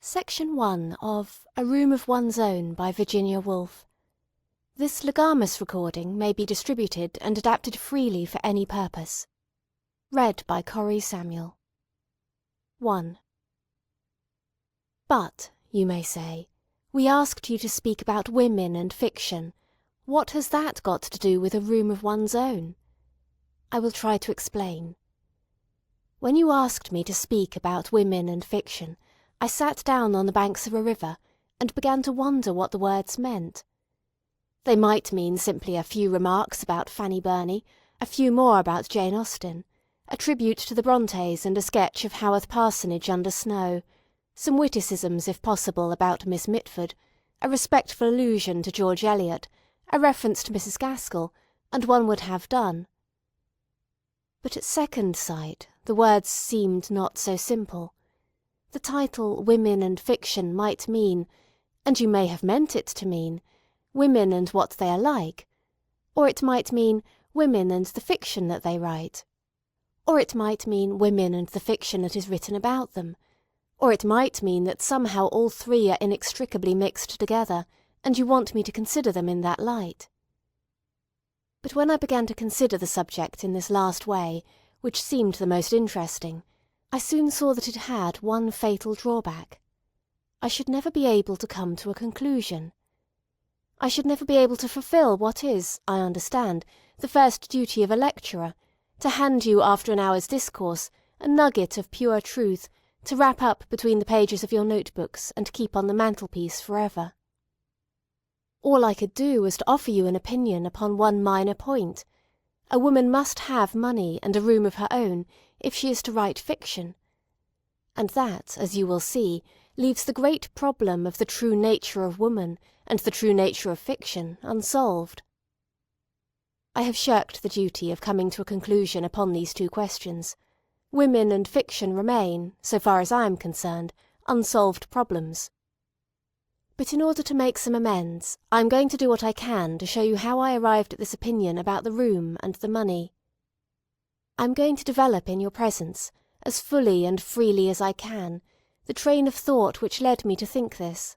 Section 1 of A Room of One's Own by Virginia Woolf. This legamus recording may be distributed and adapted freely for any purpose. Read by Corrie Samuel. 1. But, you may say, we asked you to speak about women and fiction. What has that got to do with a room of one's own? I will try to explain. When you asked me to speak about women and fiction, I sat down on the banks of a river and began to wonder what the words meant. They might mean simply a few remarks about Fanny Burney, a few more about Jane Austen, a tribute to the Brontes and a sketch of Haworth Parsonage under snow, some witticisms if possible about Miss Mitford, a respectful allusion to George Eliot, a reference to Mrs. Gaskell, and one would have done. But at second sight the words seemed not so simple. The title Women and Fiction might mean, and you may have meant it to mean, women and what they are like, or it might mean women and the fiction that they write, or it might mean women and the fiction that is written about them, or it might mean that somehow all three are inextricably mixed together, and you want me to consider them in that light. But when I began to consider the subject in this last way, which seemed the most interesting, I soon saw that it had one fatal drawback. I should never be able to come to a conclusion. I should never be able to fulfil what is, I understand, the first duty of a lecturer, to hand you after an hour's discourse a nugget of pure truth to wrap up between the pages of your notebooks and keep on the mantelpiece forever. All I could do was to offer you an opinion upon one minor point. A woman must have money and a room of her own if she is to write fiction. And that, as you will see, leaves the great problem of the true nature of woman and the true nature of fiction unsolved. I have shirked the duty of coming to a conclusion upon these two questions. Women and fiction remain, so far as I am concerned, unsolved problems. But in order to make some amends, I am going to do what I can to show you how I arrived at this opinion about the room and the money. I am going to develop in your presence, as fully and freely as I can, the train of thought which led me to think this.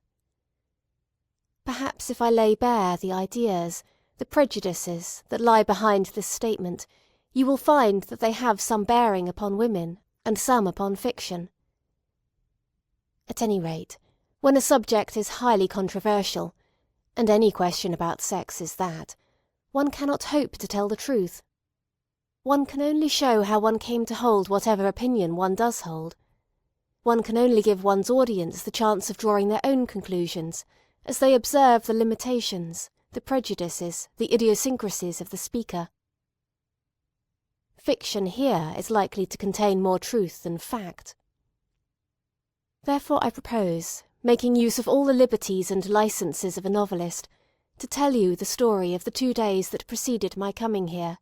Perhaps if I lay bare the ideas, the prejudices that lie behind this statement, you will find that they have some bearing upon women and some upon fiction. At any rate, when a subject is highly controversial, and any question about sex is that, one cannot hope to tell the truth. One can only show how one came to hold whatever opinion one does hold. One can only give one's audience the chance of drawing their own conclusions as they observe the limitations, the prejudices, the idiosyncrasies of the speaker. Fiction here is likely to contain more truth than fact. Therefore I propose, making use of all the liberties and licenses of a novelist, to tell you the story of the 2 days that preceded my coming here,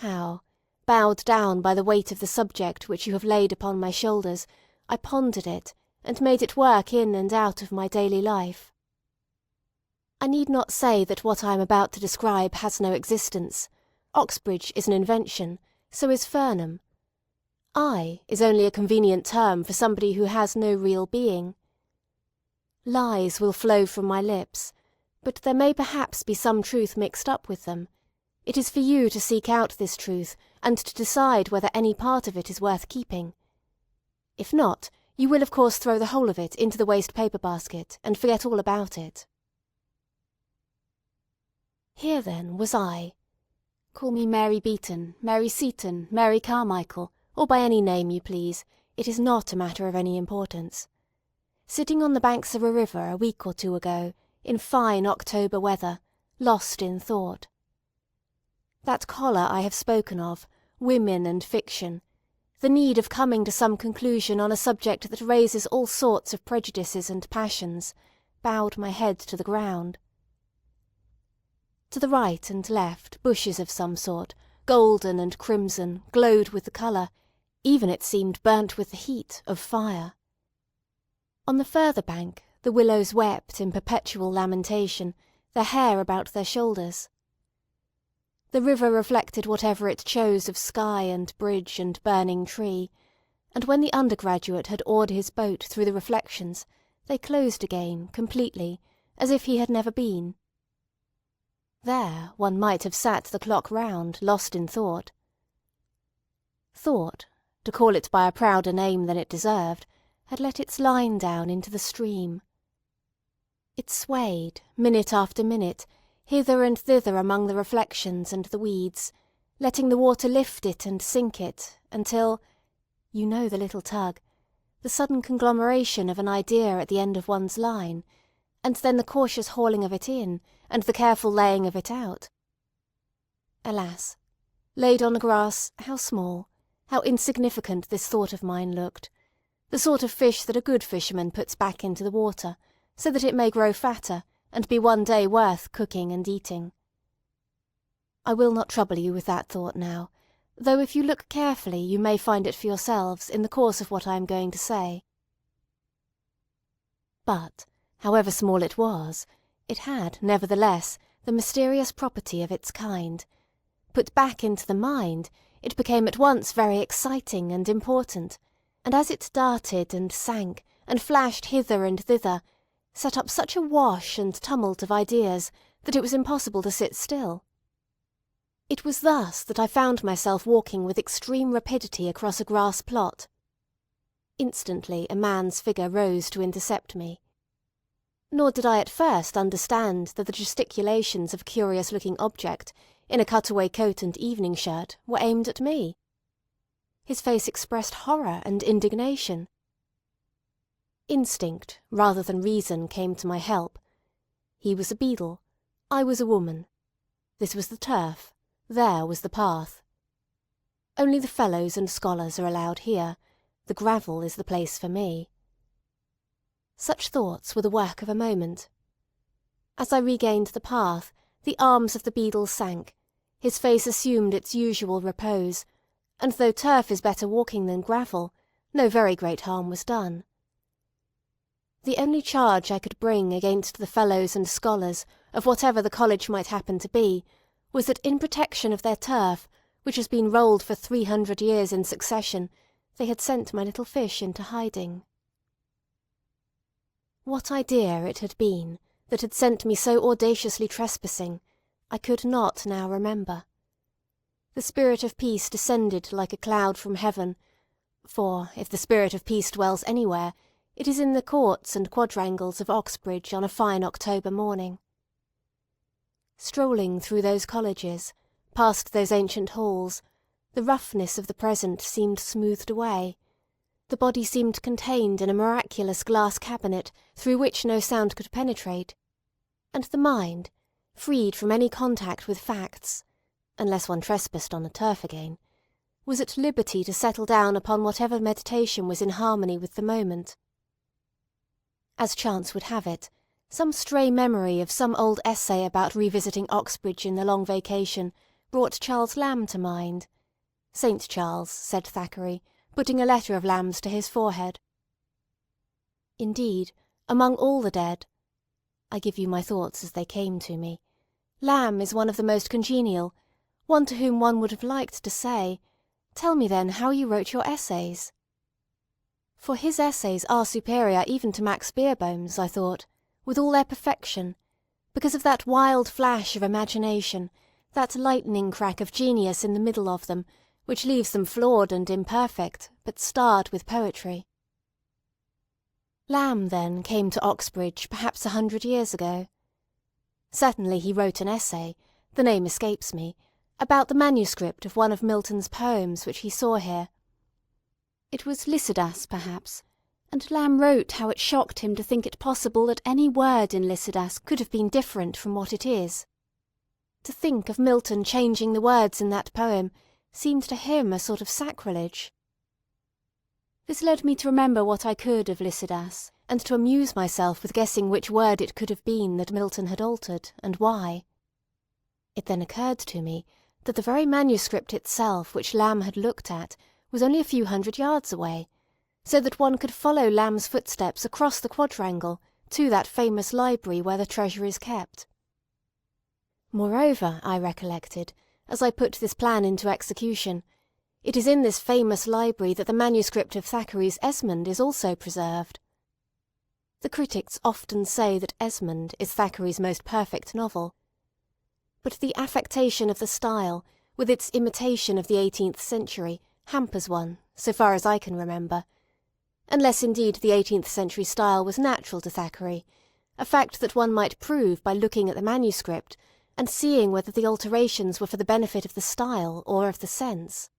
how, bowed down by the weight of the subject which you have laid upon my shoulders, I pondered it and made it work in and out of my daily life. I need not say that what I am about to describe has no existence. Oxbridge is an invention, so is Fernham. I is only a convenient term for somebody who has no real being. Lies will flow from my lips, but there may perhaps be some truth mixed up with them. It is for you to seek out this truth and to decide whether any part of it is worth keeping. If not, you will of course throw the whole of it into the waste paper basket and forget all about it. Here then was I. Call me Mary Beaton, Mary Seaton, Mary Carmichael, or by any name you please, it is not a matter of any importance. Sitting on the banks of a river a week or two ago, in fine October weather, lost in thought. That collar I have spoken of, women and fiction, the need of coming to some conclusion on a subject that raises all sorts of prejudices and passions, bowed my head to the ground. To the right and left, bushes of some sort, golden and crimson, glowed with the colour, even it seemed burnt with the heat, of fire. On the further bank the willows wept in perpetual lamentation, their hair about their shoulders. The river reflected whatever it chose of sky and bridge and burning tree, and when the undergraduate had oared his boat through the reflections, they closed again, completely, as if he had never been. There one might have sat the clock round, lost in thought. Thought, to call it by a prouder name than it deserved, had let its line down into the stream. It swayed, minute after minute, hither and thither among the reflections and the weeds, letting the water lift it and sink it, until, you know the little tug, the sudden conglomeration of an idea at the end of one's line, and then the cautious hauling of it in, and the careful laying of it out. Alas, laid on grass, how small, how insignificant this thought of mine looked, the sort of fish that a good fisherman puts back into the water, so that it may grow fatter, and be one day worth cooking and eating. I will not trouble you with that thought now, though if you look carefully you may find it for yourselves in the course of what I am going to say. But, however small it was, it had, nevertheless, the mysterious property of its kind. Put back into the mind, it became at once very exciting and important, and as it darted and sank, and flashed hither and thither, set up such a wash and tumult of ideas that it was impossible to sit still. It was thus that I found myself walking with extreme rapidity across a grass plot. Instantly a man's figure rose to intercept me. Nor did I at first understand that the gesticulations of a curious-looking object in a cutaway coat and evening shirt were aimed at me. His face expressed horror and indignation. Instinct rather than reason came to my help. He was a beadle, I was a woman. This was the turf, there was the path. Only the fellows and scholars are allowed here, the gravel is the place for me. Such thoughts were the work of a moment. As I regained the path, the arms of the beadle sank, his face assumed its usual repose, and though turf is better walking than gravel, no very great harm was done. The only charge I could bring against the fellows and scholars of whatever the college might happen to be, was that in protection of their turf, which has been rolled for 300 years in succession, they had sent my little fish into hiding. What idea it had been that had sent me so audaciously trespassing, I could not now remember. The spirit of peace descended like a cloud from heaven, for if the spirit of peace dwells anywhere, it is in the courts and quadrangles of Oxbridge on a fine October morning. Strolling through those colleges, past those ancient halls, the roughness of the present seemed smoothed away. The body seemed contained in a miraculous glass cabinet through which no sound could penetrate, and the mind, freed from any contact with facts, unless one trespassed on the turf again, was at liberty to settle down upon whatever meditation was in harmony with the moment. As chance would have it, some stray memory of some old essay about revisiting Oxbridge in the long vacation brought Charles Lamb to mind. St. Charles, said Thackeray, putting a letter of Lamb's to his forehead. Indeed, among all the dead, I give you my thoughts as they came to me, Lamb is one of the most congenial, one to whom one would have liked to say, "Tell me then how you wrote your essays." For his essays are superior even to Max Beerbohm's, I thought, with all their perfection, because of that wild flash of imagination, that lightning crack of genius in the middle of them, which leaves them flawed and imperfect, but starred with poetry. Lamb, then, came to Oxbridge perhaps 100 years ago. Certainly he wrote an essay, the name escapes me, about the manuscript of one of Milton's poems which he saw here. It was Lycidas, perhaps, and Lamb wrote how it shocked him to think it possible that any word in Lycidas could have been different from what it is. To think of Milton changing the words in that poem seemed to him a sort of sacrilege. This led me to remember what I could of Lycidas, and to amuse myself with guessing which word it could have been that Milton had altered, and why. It then occurred to me that the very manuscript itself which Lamb had looked at was only a few 100 yards away, so that one could follow Lamb's footsteps across the quadrangle to that famous library where the treasure is kept. Moreover, I recollected, as I put this plan into execution, It is in this famous library that the manuscript of Thackeray's Esmond is also preserved. The critics often say that Esmond is Thackeray's most perfect novel. But the affectation of the style, with its imitation of the 18th century, hampers one, so far as I can remember. Unless indeed the 18th century style was natural to Thackeray, a fact that one might prove by looking at the manuscript and seeing whether the alterations were for the benefit of the style or of the sense.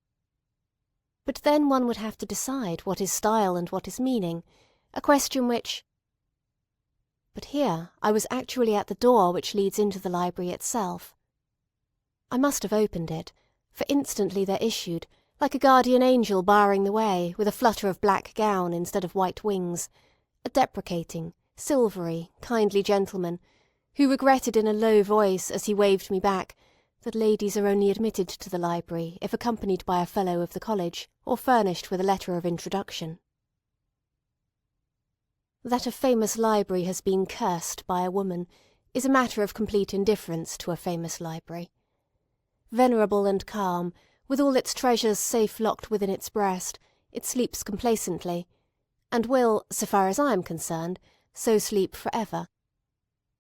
But then one would have to decide what is style and what is meaning, a question which... But here I was actually at the door which leads into the library itself. I must have opened it, for instantly there issued, like a guardian angel barring the way, with a flutter of black gown instead of white wings, a deprecating, silvery, kindly gentleman, who regretted in a low voice, as he waved me back, that ladies are only admitted to the library if accompanied by a fellow of the college, or furnished with a letter of introduction. That a famous library has been cursed by a woman is a matter of complete indifference to a famous library. Venerable and calm, with all its treasures safe locked within its breast, it sleeps complacently, and will, so far as I am concerned, so sleep for ever.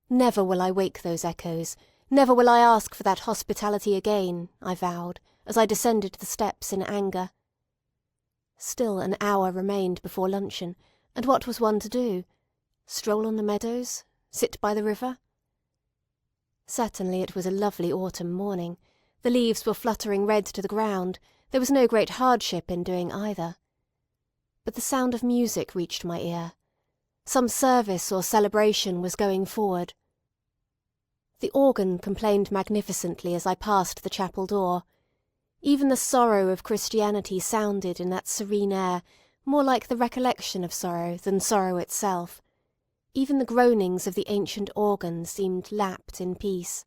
Never will I wake those echoes, never will I ask for that hospitality again, I vowed, as I descended the steps in anger. Still an hour remained before luncheon, and what was one to do? Stroll on the meadows? Sit by the river? Certainly it was a lovely autumn morning. The leaves were fluttering red to the ground. There was no great hardship in doing either. But the sound of music reached my ear. Some service or celebration was going forward. The organ complained magnificently as I passed the chapel door. Even the sorrow of Christianity sounded in that serene air, more like the recollection of sorrow than sorrow itself. Even the groanings of the ancient organ seemed lapped in peace.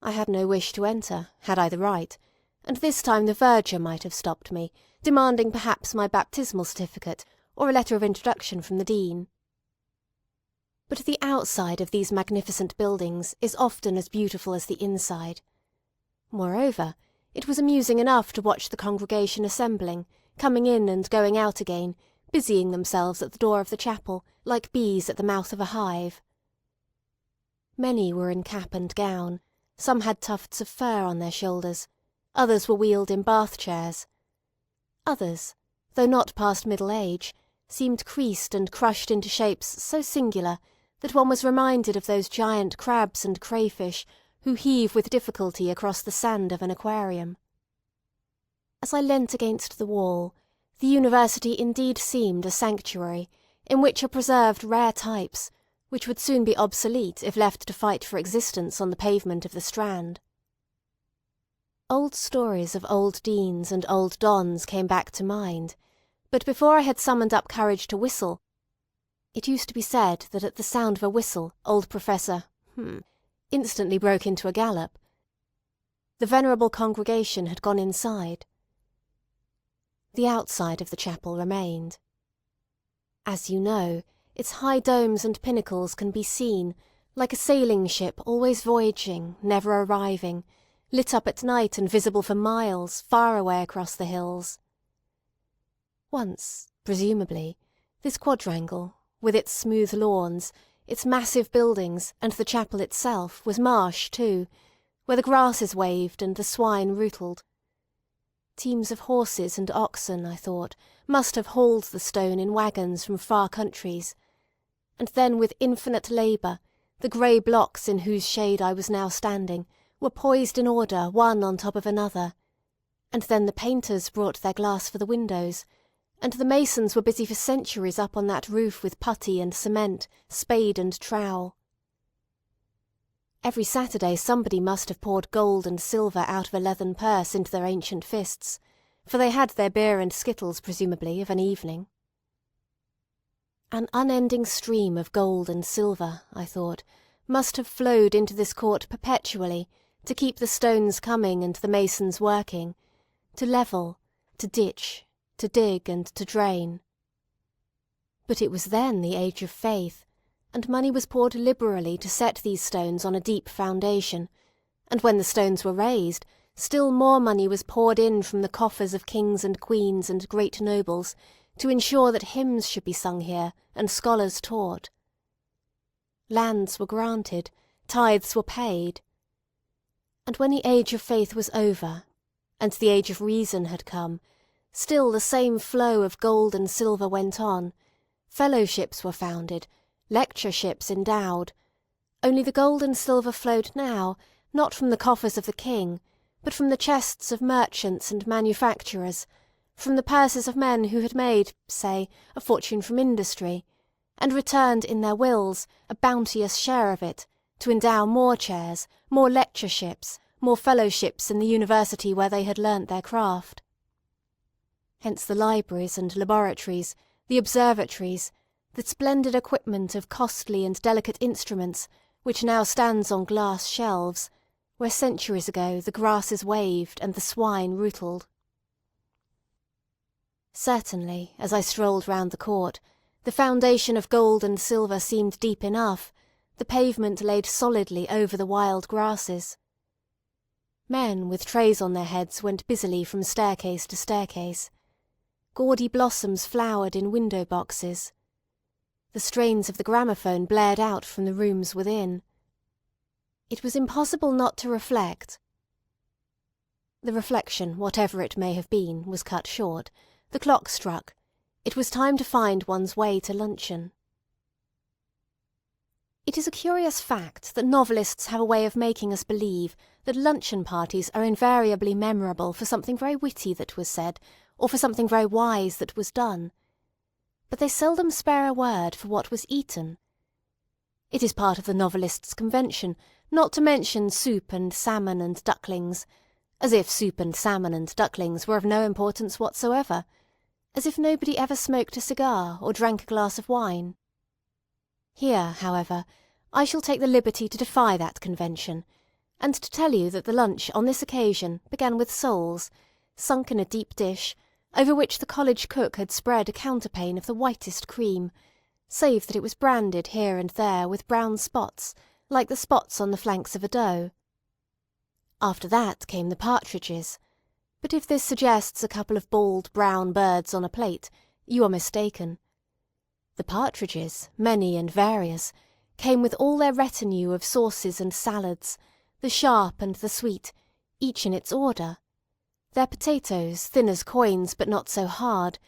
I had no wish to enter, had I the right, and this time the verger might have stopped me, demanding perhaps my baptismal certificate or a letter of introduction from the dean. But the outside of these magnificent buildings is often as beautiful as the inside. Moreover, it was amusing enough to watch the congregation assembling, coming in and going out again, busying themselves at the door of the chapel, like bees at the mouth of a hive. Many were in cap and gown. Some had tufts of fur on their shoulders, others were wheeled in bath chairs. Others, though not past middle age, seemed creased and crushed into shapes so singular that one was reminded of those giant crabs and crayfish who heave with difficulty across the sand of an aquarium. As I leant against the wall, the university indeed seemed a sanctuary in which are preserved rare types, which would soon be obsolete if left to fight for existence on the pavement of the Strand. Old stories of old deans and old dons came back to mind, but before I had summoned up courage to whistle, it used to be said that at the sound of a whistle old Professor instantly broke into a gallop. The venerable congregation had gone inside. The outside of the chapel remained. As you know, its high domes and pinnacles can be seen, like a sailing ship always voyaging, never arriving, lit up at night and visible for miles, far away across the hills. Once, presumably, this quadrangle, with its smooth lawns, its massive buildings, and the chapel itself, was marsh too, where the grasses waved and the swine rootled. Teams of horses and oxen, I thought, must have hauled the stone in waggons from far countries, and then with infinite labour, the grey blocks in whose shade I was now standing were poised in order one on top of another, and then the painters brought their glass for the windows, and the masons were busy for centuries up on that roof with putty and cement, spade and trowel. Every Saturday somebody must have poured gold and silver out of a leathern purse into their ancient fists, for they had their beer and skittles, presumably, of an evening. An unending stream of gold and silver, I thought, must have flowed into this court perpetually to keep the stones coming and the masons working, to level, to ditch, to dig and to drain. But it was then the age of faith, and money was poured liberally to set these stones on a deep foundation, and when the stones were raised, still more money was poured in from the coffers of kings and queens and great nobles to ensure that hymns should be sung here and scholars taught. Lands were granted, tithes were paid. And when the age of faith was over, and the age of reason had come, still the same flow of gold and silver went on. Fellowships were founded, lectureships endowed. Only the gold and silver flowed now, not from the coffers of the king, but from the chests of merchants and manufacturers, from the purses of men who had made, say, a fortune from industry, and returned in their wills a bounteous share of it, to endow more chairs, more lectureships, more fellowships in the university where they had learnt their craft. Hence the libraries and laboratories, the observatories, the splendid equipment of costly and delicate instruments which now stands on glass shelves, where centuries ago the grasses waved and the swine rootled. Certainly, as I strolled round the court, the foundation of gold and silver seemed deep enough, the pavement laid solidly over the wild grasses. Men with trays on their heads went busily from staircase to staircase. Gaudy blossoms flowered in window boxes. The strains of the gramophone blared out from the rooms within. It was impossible not to reflect. The reflection, whatever it may have been, was cut short. The clock struck. It was time to find one's way to luncheon. It is a curious fact that novelists have a way of making us believe that luncheon parties are invariably memorable for something very witty that was said, or for something very wise that was done. But they seldom spare a word for what was eaten. It is part of the novelist's convention not to mention soup and salmon and ducklings, as if soup and salmon and ducklings were of no importance whatsoever, as if nobody ever smoked a cigar or drank a glass of wine. Here, however, I shall take the liberty to defy that convention, and to tell you that the lunch on this occasion began with soles, sunk in a deep dish, over which the college cook had spread a counterpane of the whitest cream, save that it was branded here and there with brown spots, like the spots on the flanks of a doe. After that came the partridges, but if this suggests a couple of bald brown birds on a plate, you are mistaken. The partridges, many and various, came with all their retinue of sauces and salads, the sharp and the sweet, each in its order. Their potatoes, thin as coins but not so hard,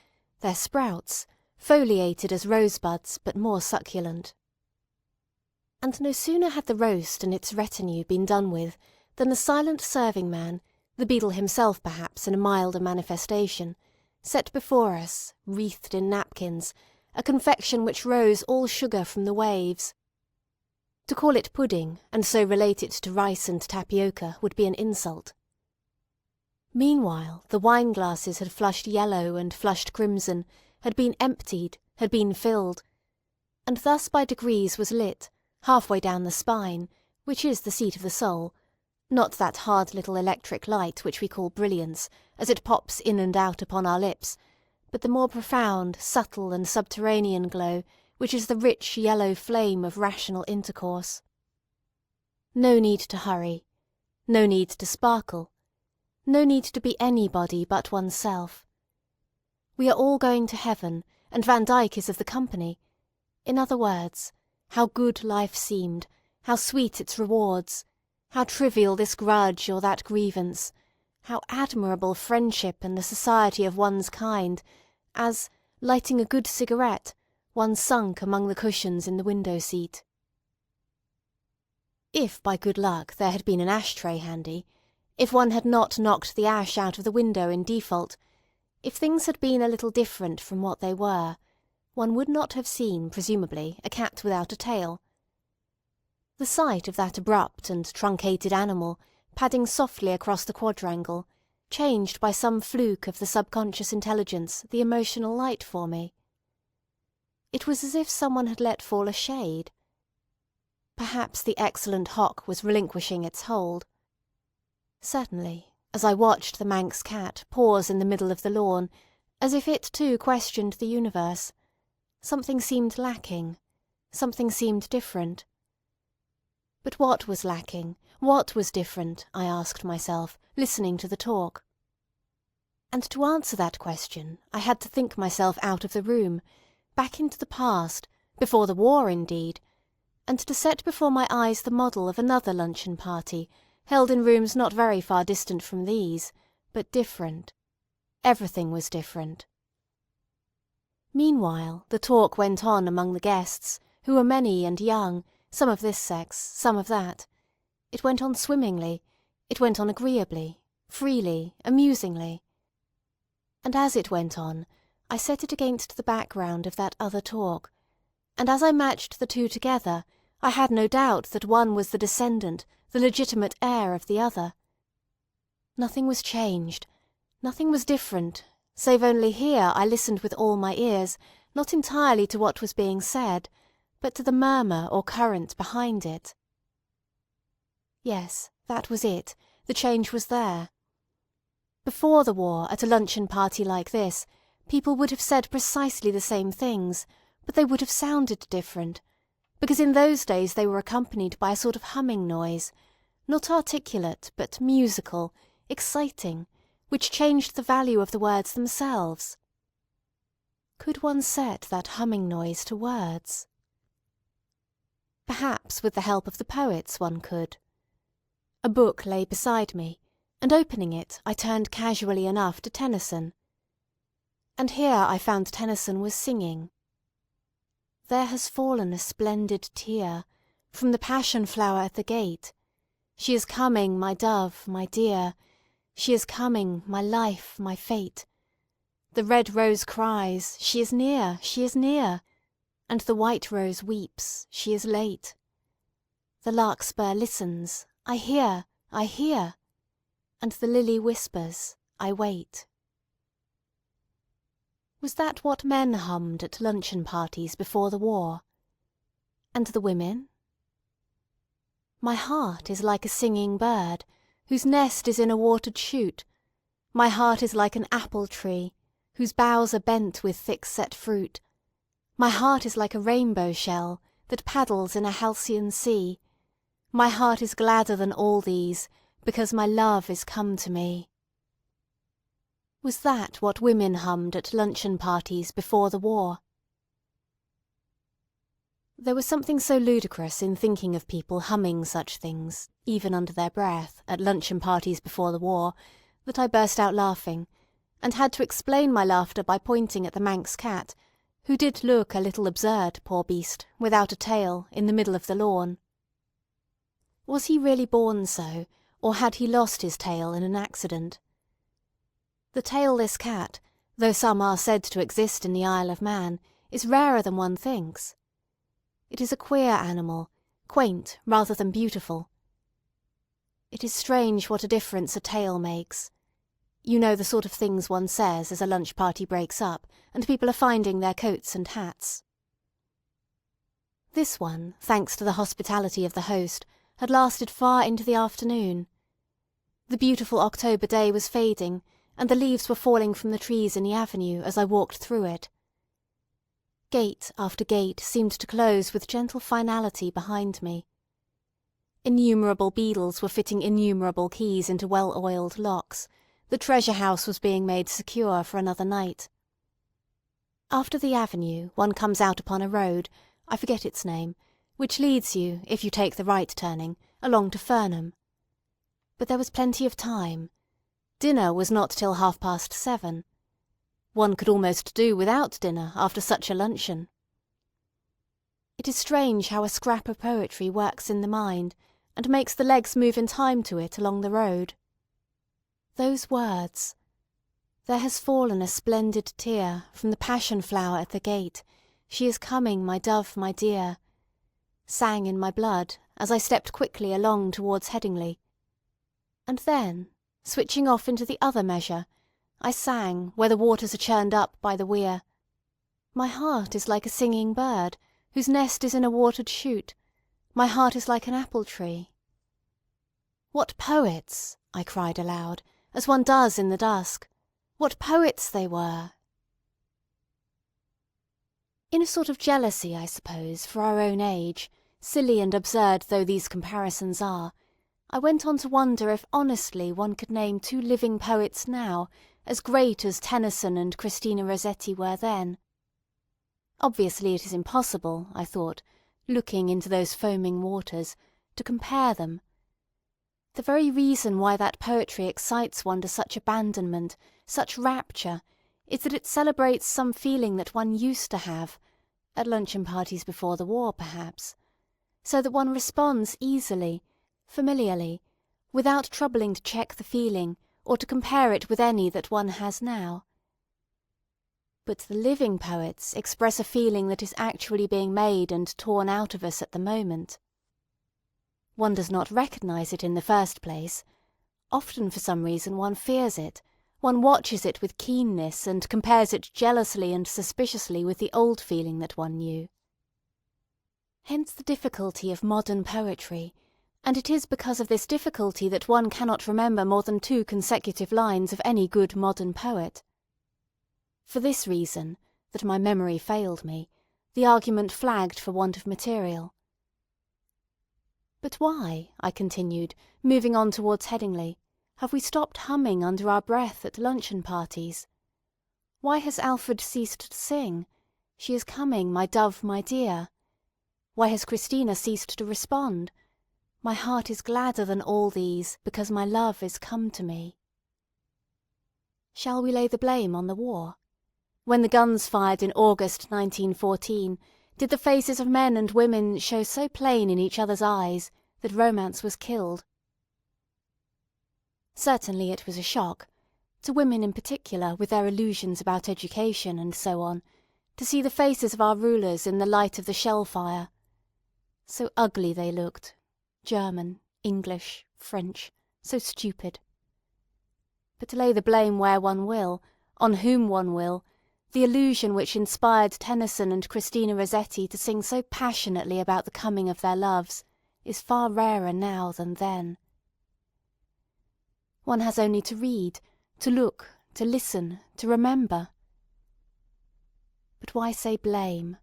their sprouts, foliated as rosebuds but more succulent. And no sooner had the roast and its retinue been done with than the silent serving-man, the beadle himself perhaps in a milder manifestation, set before us, wreathed in napkins, a confection which rose all sugar from the waves. To call it pudding, and so relate it to rice and tapioca, would be an insult. Meanwhile the wine-glasses had flushed yellow and flushed crimson, had been emptied, had been filled, and thus by degrees was lit, half-way down the spine, which is the seat of the soul, not that hard little electric light which we call brilliance, as it pops in and out upon our lips, but the more profound, subtle, and subterranean glow, which is the rich yellow flame of rational intercourse. No need to hurry, no need to sparkle, no need to be anybody but oneself. We are all going to heaven, and Van Dyck is of the company. In other words, how good life seemed, how sweet its rewards, how trivial this grudge or that grievance, how admirable friendship and the society of one's kind, as, lighting a good cigarette, one sunk among the cushions in the window-seat. If by good luck there had been an ash-tray handy, if one had not knocked the ash out of the window in default, if things had been a little different from what they were, one would not have seen, presumably, a cat without a tail. The sight of that abrupt and truncated animal, padding softly across the quadrangle, changed by some fluke of the subconscious intelligence the emotional light for me. It was as if someone had let fall a shade. Perhaps the excellent hock was relinquishing its hold. Certainly, as I watched the Manx cat pause in the middle of the lawn, as if it too questioned the universe, something seemed lacking, something seemed different. But what was lacking, what was different, I asked myself, listening to the talk? And to answer that question I had to think myself out of the room, back into the past, before the war indeed, and to set before my eyes the model of another luncheon party held in rooms not very far distant from these, but different. Everything was different. Meanwhile the talk went on among the guests, who were many and young, some of this sex, some of that. It went on swimmingly, it went on agreeably, freely, amusingly. And as it went on, I set it against the background of that other talk, and as I matched the two together, I had no doubt that one was the descendant, the legitimate heir of the other. Nothing was changed, nothing was different, save only here I listened with all my ears, not entirely to what was being said, but to the murmur or current behind it. Yes, that was it, the change was there. Before the war, at a luncheon party like this, people would have said precisely the same things, but they would have sounded different, because in those days they were accompanied by a sort of humming noise, not articulate, but musical, exciting, which changed the value of the words themselves. Could one set that humming noise to words? Perhaps with the help of the poets one could. A book lay beside me, and opening it I turned casually enough to Tennyson. And here I found Tennyson was singing. There has fallen a splendid tear from the passion flower at the gate. She is coming, my dove, my dear. She is coming, my life, my fate. The red rose cries, she is near, she is near. And the white rose weeps, she is late. The larkspur listens, I hear, I hear. And the lily whispers, I wait. Was that what men hummed at luncheon parties before the war? And the women? My heart is like a singing bird, whose nest is in a watered shoot. My heart is like an apple tree, whose boughs are bent with thick-set fruit. My heart is like a rainbow shell that paddles in a halcyon sea. My heart is gladder than all these, because my love is come to me. Was that what women hummed at luncheon parties before the war? There was something so ludicrous in thinking of people humming such things, even under their breath, at luncheon parties before the war, that I burst out laughing, and had to explain my laughter by pointing at the Manx cat, who did look a little absurd, poor beast, without a tail, in the middle of the lawn. Was he really born so, or had he lost his tail in an accident? The tailless cat, though some are said to exist in the Isle of Man, is rarer than one thinks. It is a queer animal, quaint rather than beautiful. It is strange what a difference a tail makes. You know the sort of things one says as a lunch party breaks up, and people are finding their coats and hats. This one, thanks to the hospitality of the host, had lasted far into the afternoon. The beautiful October day was fading, and the leaves were falling from the trees in the avenue as I walked through it. Gate after gate seemed to close with gentle finality behind me. Innumerable beadles were fitting innumerable keys into well-oiled locks. The treasure house was being made secure for another night. After the avenue one comes out upon a road, I forget its name, which leads you, if you take the right turning, along to Furnham. But there was plenty of time. Dinner was not till 7:30. One could almost do without dinner after such a luncheon. It is strange how a scrap of poetry works in the mind, and makes the legs move in time to it along the road. Those words, "There has fallen a splendid tear from the passion flower at the gate. She is coming, my dove, my dear," sang in my blood as I stepped quickly along towards Headingley. And then, switching off into the other measure, I sang, where the waters are churned up by the weir, "My heart is like a singing bird, whose nest is in a watered shoot. My heart is like an apple tree." What poets, I cried aloud, as one does in the dusk. What poets they were! In a sort of jealousy, I suppose, for our own age, silly and absurd though these comparisons are, I went on to wonder if honestly one could name two living poets now as great as Tennyson and Christina Rossetti were then. Obviously it is impossible, I thought, looking into those foaming waters, to compare them. The very reason why that poetry excites one to such abandonment, such rapture, is that it celebrates some feeling that one used to have, at luncheon parties before the war perhaps, so that one responds easily, familiarly, without troubling to check the feeling or to compare it with any that one has now. But the living poets express a feeling that is actually being made and torn out of us at the moment. One does not recognise it in the first place. Often for some reason one fears it. One watches it with keenness and compares it jealously and suspiciously with the old feeling that one knew. Hence the difficulty of modern poetry, and it is because of this difficulty that one cannot remember more than 2 consecutive lines of any good modern poet. For this reason, that my memory failed me, the argument flagged for want of material. But why, I continued, moving on towards Headingley, have we stopped humming under our breath at luncheon parties? Why has Alfred ceased to sing, "She is coming, my dove, my dear"? Why has Christina ceased to respond, "My heart is gladder than all these, because my love is come to me"? Shall we lay the blame on the war? When the guns fired in August 1914, did the faces of men and women show so plain in each other's eyes that romance was killed? Certainly it was a shock, to women in particular with their illusions about education and so on, to see the faces of our rulers in the light of the shell fire. So ugly they looked, German, English, French, so stupid. But lay the blame where one will, on whom one will, the illusion which inspired Tennyson and Christina Rossetti to sing so passionately about the coming of their loves is far rarer now than then. One has only to read, to look, to listen, to remember. But why say blame?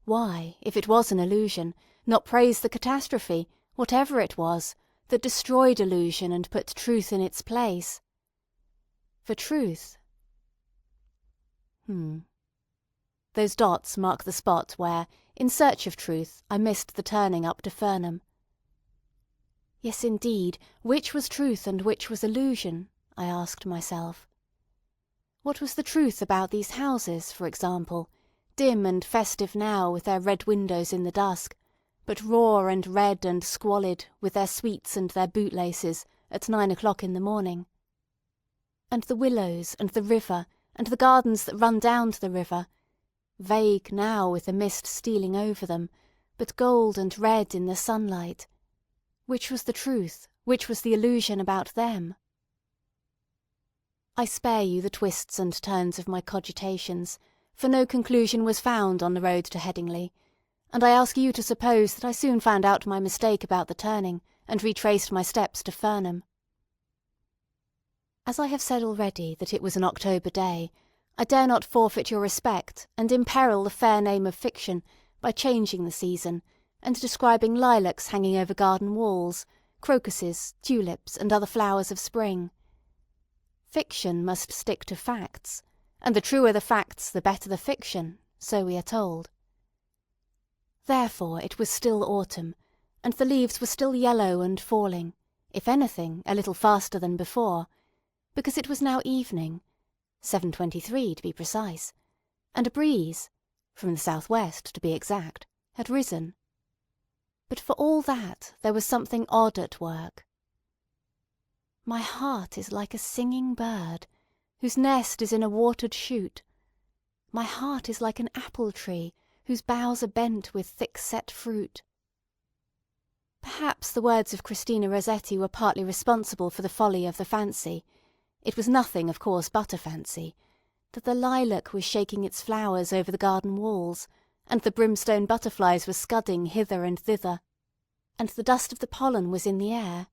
Why, if it was an illusion, not praise the catastrophe, whatever it was, that destroyed illusion and put truth in its place? For truth. Those dots mark the spot where, in search of truth, I missed the turning up to Furnham. Yes, indeed, which was truth and which was illusion? I asked myself. What was the truth about these houses, for example, dim and festive now with their red windows in the dusk, but raw and red and squalid with their sweets and their bootlaces at 9 o'clock in the morning? And the willows and the river and the gardens that run down to the river, vague now with the mist stealing over them, but gold and red in the sunlight. Which was the truth, which was the illusion about them? I spare you the twists and turns of my cogitations, for no conclusion was found on the road to Headingley, and I ask you to suppose that I soon found out my mistake about the turning, and retraced my steps to Furnham. As I have said already that it was an October day, I dare not forfeit your respect and imperil the fair name of fiction by changing the season, and describing lilacs hanging over garden walls, crocuses, tulips, and other flowers of spring. Fiction must stick to facts, and the truer the facts the better the fiction, so we are told. Therefore it was still autumn, and the leaves were still yellow and falling, if anything, a little faster than before, because it was now evening, 7:23 to be precise, and a breeze, from the south-west to be exact, had risen. But for all that there was something odd at work. My heart is like a singing bird, whose nest is in a watered shoot. My heart is like an apple tree, whose boughs are bent with thick-set fruit. Perhaps the words of Christina Rossetti were partly responsible for the folly of the fancy. It was nothing, of course, but a fancy, that the lilac was shaking its flowers over the garden walls, and the brimstone butterflies were scudding hither and thither, and the dust of the pollen was in the air.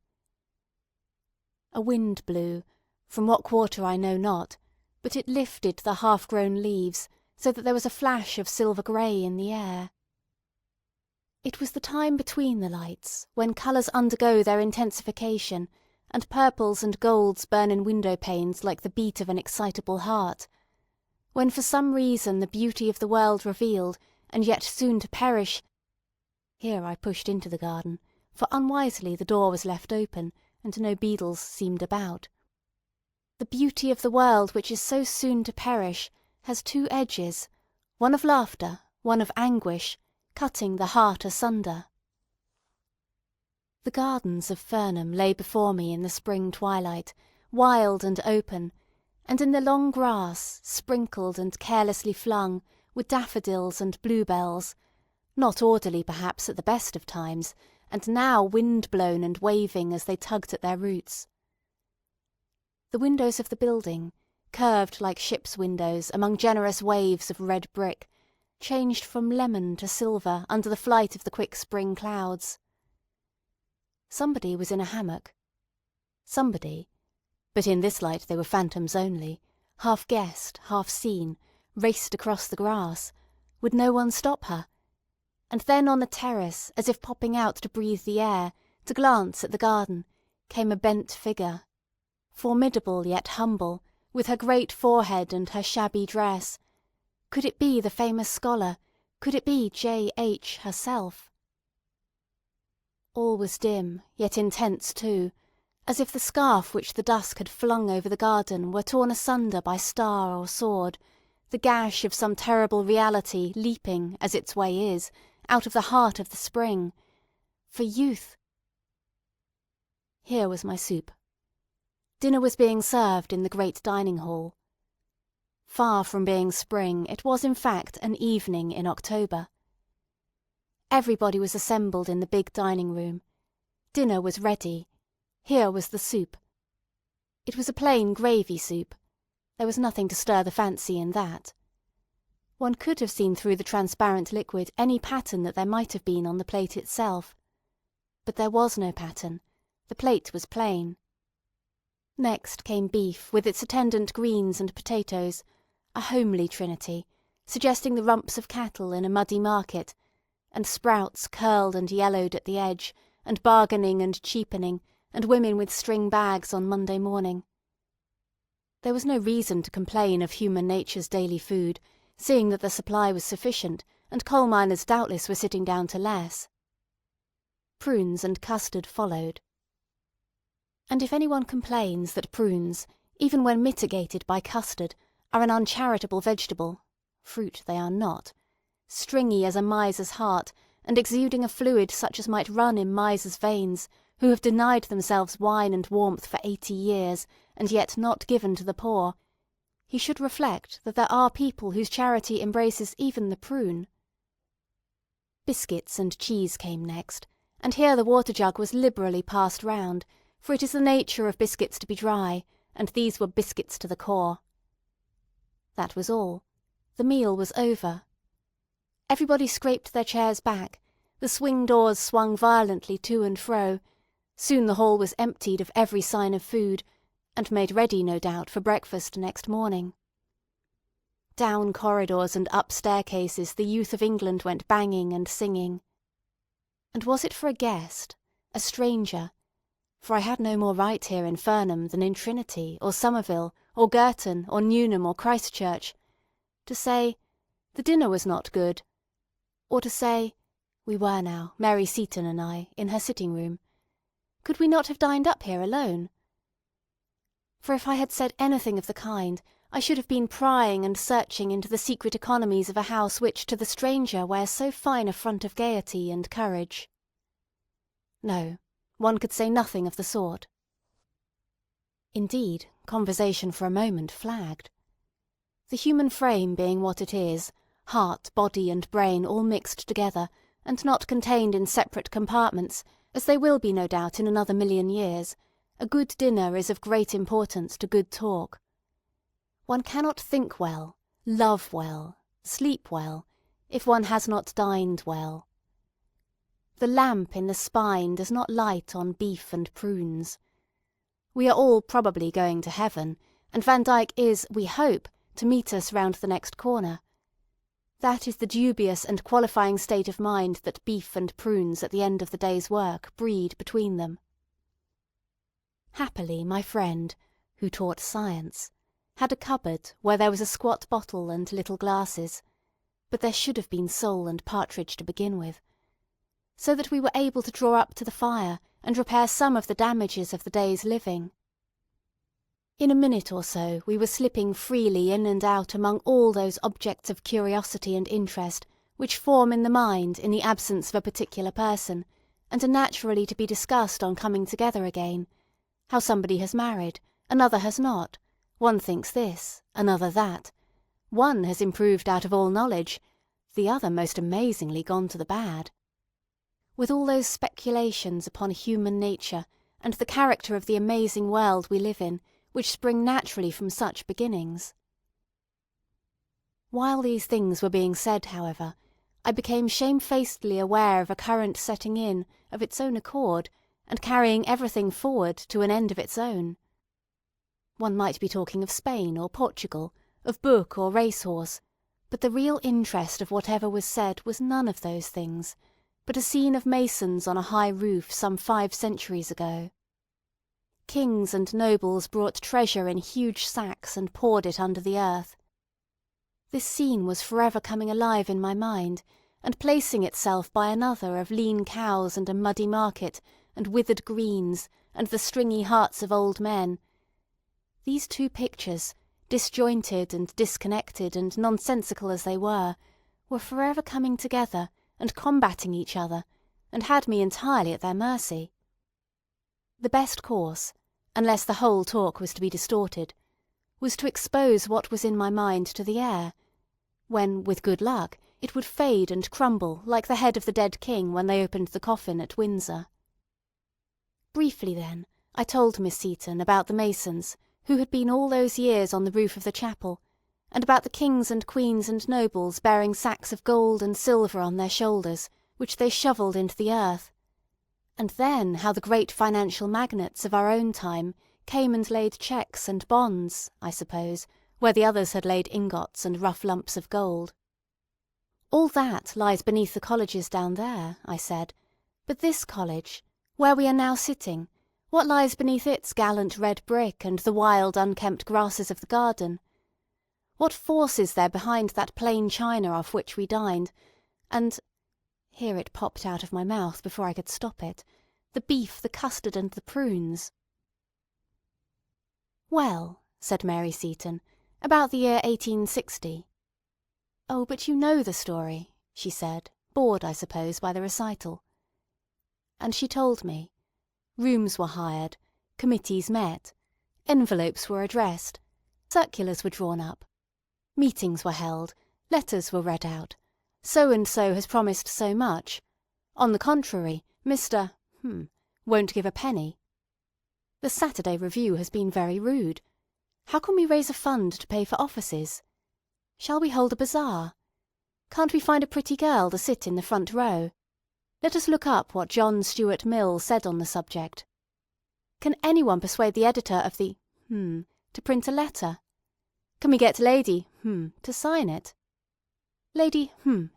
A wind blew, from what quarter I know not, but it lifted the half-grown leaves, so that there was a flash of silver grey in the air. It was the time between the lights, when colours undergo their intensification, and purples and golds burn in window panes like the beat of an excitable heart, when for some reason the beauty of the world revealed, and yet soon to perish. Here I pushed into the garden, for unwisely the door was left open, and no beadles seemed about. The beauty of the world which is so soon to perish has two edges, one of laughter, one of anguish, cutting the heart asunder. The gardens of Furnham lay before me in the spring twilight, wild and open, and in the long grass, sprinkled and carelessly flung, were daffodils and bluebells, not orderly perhaps at the best of times, and now wind-blown and waving as they tugged at their roots. The windows of the building, curved like ships' windows among generous waves of red brick, changed from lemon to silver under the flight of the quick spring clouds. Somebody was in a hammock. Somebody, but in this light they were phantoms only, half guessed, half seen, raced across the grass. Would no one stop her? And then on the terrace, as if popping out to breathe the air, to glance at the garden, came a bent figure, formidable yet humble, with her great forehead and her shabby dress. Could it be the famous scholar? Could it be J.H. herself? All was dim, yet intense too, as if the scarf which the dusk had flung over the garden were torn asunder by star or sword, the gash of some terrible reality leaping, as its way is, out of the heart of the spring. For youth. Here was my soup. Dinner was being served in the great dining hall. Far from being spring, it was in fact an evening in October. Everybody was assembled in the big dining room. Dinner was ready. Here was the soup. It was a plain gravy soup. There was nothing to stir the fancy in that. One could have seen through the transparent liquid any pattern that there might have been on the plate itself. But there was no pattern. The plate was plain. Next came beef with its attendant greens and potatoes, a homely trinity, suggesting the rumps of cattle in a muddy market, and sprouts curled and yellowed at the edge, and bargaining and cheapening, and women with string bags on Monday morning. There was no reason to complain of human nature's daily food, seeing that the supply was sufficient, and coal miners doubtless were sitting down to less. Prunes and custard followed. And if anyone complains that prunes, even when mitigated by custard, are an uncharitable vegetable, fruit they are not, stringy as a miser's heart, and exuding a fluid such as might run in misers' veins, who have denied themselves wine and warmth for 80 years, and yet not given to the poor, he should reflect that there are people whose charity embraces even the prune. Biscuits and cheese came next, and here the water-jug was liberally passed round, for it is the nature of biscuits to be dry, and these were biscuits to the core. That was all. The meal was over. Everybody scraped their chairs back, the swing doors swung violently to and fro, soon the hall was emptied of every sign of food, and made ready, no doubt, for breakfast next morning. Down corridors and up staircases the youth of England went banging and singing. And was it for a guest, a stranger, for I had no more right here in Furnham than in Trinity, or Somerville, or Girton, or Newnham, or Christchurch, to say, the dinner was not good, or to say, we were now, Mary Seaton and I, in her sitting-room, could we not have dined up here alone? For if I had said anything of the kind, I should have been prying and searching into the secret economies of a house which to the stranger wears so fine a front of gaiety and courage. No, one could say nothing of the sort. Indeed, conversation for a moment flagged. The human frame being what it is, heart, body, and brain all mixed together, and not contained in separate compartments, as they will be no doubt in another 1,000,000 years, a good dinner is of great importance to good talk. One cannot think well, love well, sleep well, if one has not dined well. The lamp in the spine does not light on beef and prunes. We are all probably going to heaven, and Van Dyck is, we hope, to meet us round the next corner. That is the dubious and qualifying state of mind that beef and prunes at the end of the day's work breed between them. Happily my friend, who taught science, had a cupboard where there was a squat bottle and little glasses, but there should have been sole and partridge to begin with, so that we were able to draw up to the fire and repair some of the damages of the day's living. In a minute or so we were slipping freely in and out among all those objects of curiosity and interest which form in the mind in the absence of a particular person, and are naturally to be discussed on coming together again. How somebody has married, another has not, one thinks this, another that, one has improved out of all knowledge, the other most amazingly gone to the bad. With all those speculations upon human nature and the character of the amazing world we live in, which spring naturally from such beginnings. While these things were being said, however, I became shamefacedly aware of a current setting in of its own accord, and carrying everything forward to an end of its own. One might be talking of Spain or Portugal, of book or racehorse, but the real interest of whatever was said was none of those things, but a scene of masons on a high roof some 5 centuries ago. Kings and nobles brought treasure in huge sacks and poured it under the earth. This scene was forever coming alive in my mind, and placing itself by another of lean cows and a muddy market, and withered greens, and the stringy hearts of old men. These 2 pictures, disjointed and disconnected and nonsensical as they were forever coming together and combating each other, and had me entirely at their mercy. The best course, unless the whole talk was to be distorted, was to expose what was in my mind to the air, when, with good luck, it would fade and crumble like the head of the dead king when they opened the coffin at Windsor. Briefly, then, I told Miss Seton about the masons, who had been all those years on the roof of the chapel, and about the kings and queens and nobles bearing sacks of gold and silver on their shoulders, which they shovelled into the earth, and then how the great financial magnates of our own time came and laid cheques and bonds, I suppose, where the others had laid ingots and rough lumps of gold. All that lies beneath the colleges down there, I said, but this college, where we are now sitting, what lies beneath its gallant red brick and the wild unkempt grasses of the garden? What force is there behind that plain china off which we dined, and here it popped out of my mouth before I could stop it, the beef, the custard, and the prunes? Well, said Mary Seton, about the year 1860. Oh, but you know the story, she said, bored, I suppose, by the recital. And she told me. Rooms were hired, committees met, envelopes were addressed, circulars were drawn up, meetings were held, letters were read out. So and so has promised so much. On the contrary, Mr. won't give a penny. The Saturday Review has been very rude. How can we raise a fund to pay for offices? Shall we hold a bazaar? Can't we find a pretty girl to sit in the front row? Let us look up what John Stuart Mill said on the subject. Can anyone persuade the editor of the to print a letter? Can we get Lady to sign it? Lady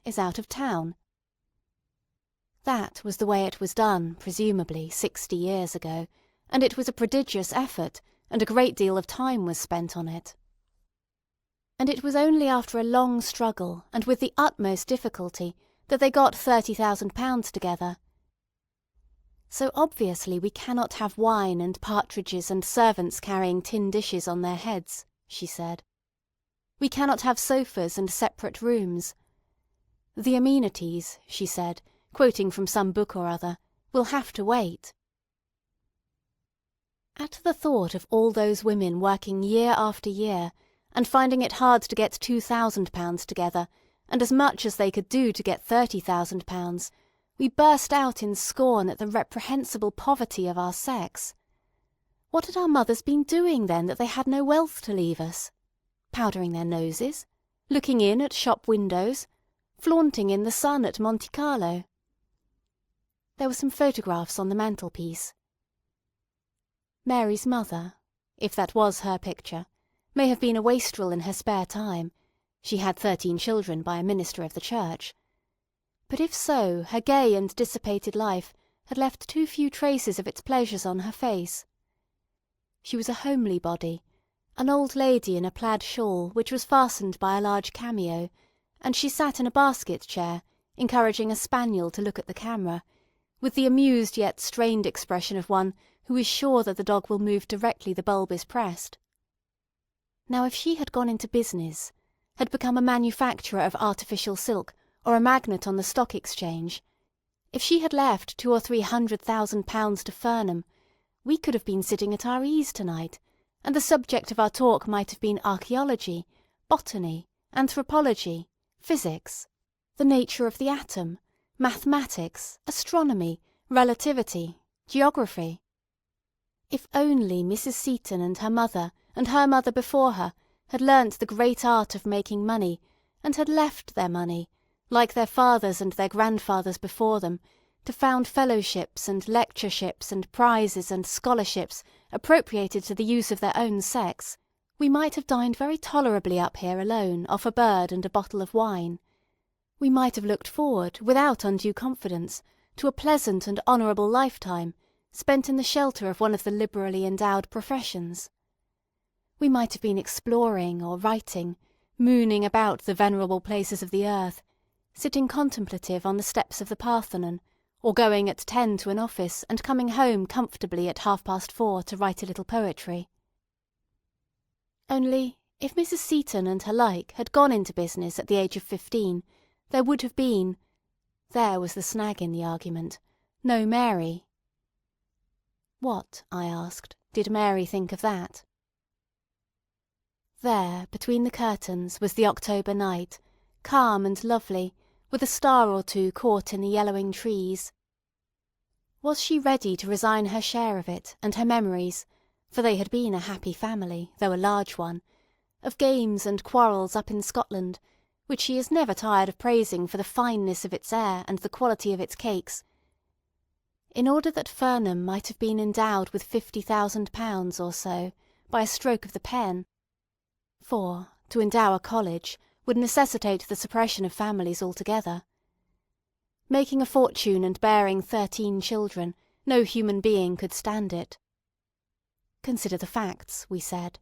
is out of town. That was the way it was done, presumably, 60 years ago, and it was a prodigious effort, and a great deal of time was spent on it. And it was only after a long struggle, and with the utmost difficulty, that they got £30,000 together. So obviously we cannot have wine and partridges and servants carrying tin dishes on their heads, she said. We cannot have sofas and separate rooms. The amenities, she said, quoting from some book or other, will have to wait. At the thought of all those women working year after year, and finding it hard to get £2,000 together, and as much as they could do to get £30,000, we burst out in scorn at the reprehensible poverty of our sex. What had our mothers been doing then that they had no wealth to leave us? Powdering their noses? Looking in at shop windows? Flaunting in the sun at Monte Carlo? There were some photographs on the mantelpiece. Mary's mother, if that was her picture, may have been a wastrel in her spare time, She had 13 children by a minister of the church. But if so, her gay and dissipated life had left too few traces of its pleasures on her face. She was a homely body, an old lady in a plaid shawl which was fastened by a large cameo, and she sat in a basket chair, encouraging a spaniel to look at the camera, with the amused yet strained expression of one who is sure that the dog will move directly the bulb is pressed. Now if she had gone into business, had become a manufacturer of artificial silk or a magnate on the Stock Exchange, if she had left £200,000 or £300,000 to Fernham, we could have been sitting at our ease to-night, and the subject of our talk might have been archaeology, botany, anthropology, physics, the nature of the atom, mathematics, astronomy, relativity, geography. If only Mrs. Seton and her mother before her, had learnt the great art of making money, and had left their money, like their fathers and their grandfathers before them, to found fellowships and lectureships and prizes and scholarships appropriated to the use of their own sex, we might have dined very tolerably up here alone off a bird and a bottle of wine. We might have looked forward, without undue confidence, to a pleasant and honourable lifetime, spent in the shelter of one of the liberally endowed professions. We might have been exploring or writing, mooning about the venerable places of the earth, sitting contemplative on the steps of the Parthenon, or going at 10 to an office and coming home comfortably at 4:30 to write a little poetry. Only, if Mrs. Seton and her like had gone into business at the age of 15, there would have been—there was the snag in the argument—no Mary. What, I asked, did Mary think of that? There, between the curtains, was the October night, calm and lovely, with a star or two caught in the yellowing trees. Was she ready to resign her share of it and her memories, for they had been a happy family, though a large one, of games and quarrels up in Scotland, which she is never tired of praising for the fineness of its air and the quality of its cakes, in order that Fernham might have been endowed with £50,000 or so by a stroke of the pen? For, to endow a college would necessitate the suppression of families altogether. Making a fortune and bearing 13 children, no human being could stand it. Consider the facts, we said.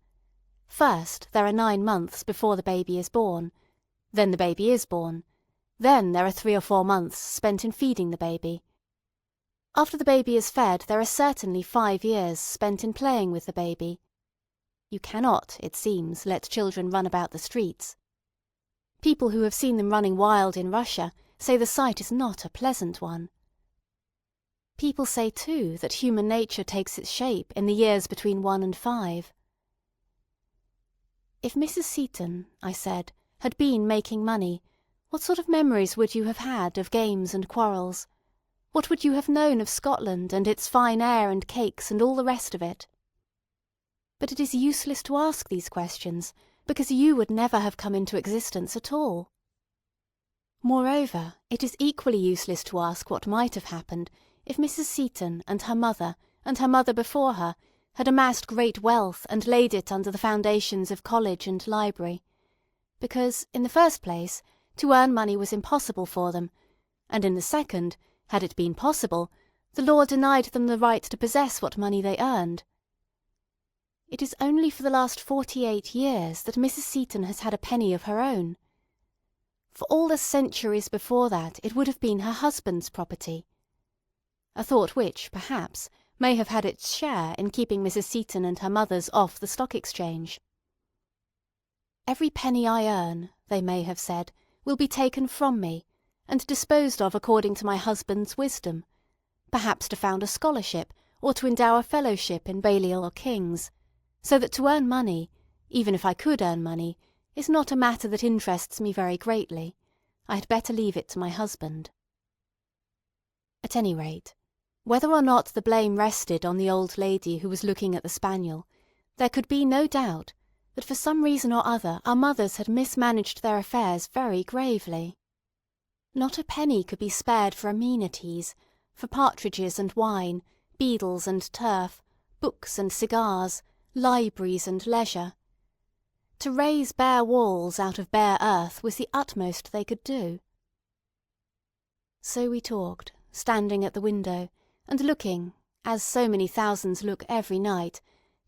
First, there are 9 months before the baby is born. Then the baby is born. Then there are 3 or 4 months spent in feeding the baby. After the baby is fed, there are certainly 5 years spent in playing with the baby. You cannot, it seems, let children run about the streets. People who have seen them running wild in Russia say the sight is not a pleasant one. People say, too, that human nature takes its shape in the years between 1 and 5. If Mrs. Seton, I said, had been making money, what sort of memories would you have had of games and quarrels? What would you have known of Scotland and its fine air and cakes and all the rest of it? But it is useless to ask these questions, because you would never have come into existence at all. Moreover, it is equally useless to ask what might have happened if Mrs. Seton and her mother before her, had amassed great wealth and laid it under the foundations of college and library, because, in the first place, to earn money was impossible for them, and in the second, had it been possible, the law denied them the right to possess what money they earned. It is only for the last 48 years that Mrs. Seton has had a penny of her own. For all the centuries before that it would have been her husband's property. A thought which, perhaps, may have had its share in keeping Mrs. Seton and her mother's off the Stock Exchange. Every penny I earn, they may have said, will be taken from me, and disposed of according to my husband's wisdom, perhaps to found a scholarship, or to endow a fellowship in Balliol or King's, so that to earn money, even if I could earn money, is not a matter that interests me very greatly. I had better leave it to my husband. At any rate, whether or not the blame rested on the old lady who was looking at the spaniel, there could be no doubt that for some reason or other our mothers had mismanaged their affairs very gravely. Not a penny could be spared for amenities, for partridges and wine, beadles and turf, books and cigars, libraries and leisure. To raise bare walls out of bare earth was the utmost they could do. So we talked, standing at the window, and looking, as so many thousands look every night,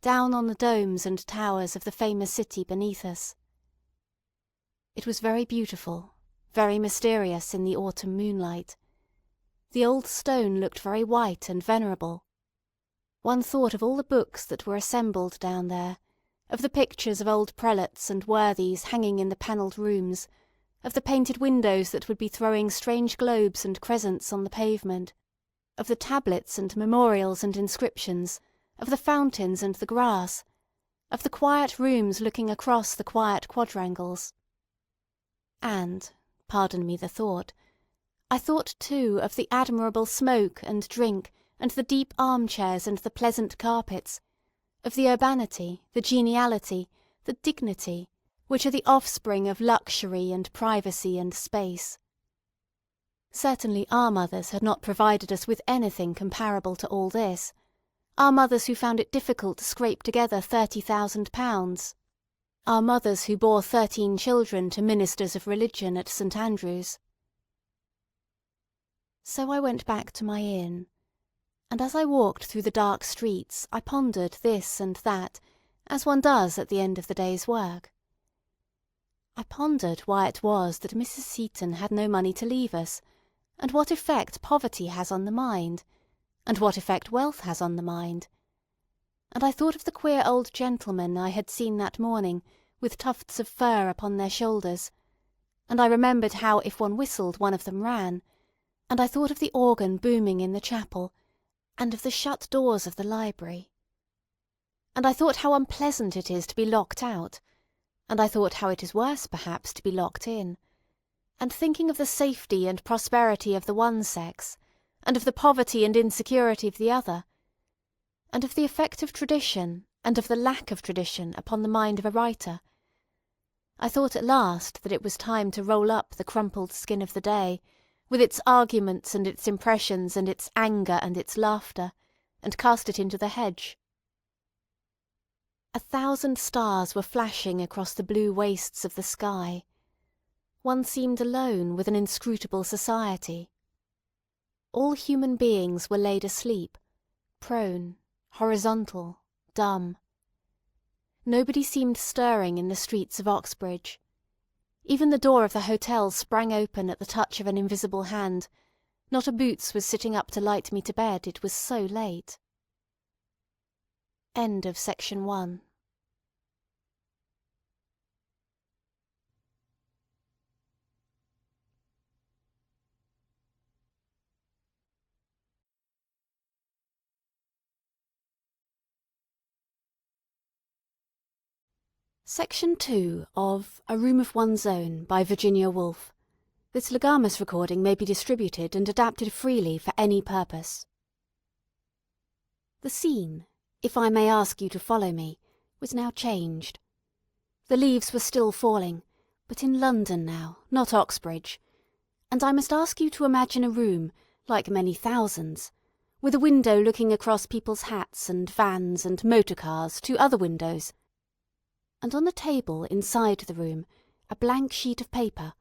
down on the domes and towers of the famous city beneath us. It was very beautiful, very mysterious in the autumn moonlight. The old stone looked very white and venerable. One thought of all the books that were assembled down there, of the pictures of old prelates and worthies hanging in the panelled rooms, of the painted windows that would be throwing strange globes and crescents on the pavement, of the tablets and memorials and inscriptions, of the fountains and the grass, of the quiet rooms looking across the quiet quadrangles. And, pardon me the thought, I thought too of the admirable smoke and drink and the deep armchairs and the pleasant carpets, of the urbanity, the geniality, the dignity, which are the offspring of luxury and privacy and space. Certainly our mothers had not provided us with anything comparable to all this, our mothers who found it difficult to scrape together £30,000, our mothers who bore 13 children to ministers of religion at St. Andrew's. So I went back to my inn, and as I walked through the dark streets I pondered this and that, as one does at the end of the day's work. I pondered why it was that Mrs. Seaton had no money to leave us, and what effect poverty has on the mind, and what effect wealth has on the mind. And I thought of the queer old gentlemen I had seen that morning, with tufts of fur upon their shoulders, and I remembered how if one whistled one of them ran, and I thought of the organ booming in the chapel, and of the shut doors of the library. And I thought how unpleasant it is to be locked out, and I thought how it is worse perhaps to be locked in, and thinking of the safety and prosperity of the one sex, and of the poverty and insecurity of the other, and of the effect of tradition and of the lack of tradition upon the mind of a writer, I thought at last that it was time to roll up the crumpled skin of the day, with its arguments and its impressions and its anger and its laughter, and cast it into the hedge. 1,000 stars were flashing across the blue wastes of the sky. One seemed alone with an inscrutable society. All human beings were laid asleep, prone, horizontal, dumb. Nobody seemed stirring in the streets of Oxbridge. Even the door of the hotel sprang open at the touch of an invisible hand. Not a boots was sitting up to light me to bed, it was so late. End of section 1. Section 2 of A Room of One's Own by Virginia Woolf. This Legamus recording may be distributed and adapted freely for any purpose. The scene, if I may ask you to follow me, was now changed. The leaves were still falling, but in London now, not Oxbridge, and I must ask you to imagine a room, like many thousands, with a window looking across people's hats and vans and motor cars to other windows, and on the table inside the room a blank sheet of paper,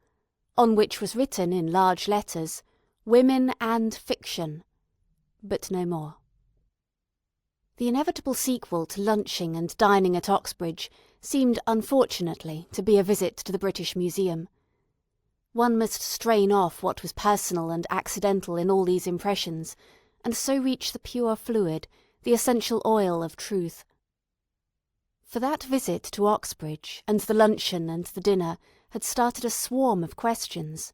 on which was written in large letters, "Women and Fiction," but no more. The inevitable sequel to lunching and dining at Oxbridge seemed, unfortunately, to be a visit to the British Museum. One must strain off what was personal and accidental in all these impressions, and so reach the pure fluid, the essential oil of truth. For that visit to Oxbridge, and the luncheon and the dinner, had started a swarm of questions.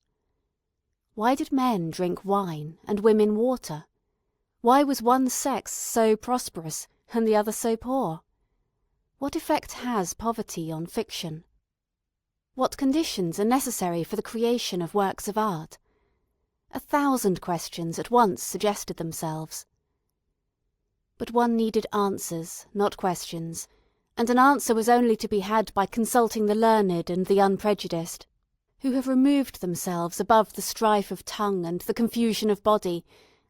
Why did men drink wine and women water? Why was one sex so prosperous and the other so poor? What effect has poverty on fiction? What conditions are necessary for the creation of works of art? 1,000 questions at once suggested themselves. But one needed answers, not questions, and an answer was only to be had by consulting the learned and the unprejudiced, who have removed themselves above the strife of tongue and the confusion of body,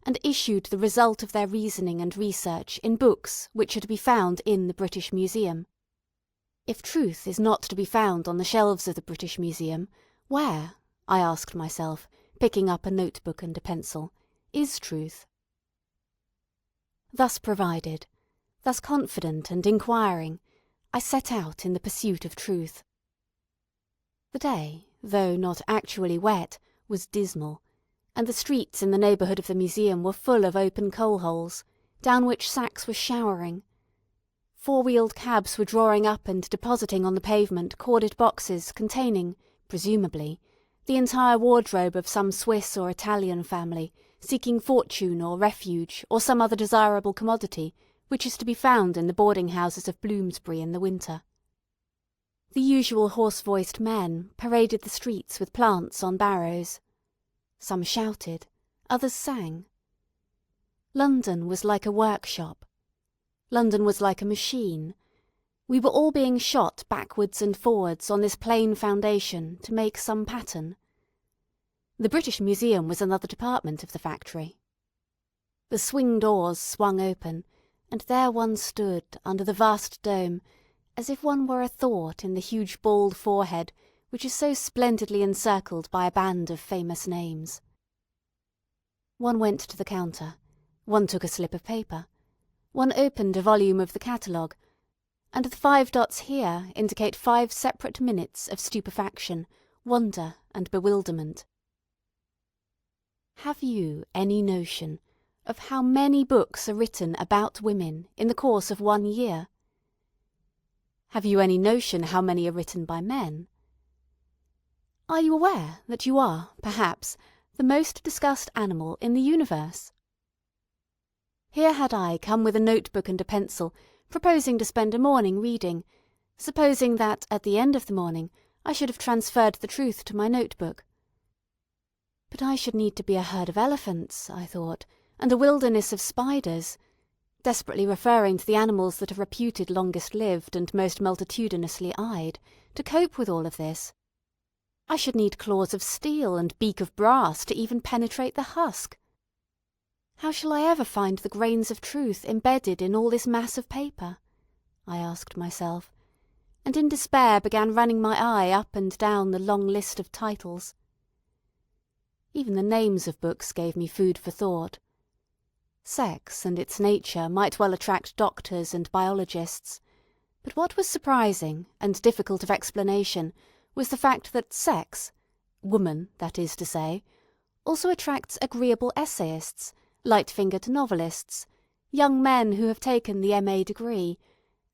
and issued the result of their reasoning and research in books which are to be found in the British Museum. If truth is not to be found on the shelves of the British Museum, where, I asked myself, picking up a notebook and a pencil, is truth? Thus provided, thus confident and inquiring, I set out in the pursuit of truth. The day, though not actually wet, was dismal, and the streets in the neighbourhood of the museum were full of open coal-holes, down which sacks were showering. Four-wheeled cabs were drawing up and depositing on the pavement corded boxes containing, presumably, the entire wardrobe of some Swiss or Italian family seeking fortune or refuge or some other desirable commodity which is to be found in the boarding-houses of Bloomsbury in the winter. The usual hoarse-voiced men paraded the streets with plants on barrows. Some shouted, others sang. London was like a workshop. London was like a machine. We were all being shot backwards and forwards on this plain foundation to make some pattern. The British Museum was another department of the factory. The swing doors swung open, and there one stood under the vast dome, as if one were a thought in the huge bald forehead which is so splendidly encircled by a band of famous names. One went to the counter, one took a slip of paper, one opened a volume of the catalogue, and the 5 dots here indicate 5 separate minutes of stupefaction, wonder, and bewilderment. Have you any notion of how many books are written about women in the course of 1 year? Have you any notion how many are written by men? Are you aware that you are, perhaps, the most discussed animal in the universe? Here had I come with a notebook and a pencil, proposing to spend a morning reading, supposing that at the end of the morning I should have transferred the truth to my notebook. But I should need to be a herd of elephants, I thought, and a wilderness of spiders, desperately referring to the animals that are reputed longest lived and most multitudinously eyed, to cope with all of this. I should need claws of steel and beak of brass to even penetrate the husk. How shall I ever find the grains of truth embedded in all this mass of paper? I asked myself, and in despair began running my eye up and down the long list of titles. Even the names of books gave me food for thought. Sex and its nature might well attract doctors and biologists, but what was surprising and difficult of explanation was the fact that sex, woman, that is to say, also attracts agreeable essayists, light-fingered novelists, young men who have taken the M.A. degree,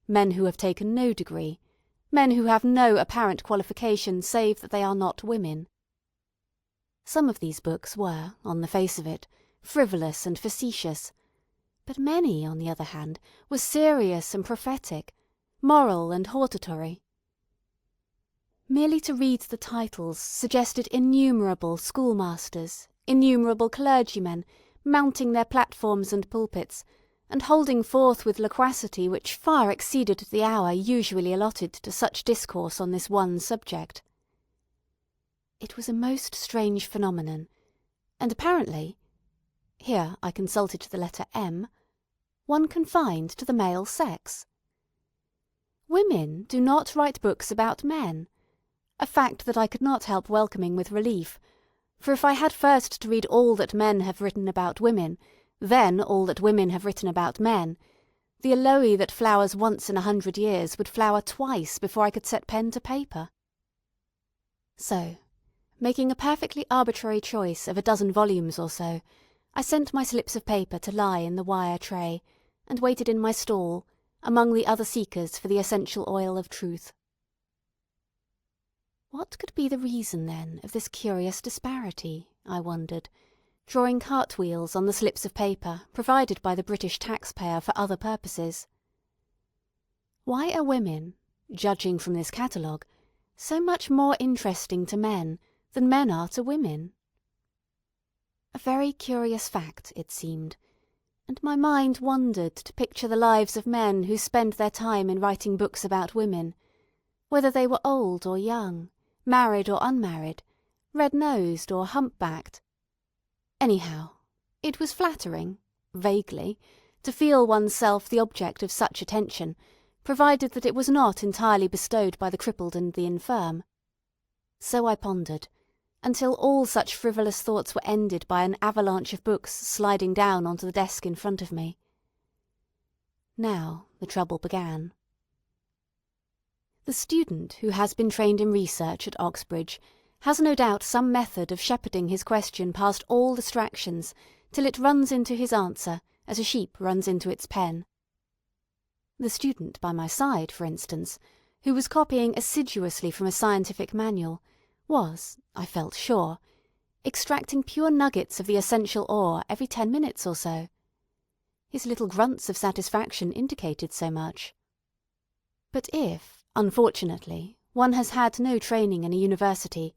men who have taken no degree, men who have no apparent qualification save that they are not women. Some of these books were, on the face of it, frivolous and facetious, but many, on the other hand, were serious and prophetic, moral and hortatory. Merely to read the titles suggested innumerable schoolmasters, innumerable clergymen, mounting their platforms and pulpits, and holding forth with loquacity which far exceeded the hour usually allotted to such discourse on this one subject. It was a most strange phenomenon, and apparently, here I consulted the letter M, one confined to the male sex. Women do not write books about men, a fact that I could not help welcoming with relief, for if I had first to read all that men have written about women, then all that women have written about men, the aloe that flowers once in 100 years would flower twice before I could set pen to paper. So, making a perfectly arbitrary choice of a dozen volumes or so, I sent my slips of paper to lie in the wire tray, and waited in my stall, among the other seekers for the essential oil of truth. What could be the reason, then, of this curious disparity, I wondered, drawing cartwheels on the slips of paper provided by the British taxpayer for other purposes? Why are women, judging from this catalogue, so much more interesting to men than men are to women? A very curious fact, it seemed, and my mind wandered to picture the lives of men who spend their time in writing books about women, whether they were old or young, married or unmarried, red-nosed or hump-backed. Anyhow, it was flattering, vaguely, to feel oneself the object of such attention, provided that it was not entirely bestowed by the crippled and the infirm. So I pondered, until all such frivolous thoughts were ended by an avalanche of books sliding down onto the desk in front of me. Now the trouble began. The student who has been trained in research at Oxbridge has no doubt some method of shepherding his question past all distractions till it runs into his answer as a sheep runs into its pen. The student by my side, for instance, who was copying assiduously from a scientific manual, was, I felt sure, extracting pure nuggets of the essential ore every 10 minutes or so. His little grunts of satisfaction indicated so much. But if, unfortunately, one has had no training in a university,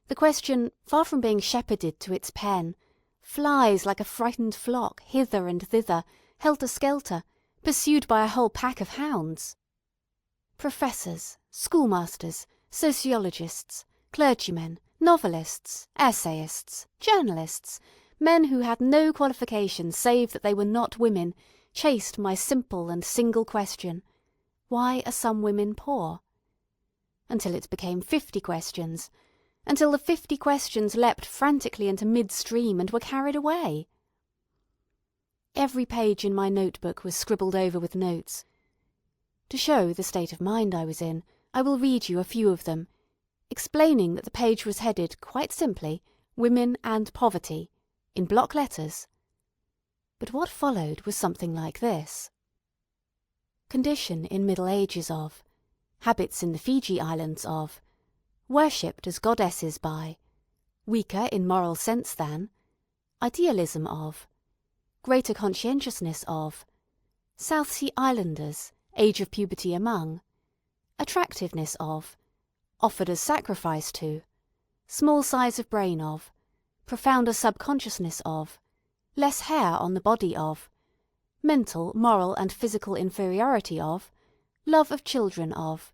the question, far from being shepherded to its pen, flies like a frightened flock hither and thither, helter-skelter, pursued by a whole pack of hounds. Professors, schoolmasters, sociologists, clergymen, novelists, essayists, journalists, men who had no qualification save that they were not women, chased my simple and single question, why are some women poor? Until it became 50 questions, until the 50 questions leapt frantically into mid-stream and were carried away. Every page in my notebook was scribbled over with notes. To show the state of mind I was in, I will read you a few of them, explaining that the page was headed, quite simply, Women and Poverty, in block letters. But what followed was something like this. Condition in Middle Ages of, habits in the Fiji Islands of, worshipped as goddesses by, weaker in moral sense than, idealism of, greater conscientiousness of, South Sea Islanders, age of puberty among, attractiveness of, offered as sacrifice to, small size of brain of, profounder subconsciousness of, less hair on the body of, mental, moral and physical inferiority of, love of children of,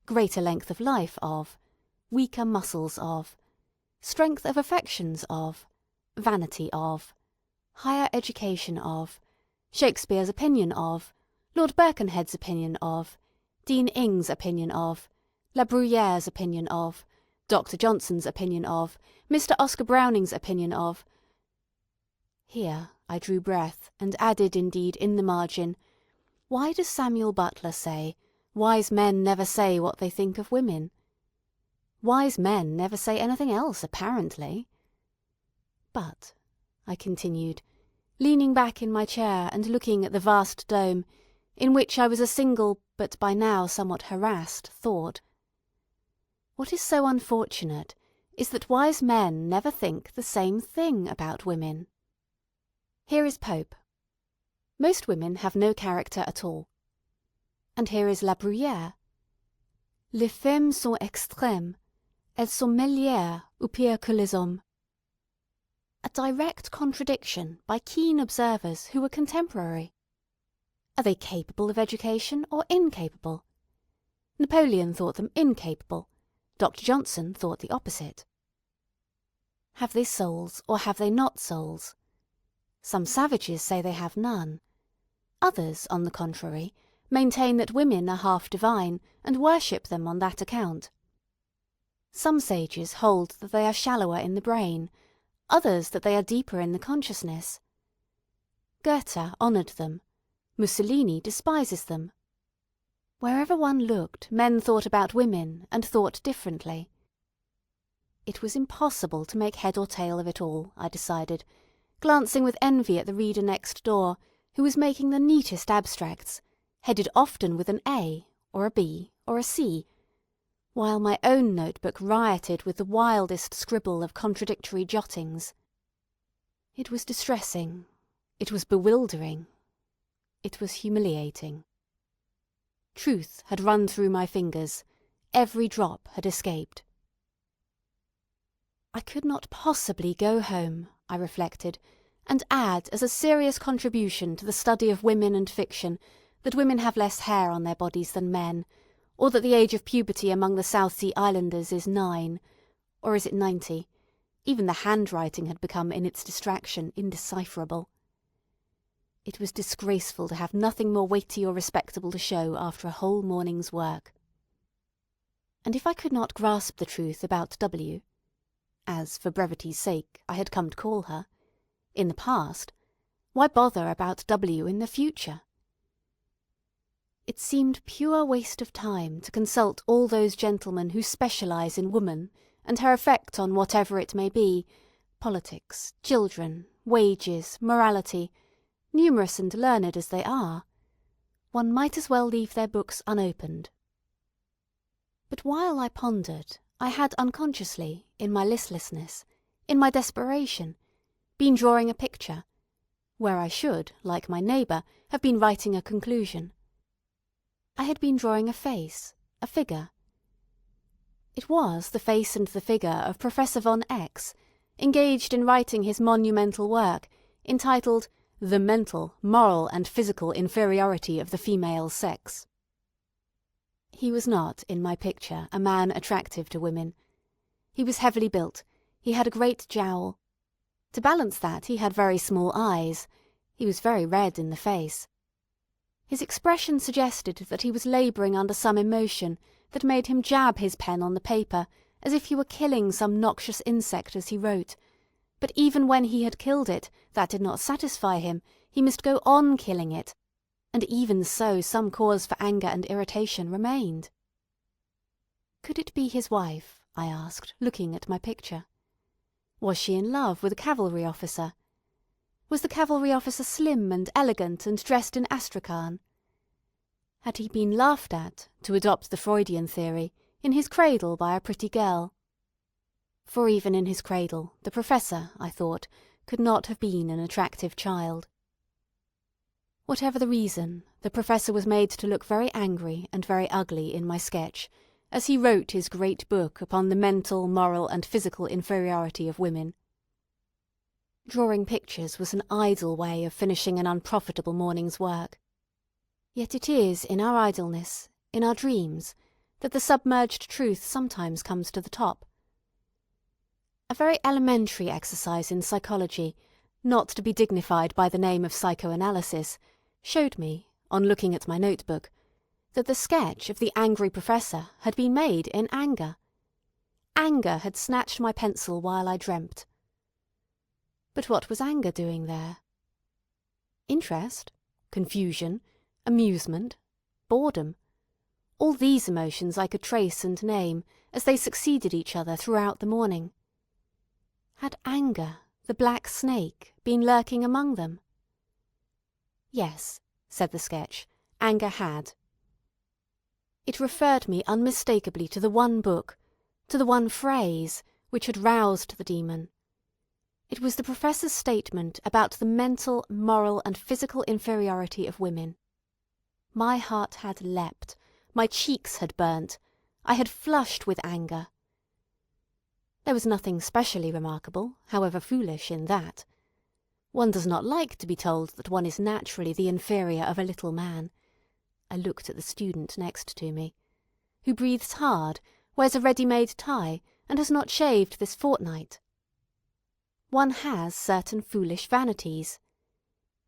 greater length of life of, weaker muscles of, strength of affections of, vanity of, higher education of, Shakespeare's opinion of, Lord Birkenhead's opinion of, Dean Ing's opinion of, La Bruyère's opinion of, Dr. Johnson's opinion of, Mr. Oscar Browning's opinion of. Here I drew breath, and added indeed in the margin, why does Samuel Butler say, wise men never say what they think of women? Wise men never say anything else, apparently. But, I continued, leaning back in my chair and looking at the vast dome, in which I was a single, but by now somewhat harassed, thought. What is so unfortunate is that wise men never think the same thing about women. Here is Pope. Most women have no character at all. And here is La Bruyère. Les femmes sont extrêmes. Elles sont mélières ou pires que les hommes. A direct contradiction by keen observers who were contemporary. Are they capable of education or incapable? Napoleon thought them incapable. Dr. Johnson thought the opposite. Have they souls or have they not souls? Some savages say they have none. Others, on the contrary, maintain that women are half divine and worship them on that account. Some sages hold that they are shallower in the brain, others that they are deeper in the consciousness. Goethe honoured them. Mussolini despises them. Wherever one looked, men thought about women and thought differently. It was impossible to make head or tail of it all, I decided, glancing with envy at the reader next door, who was making the neatest abstracts, headed often with an A, or a B, or a C, while my own notebook rioted with the wildest scribble of contradictory jottings. It was distressing. It was bewildering. It was humiliating. Truth had run through my fingers. Every drop had escaped. I could not possibly go home, I reflected, and add as a serious contribution to the study of women and fiction that women have less hair on their bodies than men, or that the age of puberty among the South Sea Islanders is 9, or is it 90? Even the handwriting had become in its distraction indecipherable. It was disgraceful to have nothing more weighty or respectable to show after a whole morning's work. And if I could not grasp the truth about W, as for brevity's sake I had come to call her, in the past, why bother about W in the future? It seemed pure waste of time to consult all those gentlemen who specialise in woman and her effect on whatever it may be, politics, children, wages, morality, numerous and learned as they are. One might as well leave their books unopened. But while I pondered, I had unconsciously, in my listlessness, in my desperation, been drawing a picture, where I should, like my neighbour, have been writing a conclusion. I had been drawing a face, a figure. It was the face and the figure of Professor von X, engaged in writing his monumental work, entitled The Mental, Moral and Physical Inferiority of the Female Sex. He was not, in my picture, a man attractive to women. He was heavily built, he had a great jowl. To balance that, he had very small eyes, he was very red in the face. His expression suggested that he was labouring under some emotion that made him jab his pen on the paper as if he were killing some noxious insect as he wrote, but even when he had killed it, that did not satisfy him, he must go on killing it, and even so some cause for anger and irritation remained. Could it be his wife? I asked, looking at my picture. Was she in love with a cavalry officer? Was the cavalry officer slim and elegant and dressed in astrakhan? Had he been laughed at, to adopt the Freudian theory, in his cradle by a pretty girl? For even in his cradle, the Professor, I thought, could not have been an attractive child. Whatever the reason, the Professor was made to look very angry and very ugly in my sketch, as he wrote his great book upon the mental, moral and physical inferiority of women. Drawing pictures was an idle way of finishing an unprofitable morning's work. Yet it is in our idleness, in our dreams, that the submerged truth sometimes comes to the top. A very elementary exercise in psychology, not to be dignified by the name of psychoanalysis, showed me, on looking at my notebook, that the sketch of the angry Professor had been made in anger. Anger had snatched my pencil while I dreamt. But what was anger doing there? Interest, confusion, amusement, boredom. All these emotions I could trace and name as they succeeded each other throughout the morning. Had anger, the black snake, been lurking among them? Yes, said the sketch, anger had. It referred me unmistakably to the one book, to the one phrase, which had roused the demon. It was the Professor's statement about the mental, moral and physical inferiority of women. My heart had leapt, my cheeks had burnt, I had flushed with anger. There was nothing specially remarkable, however foolish, in that. One does not like to be told that one is naturally the inferior of a little man. I looked at the student next to me, who breathes hard, wears a ready-made tie, and has not shaved this fortnight. One has certain foolish vanities.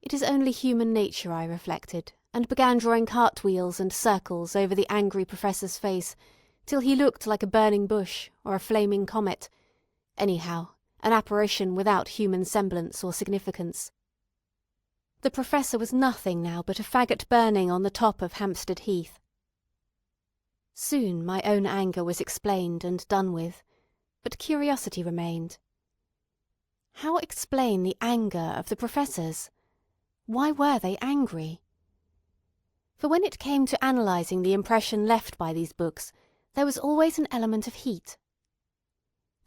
It is only human nature, I reflected, and began drawing cartwheels and circles over the angry Professor's face, till he looked like a burning bush or a flaming comet, anyhow, an apparition without human semblance or significance. The Professor was nothing now but a faggot burning on the top of Hampstead Heath. Soon my own anger was explained and done with, but curiosity remained. How explain the anger of the Professors? Why were they angry? For when it came to analysing the impression left by these books, there was always an element of heat.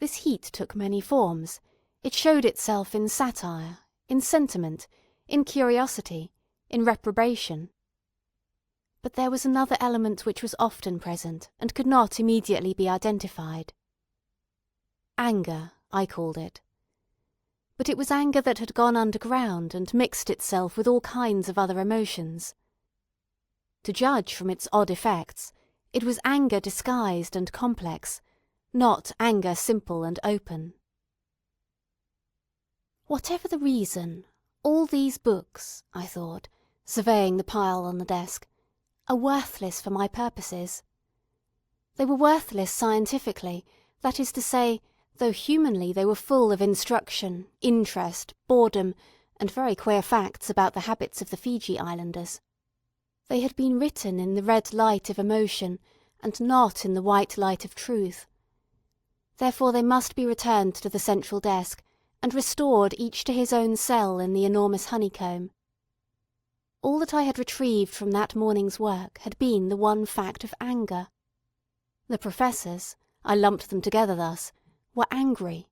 This heat took many forms. It showed itself in satire, in sentiment, in curiosity, in reprobation. But there was another element which was often present and could not immediately be identified. Anger, I called it. But it was anger that had gone underground and mixed itself with all kinds of other emotions. To judge from its odd effects, it was anger disguised and complex, not anger simple and open. Whatever the reason, All these books, I thought, surveying the pile on the desk, are worthless for my purposes. They were worthless scientifically, that is to say, though humanly they were full of instruction, interest, boredom, and very queer facts about the habits of the Fiji Islanders. They had been written in the red light of emotion, and not in the white light of truth. Therefore they must be returned to the central desk, and restored each to his own cell in the enormous honeycomb. All that I had retrieved from that morning's work had been the one fact of anger. The professors, I lumped them together thus, were angry.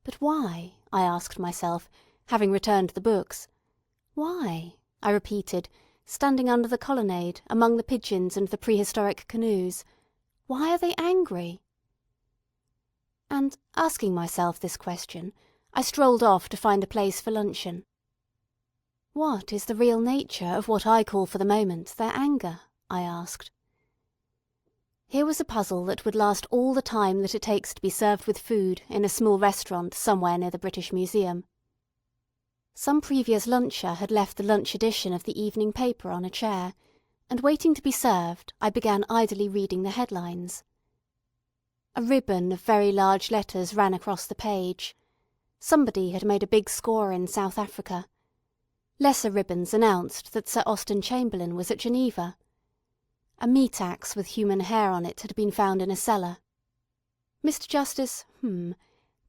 But why, I asked myself, having returned the books. Why, I repeated, standing under the colonnade, among the pigeons and the prehistoric canoes, why are they angry? And, asking myself this question, I strolled off to find a place for luncheon. What is the real nature of what I call for the moment their anger? I asked. Here was a puzzle that would last all the time that it takes to be served with food in a small restaurant somewhere near the British Museum. Some previous luncher had left the lunch edition of the evening paper on a chair, and waiting to be served, I began idly reading the headlines. A ribbon of very large letters ran across the page. Somebody had made a big score in South Africa. Lesser ribbons announced that Sir Austen Chamberlain was at Geneva. A meat axe with human hair on it had been found in a cellar. Mr. Justice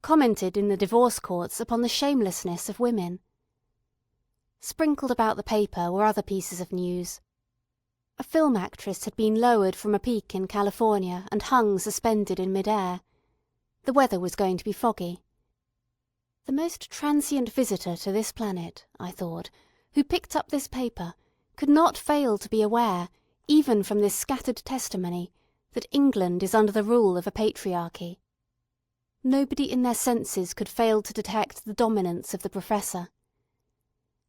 commented in the divorce courts upon the shamelessness of women. Sprinkled about the paper were other pieces of news. A film actress had been lowered from a peak in California and hung suspended in mid-air. The weather was going to be foggy. The most transient visitor to this planet, I thought, who picked up this paper, could not fail to be aware, even from this scattered testimony, that England is under the rule of a patriarchy. Nobody in their senses could fail to detect the dominance of the Professor.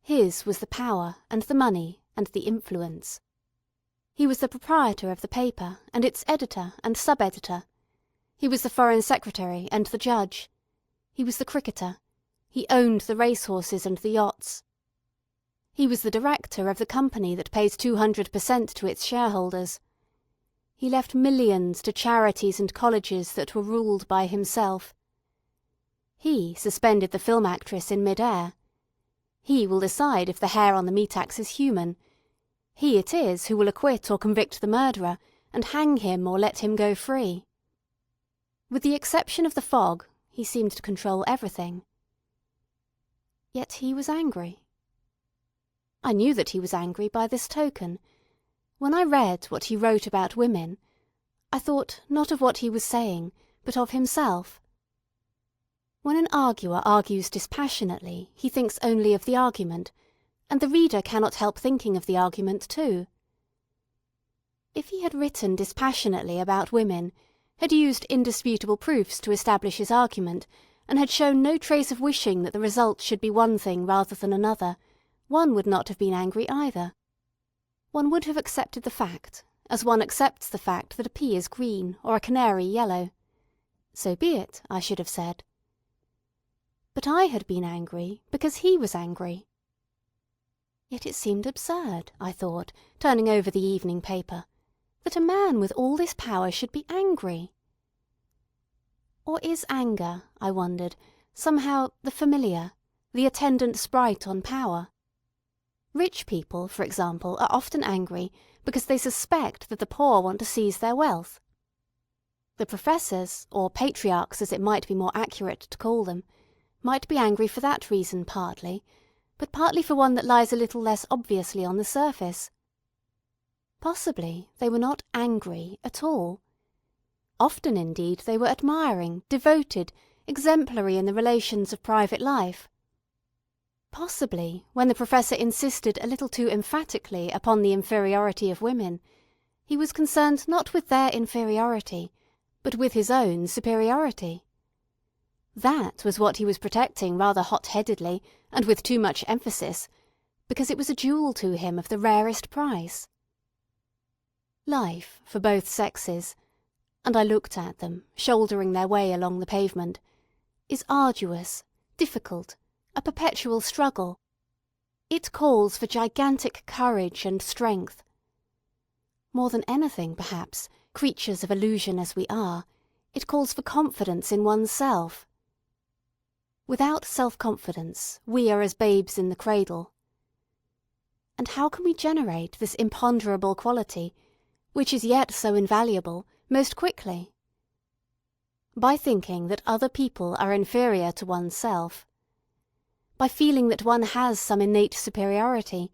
His was the power and the money and the influence. He was the proprietor of the paper and its editor and sub-editor. He was the Foreign Secretary and the judge. He was the cricketer. He owned the racehorses and the yachts. He was the director of the company that pays 200% to its shareholders. He left millions to charities and colleges that were ruled by himself. He suspended the film actress in mid-air. He will decide if the hair on the meat axe is human. He it is who will acquit or convict the murderer, and hang him or let him go free. With the exception of the fog, he seemed to control everything. Yet he was angry. I knew that he was angry by this token. When I read what he wrote about women, I thought not of what he was saying, but of himself. When an arguer argues dispassionately, he thinks only of the argument, and the reader cannot help thinking of the argument too. If he had written dispassionately about women, had used indisputable proofs to establish his argument, and had shown no trace of wishing that the result should be one thing rather than another, one would not have been angry either. One would have accepted the fact, as one accepts the fact that a pea is green or a canary yellow. So be it, I should have said. But I had been angry because he was angry. Yet it seemed absurd, I thought, turning over the evening paper, that a man with all this power should be angry. Or is anger, I wondered, somehow the familiar, the attendant sprite on power? Rich people, for example, are often angry because they suspect that the poor want to seize their wealth. The professors, or patriarchs as it might be more accurate to call them, might be angry for that reason partly, but partly for one that lies a little less obviously on the surface. Possibly they were not angry at all. Often, indeed, they were admiring, devoted, exemplary in the relations of private life. Possibly, when the Professor insisted a little too emphatically upon the inferiority of women, he was concerned not with their inferiority, but with his own superiority. That was what he was protecting rather hot-headedly and with too much emphasis, because it was a jewel to him of the rarest price. Life for both sexes, and I looked at them, shouldering their way along the pavement, is arduous, difficult, a perpetual struggle. It calls for gigantic courage and strength. More than anything, perhaps, creatures of illusion as we are, it calls for confidence in oneself. Without self-confidence, we are as babes in the cradle. And how can we generate this imponderable quality, which is yet so invaluable, most quickly? By thinking that other people are inferior to oneself. By feeling that one has some innate superiority,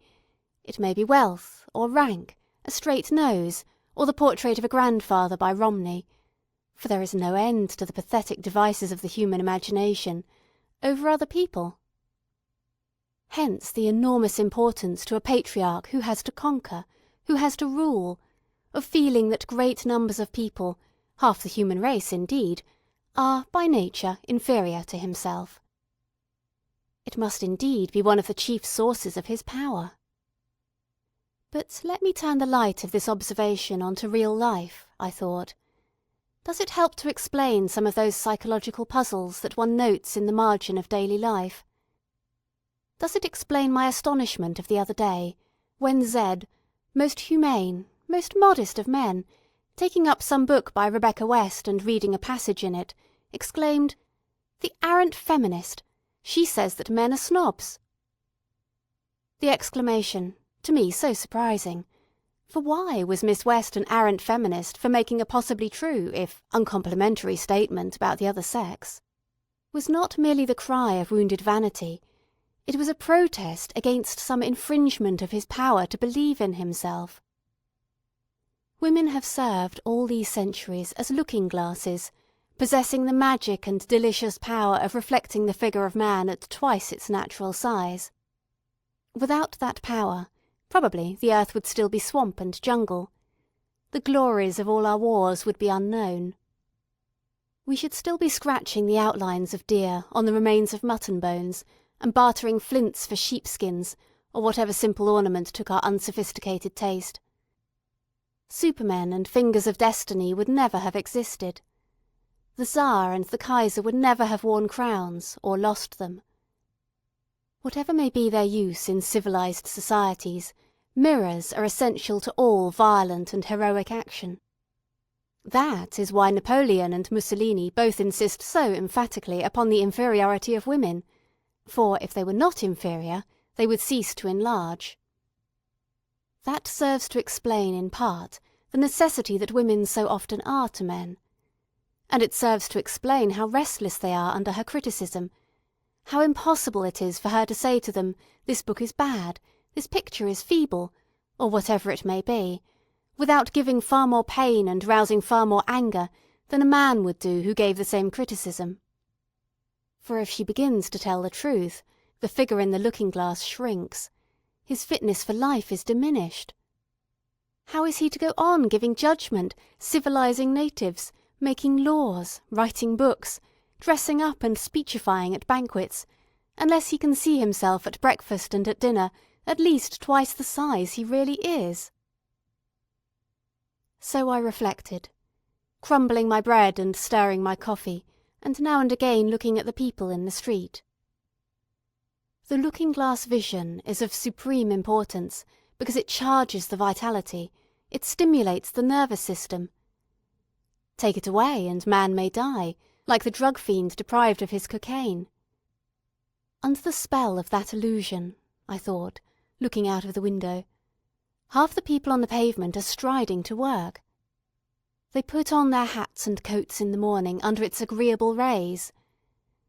it may be wealth, or rank, a straight nose, or the portrait of a grandfather by Romney, for there is no end to the pathetic devices of the human imagination, over other people. Hence the enormous importance to a patriarch who has to conquer, who has to rule, of feeling that great numbers of people, half the human race indeed, are by nature inferior to himself. It must indeed be one of the chief sources of his power. But let me turn the light of this observation on to real life, I thought. Does it help to explain some of those psychological puzzles that one notes in the margin of daily life? Does it explain my astonishment of the other day, when Z, most humane, most modest of men, taking up some book by Rebecca West and reading a passage in it, exclaimed, "The arrant feminist! She says that men are snobs." The exclamation, to me so surprising, for why was Miss West an arrant feminist for making a possibly true, if uncomplimentary, statement about the other sex, was not merely the cry of wounded vanity, it was a protest against some infringement of his power to believe in himself. Women have served all these centuries as looking-glasses, possessing the magic and delicious power of reflecting the figure of man at twice its natural size. Without that power, probably the earth would still be swamp and jungle. The glories of all our wars would be unknown. We should still be scratching the outlines of deer on the remains of mutton bones, and bartering flints for sheepskins, or whatever simple ornament took our unsophisticated taste. Supermen and fingers of destiny would never have existed. The Tsar and the Kaiser would never have worn crowns, or lost them. Whatever may be their use in civilized societies, mirrors are essential to all violent and heroic action. That is why Napoleon and Mussolini both insist so emphatically upon the inferiority of women, for if they were not inferior, they would cease to enlarge. That serves to explain in part the necessity that women so often are to men. And it serves to explain how restless they are under her criticism, how impossible it is for her to say to them, "This book is bad, this picture is feeble," or whatever it may be, without giving far more pain and rousing far more anger than a man would do who gave the same criticism. For if she begins to tell the truth, the figure in the looking-glass shrinks. His fitness for life is diminished. How is he to go on giving judgment, civilizing natives, making laws, writing books, dressing up and speechifying at banquets, unless he can see himself at breakfast and at dinner at least twice the size he really is? So I reflected, crumbling my bread and stirring my coffee, and now and again looking at the people in the street. The looking-glass vision is of supreme importance because it charges the vitality, it stimulates the nervous system. Take it away and man may die, like the drug fiend deprived of his cocaine. Under the spell of that illusion, I thought, looking out of the window, half the people on the pavement are striding to work. They put on their hats and coats in the morning under its agreeable rays.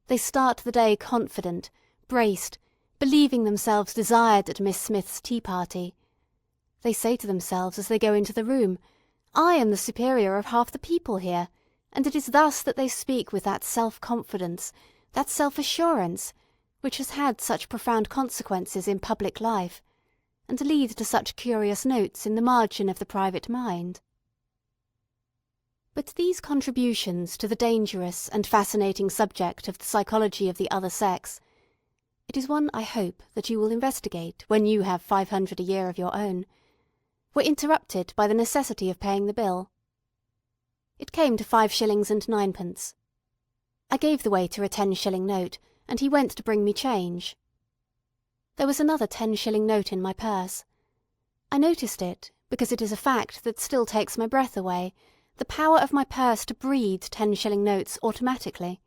They start the day confident, braced, believing themselves desired at Miss Smith's tea party. They say to themselves as they go into the room, "I am the superior of half the people here," and it is thus that they speak with that self-confidence, that self-assurance, which has had such profound consequences in public life, and lead to such curious notes in the margin of the private mind. But these contributions to the dangerous and fascinating subject of the psychology of the other sex, it is one I hope that you will investigate when you have 500 a year of your own, were interrupted by the necessity of paying the bill. It came to 5 shillings and 9 pence. I gave the waiter a 10-shilling note, and he went to bring me change. There was another 10-shilling note in my purse. I noticed it, because it is a fact that still takes my breath away, the power of my purse to breed 10-shilling notes automatically.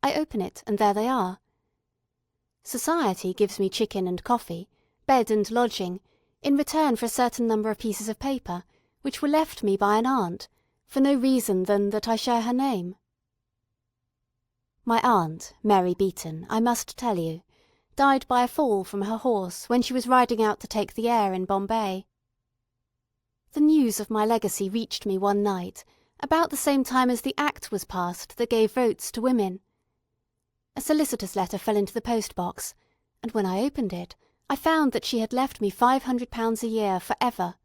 I open it, and there they are. Society gives me chicken and coffee, bed and lodging, in return for a certain number of pieces of paper, which were left me by an aunt, for no reason than that I share her name. My aunt, Mary Beaton, I must tell you, died by a fall from her horse when she was riding out to take the air in Bombay. The news of my legacy reached me one night, about the same time as the Act was passed that gave votes to women. A solicitor's letter fell into the post-box, and when I opened it, I found that she had left me £500 a year for ever.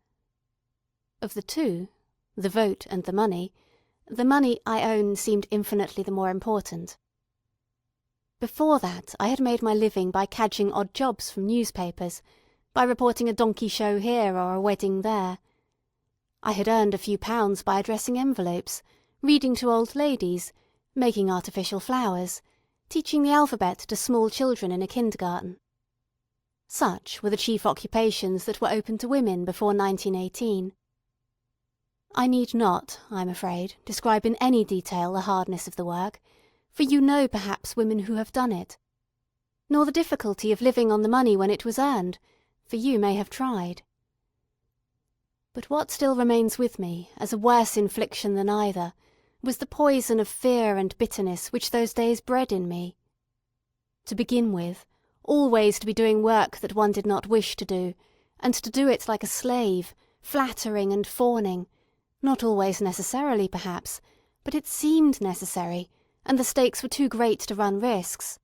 Of the two, the vote and the money, I own, seemed infinitely the more important. Before that I had made my living by cadging odd jobs from newspapers, by reporting a donkey show here or a wedding there. I had earned a few pounds by addressing envelopes, reading to old ladies, making artificial flowers, teaching the alphabet to small children in a kindergarten. Such were the chief occupations that were open to women before 1918. I need not, I am afraid, describe in any detail the hardness of the work, for you know perhaps women who have done it, nor the difficulty of living on the money when it was earned, for you may have tried. But what still remains with me, as a worse infliction than either, was the poison of fear and bitterness which those days bred in me. To begin with, always to be doing work that one did not wish to do, and to do it like a slave, flattering and fawning, not always necessarily perhaps, but it seemed necessary, and the stakes were too great to run risks.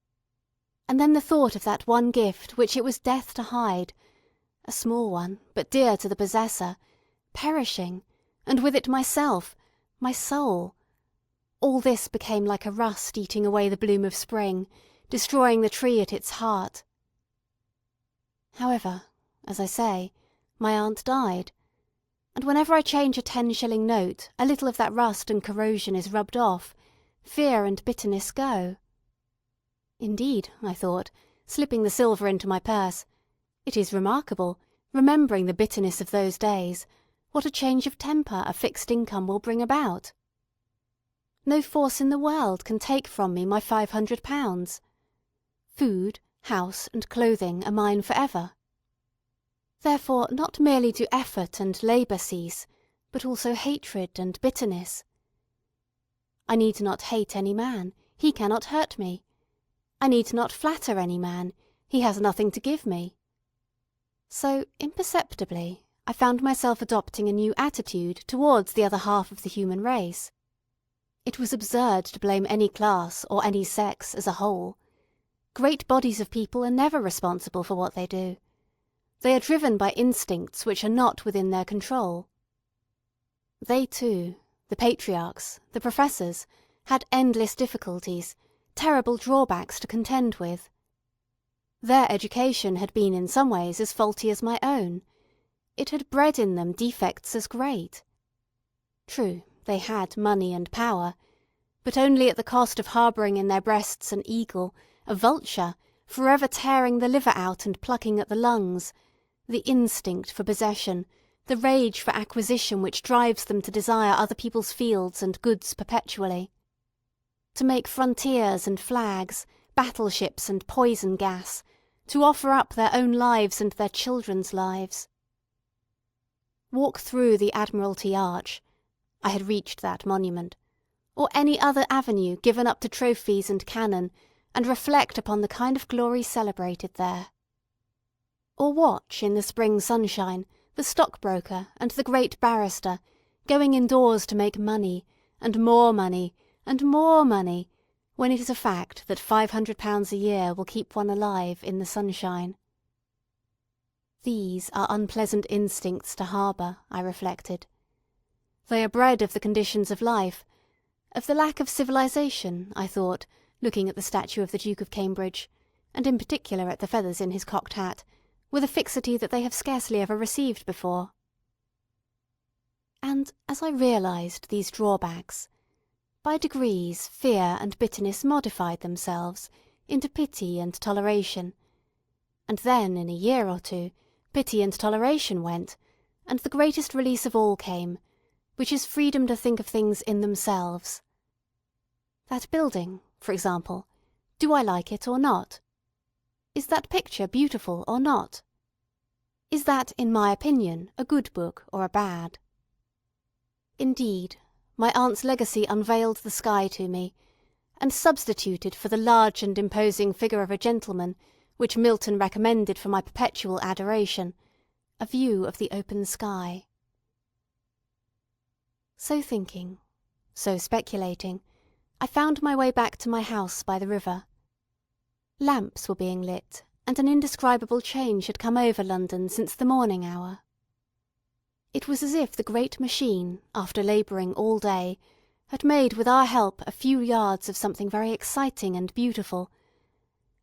And then the thought of that one gift which it was death to hide, a small one, but dear to the possessor, perishing, and with it myself, my soul. All this became like a rust eating away the bloom of spring, destroying the tree at its heart. However, as I say, my aunt died, and whenever I change a 10-shilling note a little of that rust and corrosion is rubbed off, fear and bitterness go. Indeed, I thought, slipping the silver into my purse, it is remarkable, remembering the bitterness of those days, what a change of temper a fixed income will bring about. No force in the world can take from me my £500. Food, house, and clothing are mine for ever. Therefore not merely do effort and labour cease, but also hatred and bitterness. I need not hate any man, he cannot hurt me. I need not flatter any man, he has nothing to give me. So, imperceptibly, I found myself adopting a new attitude towards the other half of the human race. It was absurd to blame any class or any sex as a whole. Great bodies of people are never responsible for what they do. They are driven by instincts which are not within their control. They too, the patriarchs, the professors, had endless difficulties, terrible drawbacks to contend with. Their education had been in some ways as faulty as my own. It had bred in them defects as great. True, they had money and power, but only at the cost of harbouring in their breasts an eagle, a vulture, forever tearing the liver out and plucking at the lungs, the instinct for possession, the rage for acquisition which drives them to desire other people's fields and goods perpetually. To make frontiers and flags, battleships and poison gas, to offer up their own lives and their children's lives. Walk through the Admiralty Arch, I had reached that monument, or any other avenue given up to trophies and cannon, and reflect upon the kind of glory celebrated there. Or watch in the spring sunshine the stockbroker and the great barrister going indoors to make money, and more money, and more money, when it is a fact that £500 a year will keep one alive in the sunshine. These are unpleasant instincts to harbour, I reflected. They are bred of the conditions of life, of the lack of civilization, I thought, looking at the statue of the Duke of Cambridge, and in particular at the feathers in his cocked hat, with a fixity that they have scarcely ever received before. And as I realised these drawbacks, by degrees fear and bitterness modified themselves into pity and toleration, and then in a year or two pity and toleration went, and the greatest release of all came, which is freedom to think of things in themselves. That building, for example, do I like it or not? Is that picture beautiful or not? Is that, in my opinion, a good book or a bad? Indeed, my aunt's legacy unveiled the sky to me, and substituted for the large and imposing figure of a gentleman, which Milton recommended for my perpetual adoration, a view of the open sky. So thinking, so speculating, I found my way back to my house by the river. Lamps were being lit, and an indescribable change had come over London since the morning hour. It was as if the great machine, after labouring all day, had made with our help a few yards of something very exciting and beautiful,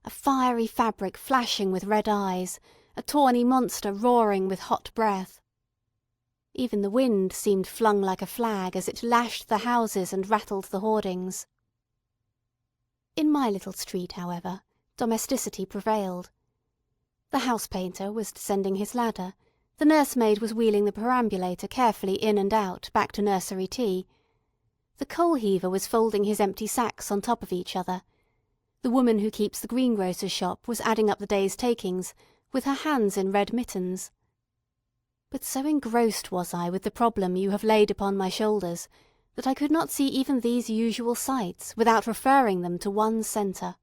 a fiery fabric flashing with red eyes, a tawny monster roaring with hot breath. Even the wind seemed flung like a flag as it lashed the houses and rattled the hoardings. In my little street, however, domesticity prevailed. The house-painter was descending his ladder, the nursemaid was wheeling the perambulator carefully in and out back to nursery tea, the coal-heaver was folding his empty sacks on top of each other, the woman who keeps the greengrocer's shop was adding up the day's takings, with her hands in red mittens. But so engrossed was I with the problem you have laid upon my shoulders, that I could not see even these usual sights without referring them to one centre.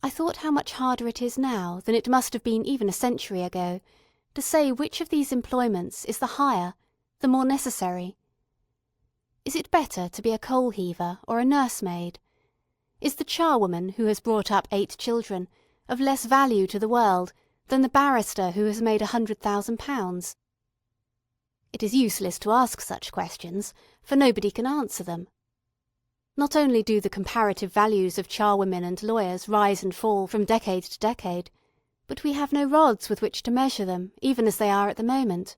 I thought how much harder it is now than it must have been even a century ago, to say which of these employments is the higher, the more necessary. Is it better to be a coal-heaver or a nursemaid? Is the charwoman who has brought up 8 children of less value to the world than the barrister who has made £100,000? It is useless to ask such questions, for nobody can answer them. Not only do the comparative values of charwomen and lawyers rise and fall from decade to decade, but we have no rods with which to measure them, even as they are at the moment.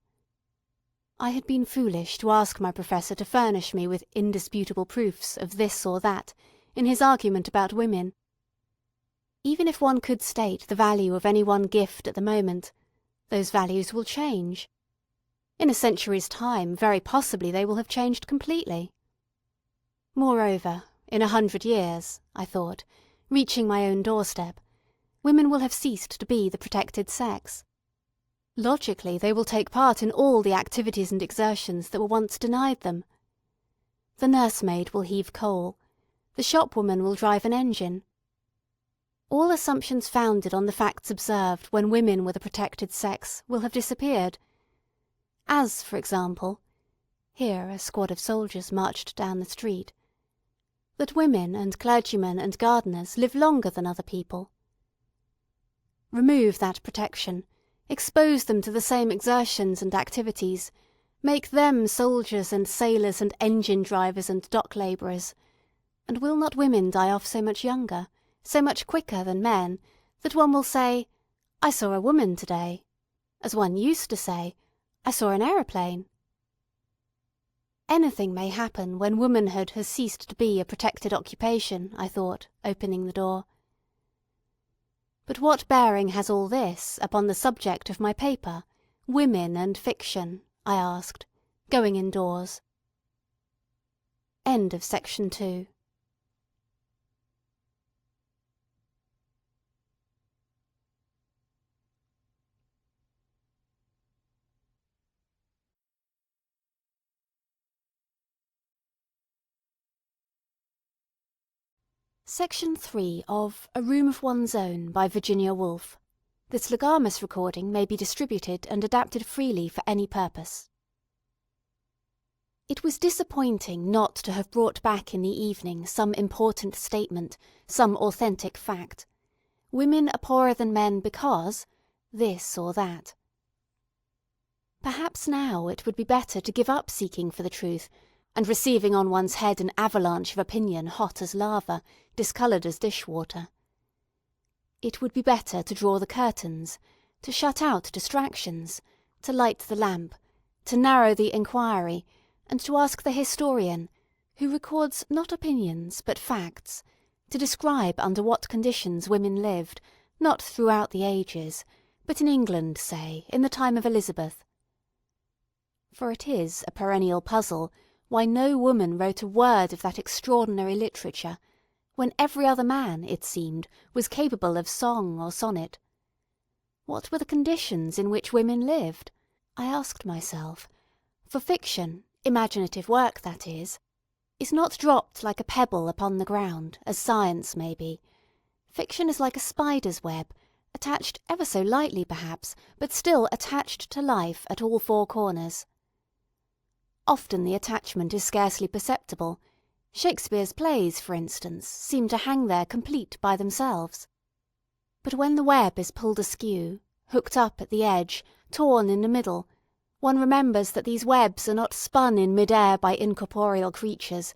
I had been foolish to ask my professor to furnish me with indisputable proofs of this or that in his argument about women. Even if one could state the value of any one gift at the moment, those values will change. In a century's time, very possibly they will have changed completely. Moreover, in 100 years, I thought, reaching my own doorstep, women will have ceased to be the protected sex. Logically, they will take part in all the activities and exertions that were once denied them. The nursemaid will heave coal, the shopwoman will drive an engine. All assumptions founded on the facts observed when women were the protected sex will have disappeared. As, for example, here a squad of soldiers marched down the street, that women and clergymen and gardeners live longer than other people. Remove that protection, expose them to the same exertions and activities, make them soldiers and sailors and engine drivers and dock labourers, and will not women die off so much younger, so much quicker than men, that one will say, "I saw a woman to-day," as one used to say, "I saw an aeroplane"? Anything may happen when womanhood has ceased to be a protected occupation, I thought, opening the door. But what bearing has all this upon the subject of my paper, Women and Fiction? I asked, going indoors. End of section 2. Section 3 of A Room of One's Own by Virginia Woolf. This Legamus recording may be distributed and adapted freely for any purpose. It was disappointing not to have brought back in the evening some important statement, some authentic fact. Women are poorer than men because this or that. Perhaps now it would be better to give up seeking for the truth, and receiving on one's head an avalanche of opinion hot as lava, discoloured as dishwater. It would be better to draw the curtains, to shut out distractions, to light the lamp, to narrow the inquiry, and to ask the historian, who records not opinions but facts, to describe under what conditions women lived, not throughout the ages, but in England, say, in the time of Elizabeth. For it is a perennial puzzle why no woman wrote a word of that extraordinary literature, when every other man, it seemed, was capable of song or sonnet. What were the conditions in which women lived? I asked myself, for fiction, imaginative work that is not dropped like a pebble upon the ground, as science may be. Fiction is like a spider's web, attached ever so lightly perhaps, but still attached to life at all four corners. Often the attachment is scarcely perceptible. Shakespeare's plays, for instance, seem to hang there complete by themselves. But when the web is pulled askew, hooked up at the edge, torn in the middle, one remembers that these webs are not spun in mid-air by incorporeal creatures,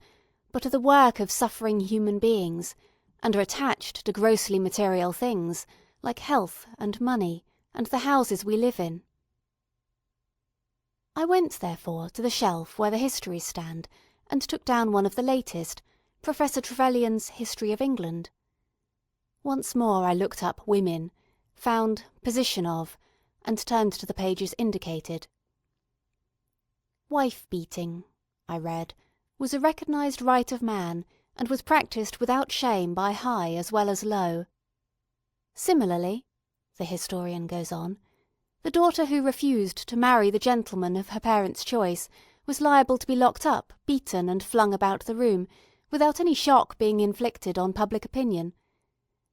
but are the work of suffering human beings, and are attached to grossly material things, like health and money, and the houses we live in. I went, therefore, to the shelf where the histories stand, and took down one of the latest, Professor Trevelyan's History of England. Once more I looked up women, found position of, and turned to the pages indicated. Wife-beating, I read, was a recognised right of man, and was practised without shame by high as well as low. Similarly, the historian goes on, the daughter who refused to marry the gentleman of her parents' choice was liable to be locked up, beaten, and flung about the room, without any shock being inflicted on public opinion.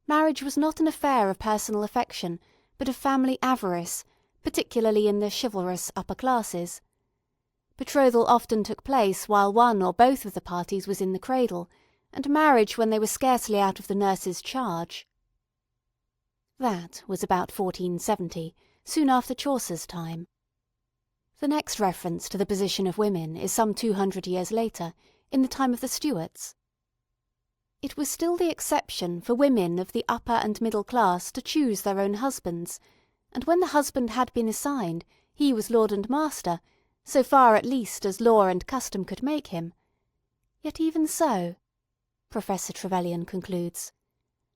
Marriage was not an affair of personal affection, but of family avarice, particularly in the chivalrous upper classes. Betrothal often took place while one or both of the parties was in the cradle, and marriage when they were scarcely out of the nurse's charge. That was about 1470, soon after Chaucer's time. The next reference to the position of women is some 200 years later, in the time of the Stuarts. It was still the exception for women of the upper and middle class to choose their own husbands, and when the husband had been assigned, he was lord and master, so far at least as law and custom could make him. Yet even so, Professor Trevelyan concludes,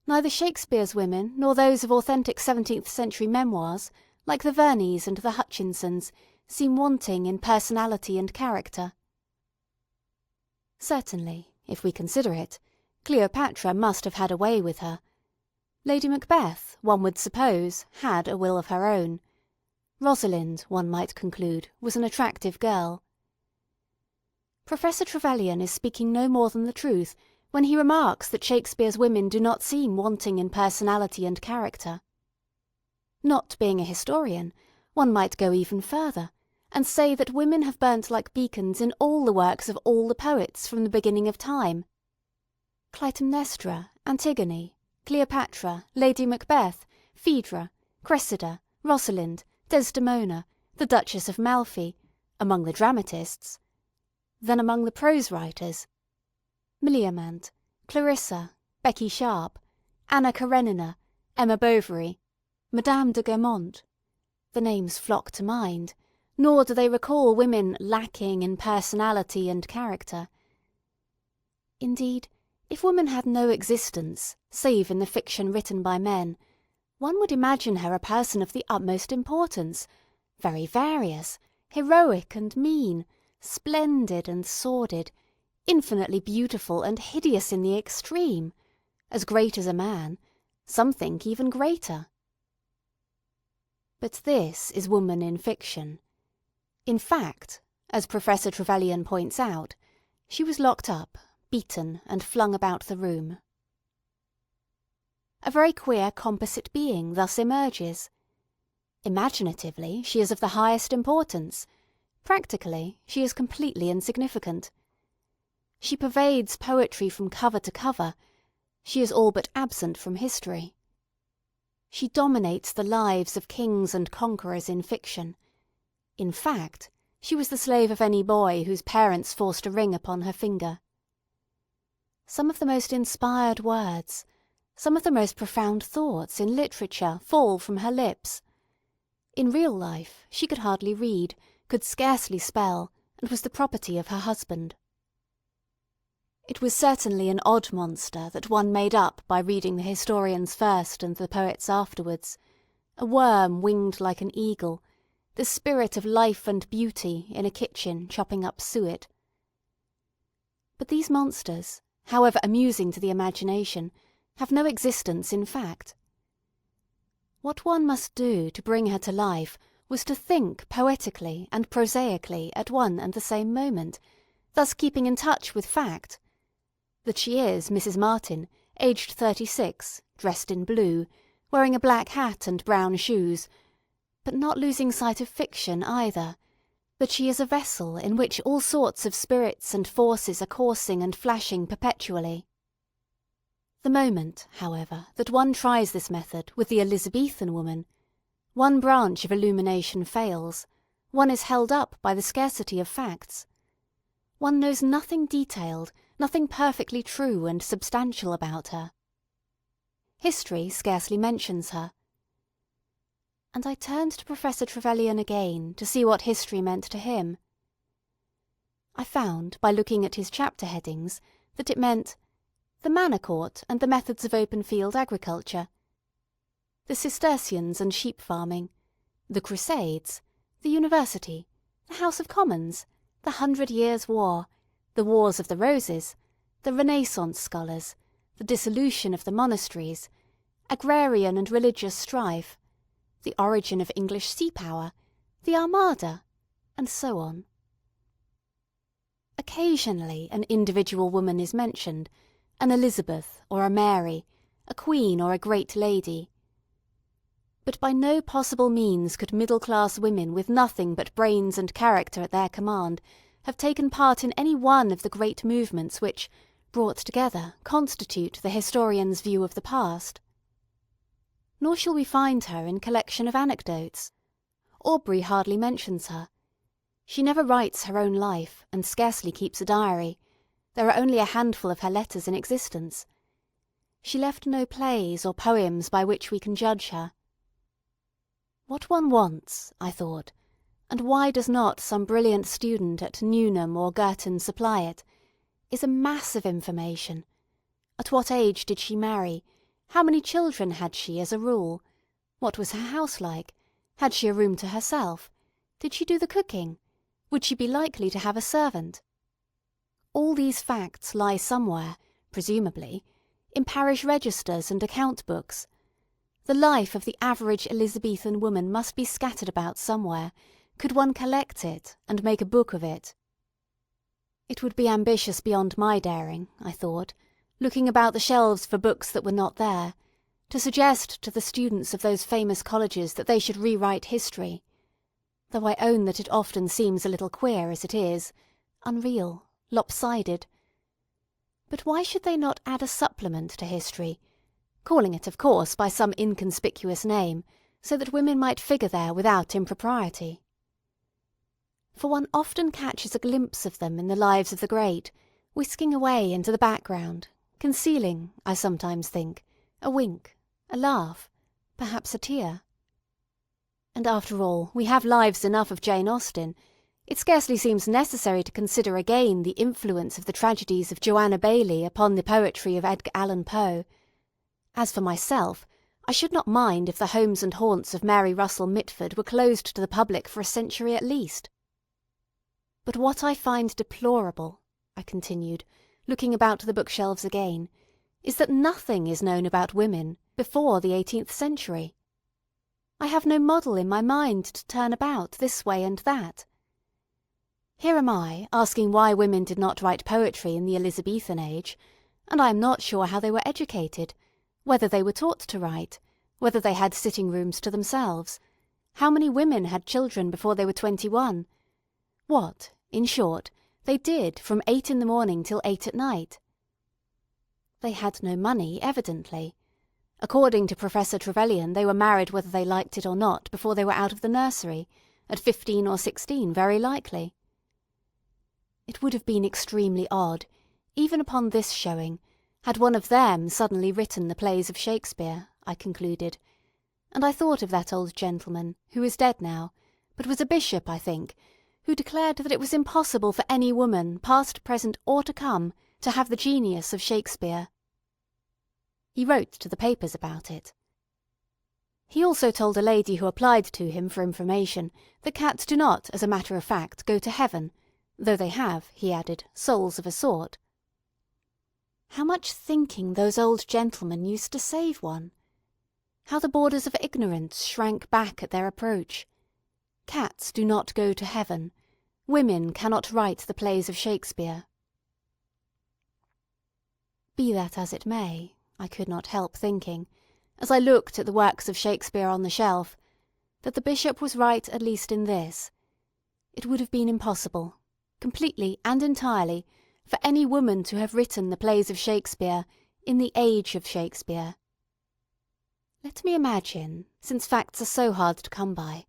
neither Shakespeare's women nor those of authentic 17th century memoirs, like the Verneys and the Hutchinsons, seem wanting in personality and character. Certainly, if we consider it, Cleopatra must have had a way with her. Lady Macbeth, one would suppose, had a will of her own. Rosalind, one might conclude, was an attractive girl. Professor Trevelyan is speaking no more than the truth when he remarks that Shakespeare's women do not seem wanting in personality and character. Not being a historian, one might go even further, and say that women have burnt like beacons in all the works of all the poets from the beginning of time. Clytemnestra, Antigone, Cleopatra, Lady Macbeth, Phaedra, Cressida, Rosalind, Desdemona, the Duchess of Malfi, among the dramatists. Then among the prose writers, Millamant, Clarissa, Becky Sharp, Anna Karenina, Emma Bovary, Madame de Guermantes. The names flock to mind, nor do they recall women lacking in personality and character. Indeed, if woman had no existence, save in the fiction written by men, one would imagine her a person of the utmost importance, very various, heroic and mean, splendid and sordid, infinitely beautiful and hideous in the extreme, as great as a man, some think even greater. But this is woman in fiction. In fact, as Professor Trevelyan points out, she was locked up, beaten, and flung about the room. A very queer composite being thus emerges. Imaginatively, she is of the highest importance. Practically, she is completely insignificant. She pervades poetry from cover to cover. She is all but absent from history. She dominates the lives of kings and conquerors in fiction. In fact, she was the slave of any boy whose parents forced a ring upon her finger. Some of the most inspired words, some of the most profound thoughts in literature fall from her lips. In real life she could hardly read, could scarcely spell, and was the property of her husband. It was certainly an odd monster that one made up by reading the historians first and the poets afterwards, a worm winged like an eagle, the spirit of life and beauty in a kitchen chopping up suet. But these monsters, however amusing to the imagination, have no existence in fact. What one must do to bring her to life was to think poetically and prosaically at one and the same moment, thus keeping in touch with fact. That she is Mrs. Martin, aged 36, dressed in blue, wearing a black hat and brown shoes, but not losing sight of fiction either, that she is a vessel in which all sorts of spirits and forces are coursing and flashing perpetually. The moment, however, that one tries this method with the Elizabethan woman, one branch of illumination fails, one is held up by the scarcity of facts. One knows nothing detailed, nothing perfectly true and substantial about her. History scarcely mentions her. And I turned to Professor Trevelyan again to see what history meant to him. I found, by looking at his chapter headings, that it meant the Manor Court and the Methods of Open Field Agriculture, the Cistercians and sheep farming, the Crusades, the University, the House of Commons, the 100 Years' War, the Wars of the Roses, the Renaissance scholars, the dissolution of the monasteries, agrarian and religious strife, the origin of English sea power, the Armada, and so on. Occasionally an individual woman is mentioned, an Elizabeth or a Mary, a queen or a great lady. But by no possible means could middle-class women with nothing but brains and character at their command have taken part in any one of the great movements which, brought together, constitute the historian's view of the past. Nor shall we find her in collection of anecdotes. Aubrey hardly mentions her. She never writes her own life, and scarcely keeps a diary. There are only a handful of her letters in existence. She left no plays or poems by which we can judge her. What one wants, I thought, and why does not some brilliant student at Newnham or Girton supply it, is a mass of information. At what age did she marry? How many children had she as a rule? What was her house like? Had she a room to herself? Did she do the cooking? Would she be likely to have a servant? All these facts lie somewhere, presumably, in parish registers and account books. The life of the average Elizabethan woman must be scattered about somewhere, could one collect it and make a book of it. It would be ambitious beyond my daring, I thought, looking about the shelves for books that were not there, to suggest to the students of those famous colleges that they should rewrite history, though I own that it often seems a little queer as it is, unreal, lopsided. But why should they not add a supplement to history, calling it, of course, by some inconspicuous name, so that women might figure there without impropriety? For one often catches a glimpse of them in the lives of the great, whisking away into the background, concealing, I sometimes think, a wink, a laugh, perhaps a tear. And after all, we have lives enough of Jane Austen. It scarcely seems necessary to consider again the influence of the tragedies of Joanna Baillie upon the poetry of Edgar Allan Poe. As for myself, I should not mind if the homes and haunts of Mary Russell Mitford were closed to the public for a century at least. But what I find deplorable, I continued, looking about the bookshelves again, is that nothing is known about women before the 18th century. I have no model in my mind to turn about this way and that. Here am I asking why women did not write poetry in the Elizabethan age, and I am not sure how they were educated, whether they were taught to write, whether they had sitting rooms to themselves, how many women had children before they were 21, what, in short, they did from 8 in the morning till 8 at night. They had no money, evidently. According to Professor Trevelyan, they were married whether they liked it or not before they were out of the nursery, at 15 or 16 very likely. It would have been extremely odd, even upon this showing, had one of them suddenly written the plays of Shakespeare, I concluded, and I thought of that old gentleman, who is dead now, but was a bishop, I think, who declared that it was impossible for any woman, past, present, or to come, to have the genius of Shakespeare. He wrote to the papers about it. He also told a lady who applied to him for information that cats do not, as a matter of fact, go to heaven, though they have, he added, souls of a sort. How much thinking those old gentlemen used to save one! How the borders of ignorance shrank back at their approach! Cats do not go to heaven. Women cannot write the plays of Shakespeare. Be that as it may, I could not help thinking, as I looked at the works of Shakespeare on the shelf, that the bishop was right at least in this. It would have been impossible, completely and entirely, for any woman to have written the plays of Shakespeare in the age of Shakespeare. Let me imagine, since facts are so hard to come by,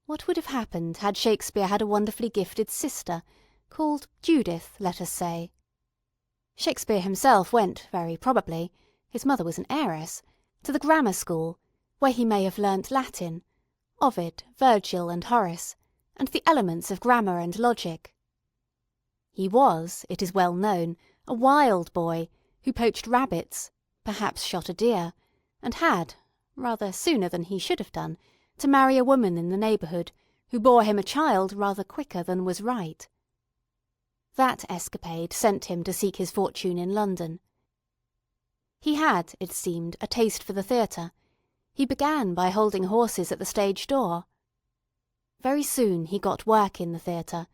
what would have happened had Shakespeare had a wonderfully gifted sister, called Judith, let us say. Shakespeare himself went, very probably, his mother was an heiress, to the grammar school, where he may have learnt Latin, Ovid, Virgil, and Horace, and the elements of grammar and logic. He was, it is well known, a wild boy, who poached rabbits, perhaps shot a deer, and had, rather sooner than he should have done, to marry a woman in the neighbourhood, who bore him a child rather quicker than was right. That escapade sent him to seek his fortune in London. He had, it seemed, a taste for the theatre. He began by holding horses at the stage door. Very soon he got work in the theatre,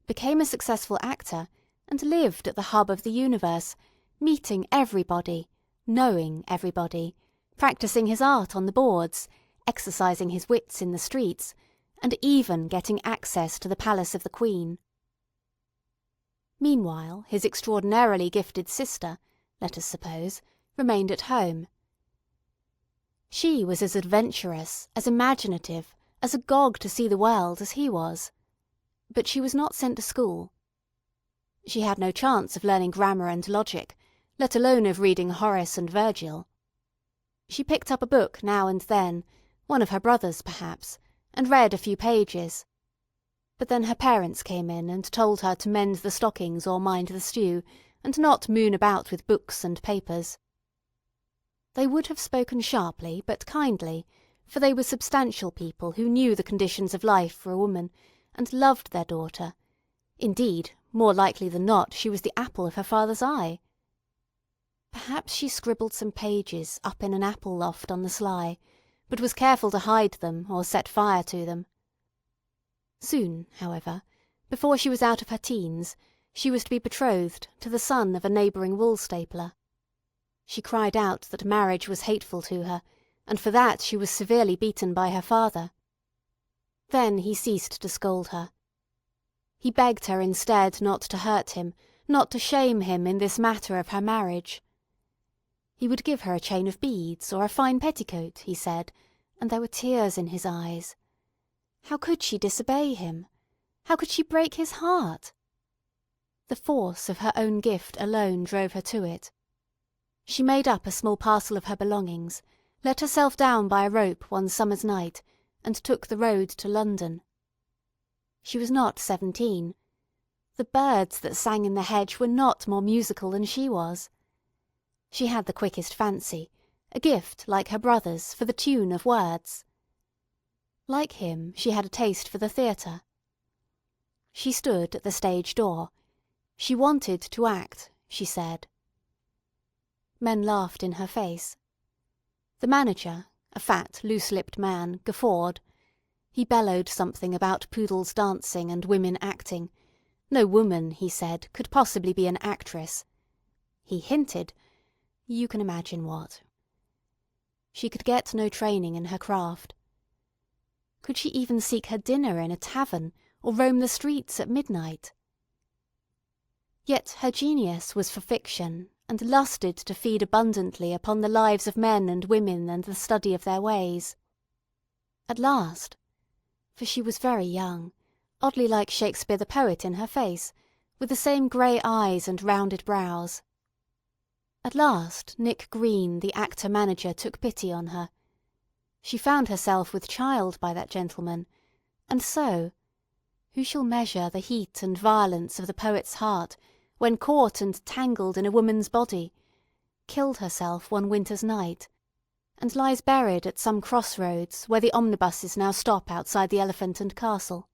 became a successful actor, and lived at the hub of the universe, meeting everybody, knowing everybody, practising his art on the boards, exercising his wits in the streets, and even getting access to the palace of the Queen. Meanwhile his extraordinarily gifted sister, let us suppose, remained at home. She was as adventurous, as imaginative, as agog to see the world as he was. But she was not sent to school. She had no chance of learning grammar and logic, let alone of reading Horace and Virgil. She picked up a book now and then, one of her brother's perhaps, and read a few pages. But then her parents came in and told her to mend the stockings or mind the stew, and not moon about with books and papers. They would have spoken sharply, but kindly, for they were substantial people who knew the conditions of life for a woman, and loved their daughter. Indeed, more likely than not, she was the apple of her father's eye. Perhaps she scribbled some pages up in an apple loft on the sly, but was careful to hide them or set fire to them. Soon, however, before she was out of her teens, she was to be betrothed to the son of a neighbouring wool stapler. She cried out that marriage was hateful to her, and for that she was severely beaten by her father. Then he ceased to scold her. He begged her instead not to hurt him, not to shame him in this matter of her marriage. He would give her a chain of beads or a fine petticoat, he said, and there were tears in his eyes. How could she disobey him? How could she break his heart? The force of her own gift alone drove her to it. She made up a small parcel of her belongings, let herself down by a rope one summer's night, and took the road to London. She was not 17. The birds that sang in the hedge were not more musical than she was. She had the quickest fancy, a gift, like her brother's, for the tune of words. Like him, she had a taste for the theatre. She stood at the stage door. She wanted to act, she said. Men laughed in her face. The manager, a fat, loose-lipped man, guffawed. He bellowed something about poodles dancing and women acting. No woman, he said, could possibly be an actress. He hinted, you can imagine what. She could get no training in her craft. Could she even seek her dinner in a tavern, or roam the streets at midnight? Yet her genius was for fiction, and lusted to feed abundantly upon the lives of men and women and the study of their ways. At last, for she was very young, oddly like Shakespeare the poet in her face, with the same grey eyes and rounded brows. At last Nick Green, the actor-manager, took pity on her. She found herself with child by that gentleman, and so, who shall measure the heat and violence of the poet's heart when caught and tangled in a woman's body, killed herself one winter's night, and lies buried at some crossroads where the omnibuses now stop outside the Elephant and Castle.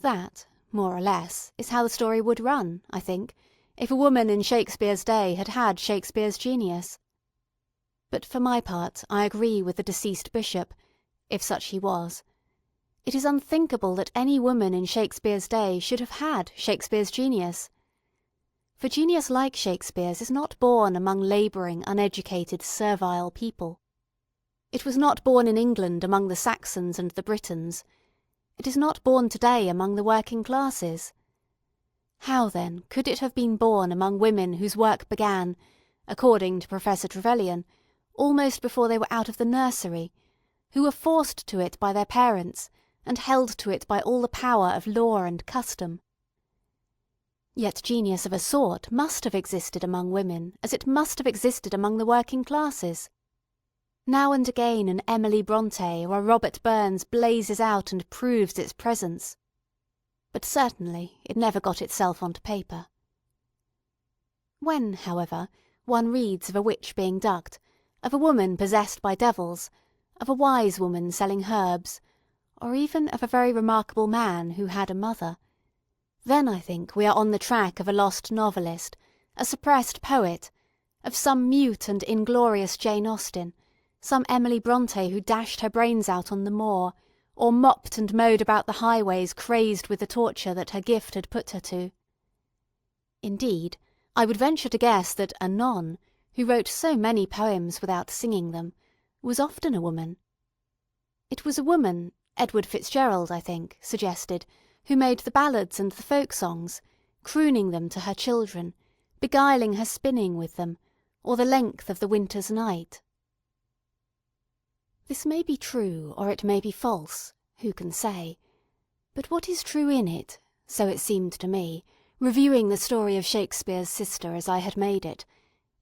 That, more or less, is how the story would run, I think, if a woman in Shakespeare's day had had Shakespeare's genius. But for my part I agree with the deceased bishop, if such he was. It is unthinkable that any woman in Shakespeare's day should have had Shakespeare's genius. For genius like Shakespeare's is not born among labouring, uneducated, servile people. It was not born in England among the Saxons and the Britons. It is not born today among the working classes. How, then, could it have been born among women whose work began, according to Professor Trevelyan, almost before they were out of the nursery, who were forced to it by their parents, and held to it by all the power of law and custom? Yet genius of a sort must have existed among women as it must have existed among the working classes. Now and again an Emily Brontë or a Robert Burns blazes out and proves its presence. But certainly it never got itself onto paper. When, however, one reads of a witch being ducked, of a woman possessed by devils, of a wise woman selling herbs, or even of a very remarkable man who had a mother, then I think we are on the track of a lost novelist, a suppressed poet, of some mute and inglorious Jane Austen, some Emily Brontë who dashed her brains out on the moor, or mopped and mowed about the highways crazed with the torture that her gift had put her to. Indeed, I would venture to guess that a non, who wrote so many poems without singing them, was often a woman. It was a woman, Edward Fitzgerald, I think, suggested, who made the ballads and the folk songs, crooning them to her children, beguiling her spinning with them, or the length of the winter's night. This may be true, or it may be false, who can say? But what is true in it, so it seemed to me, reviewing the story of Shakespeare's sister as I had made it,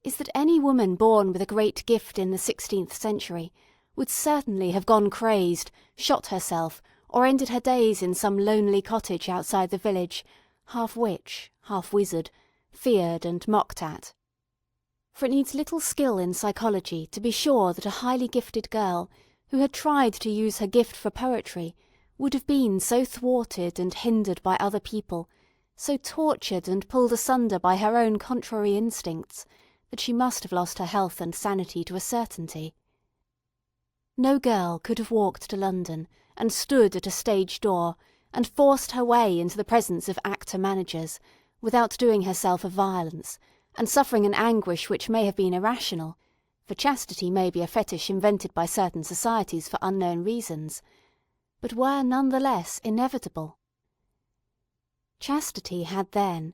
is that any woman born with a great gift in the 16th century would certainly have gone crazed, shot herself, or ended her days in some lonely cottage outside the village, half witch, half wizard, feared and mocked at. For it needs little skill in psychology to be sure that a highly gifted girl, who had tried to use her gift for poetry, would have been so thwarted and hindered by other people, so tortured and pulled asunder by her own contrary instincts, that she must have lost her health and sanity to a certainty. No girl could have walked to London and stood at a stage door and forced her way into the presence of actor-managers without doing herself a violence, and suffering an anguish which may have been irrational, for chastity may be a fetish invented by certain societies for unknown reasons, but were none the less inevitable. Chastity had then,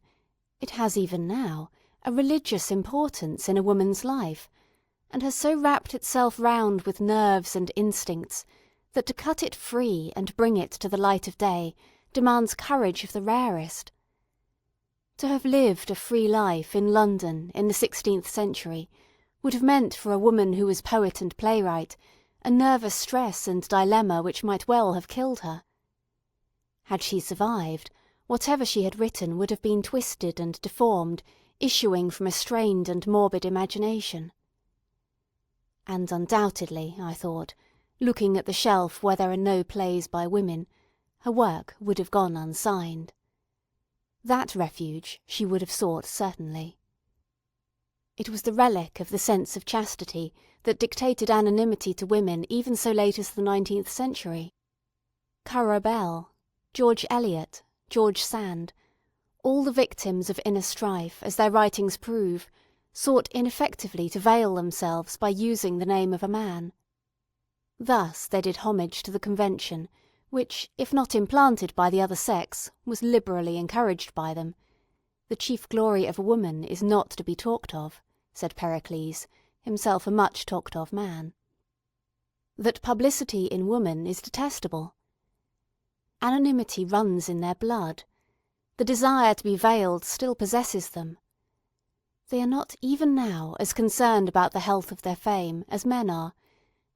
it has even now, a religious importance in a woman's life, and has so wrapped itself round with nerves and instincts that to cut it free and bring it to the light of day demands courage of the rarest. To have lived a free life in London in the 16th century would have meant for a woman who was poet and playwright a nervous stress and dilemma which might well have killed her. Had she survived, whatever she had written would have been twisted and deformed, issuing from a strained and morbid imagination. And undoubtedly, I thought, looking at the shelf where there are no plays by women, her work would have gone unsigned. That refuge she would have sought certainly. It was the relic of the sense of chastity that dictated anonymity to women even so late as the 19th century. Currer Bell, George Eliot, George Sand, all the victims of inner strife, as their writings prove, sought ineffectively to veil themselves by using the name of a man. Thus they did homage to the convention, which, if not implanted by the other sex, was liberally encouraged by them. The chief glory of a woman is not to be talked of, said Pericles, himself a much talked of man. That publicity in woman is detestable. Anonymity runs in their blood. The desire to be veiled still possesses them. They are not even now as concerned about the health of their fame as men are,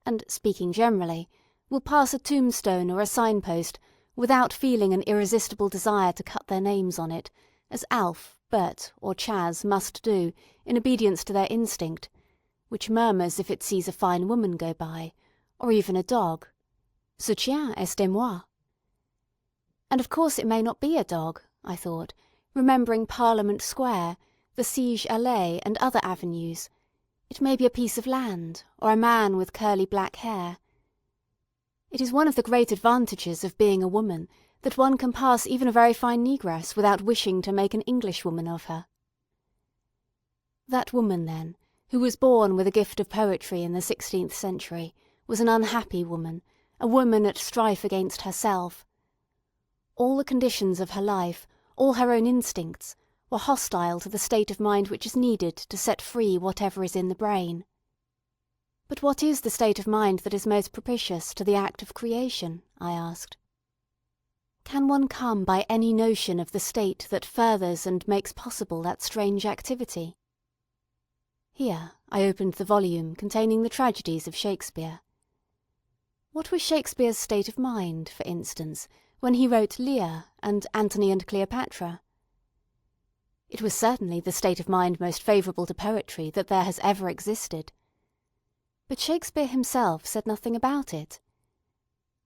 and, speaking generally, will pass a tombstone or a signpost without feeling an irresistible desire to cut their names on it, as Alf, Bert, or Chas must do in obedience to their instinct, which murmurs if it sees a fine woman go by, or even a dog. Ce chien est de moi. And of course it may not be a dog, I thought, remembering Parliament Square, the Siege Allée, and other avenues. It may be a piece of land, or a man with curly black hair. It is one of the great advantages of being a woman that one can pass even a very fine negress without wishing to make an Englishwoman of her. That woman, then, who was born with a gift of poetry in the 16th century, was an unhappy woman, a woman at strife against herself. All the conditions of her life, all her own instincts, were hostile to the state of mind which is needed to set free whatever is in the brain. But what is the state of mind that is most propitious to the act of creation? I asked. Can one come by any notion of the state that furthers and makes possible that strange activity? Here I opened the volume containing the tragedies of Shakespeare. What was Shakespeare's state of mind, for instance, when he wrote Lear and Antony and Cleopatra? It was certainly the state of mind most favourable to poetry that there has ever existed. But Shakespeare himself said nothing about it.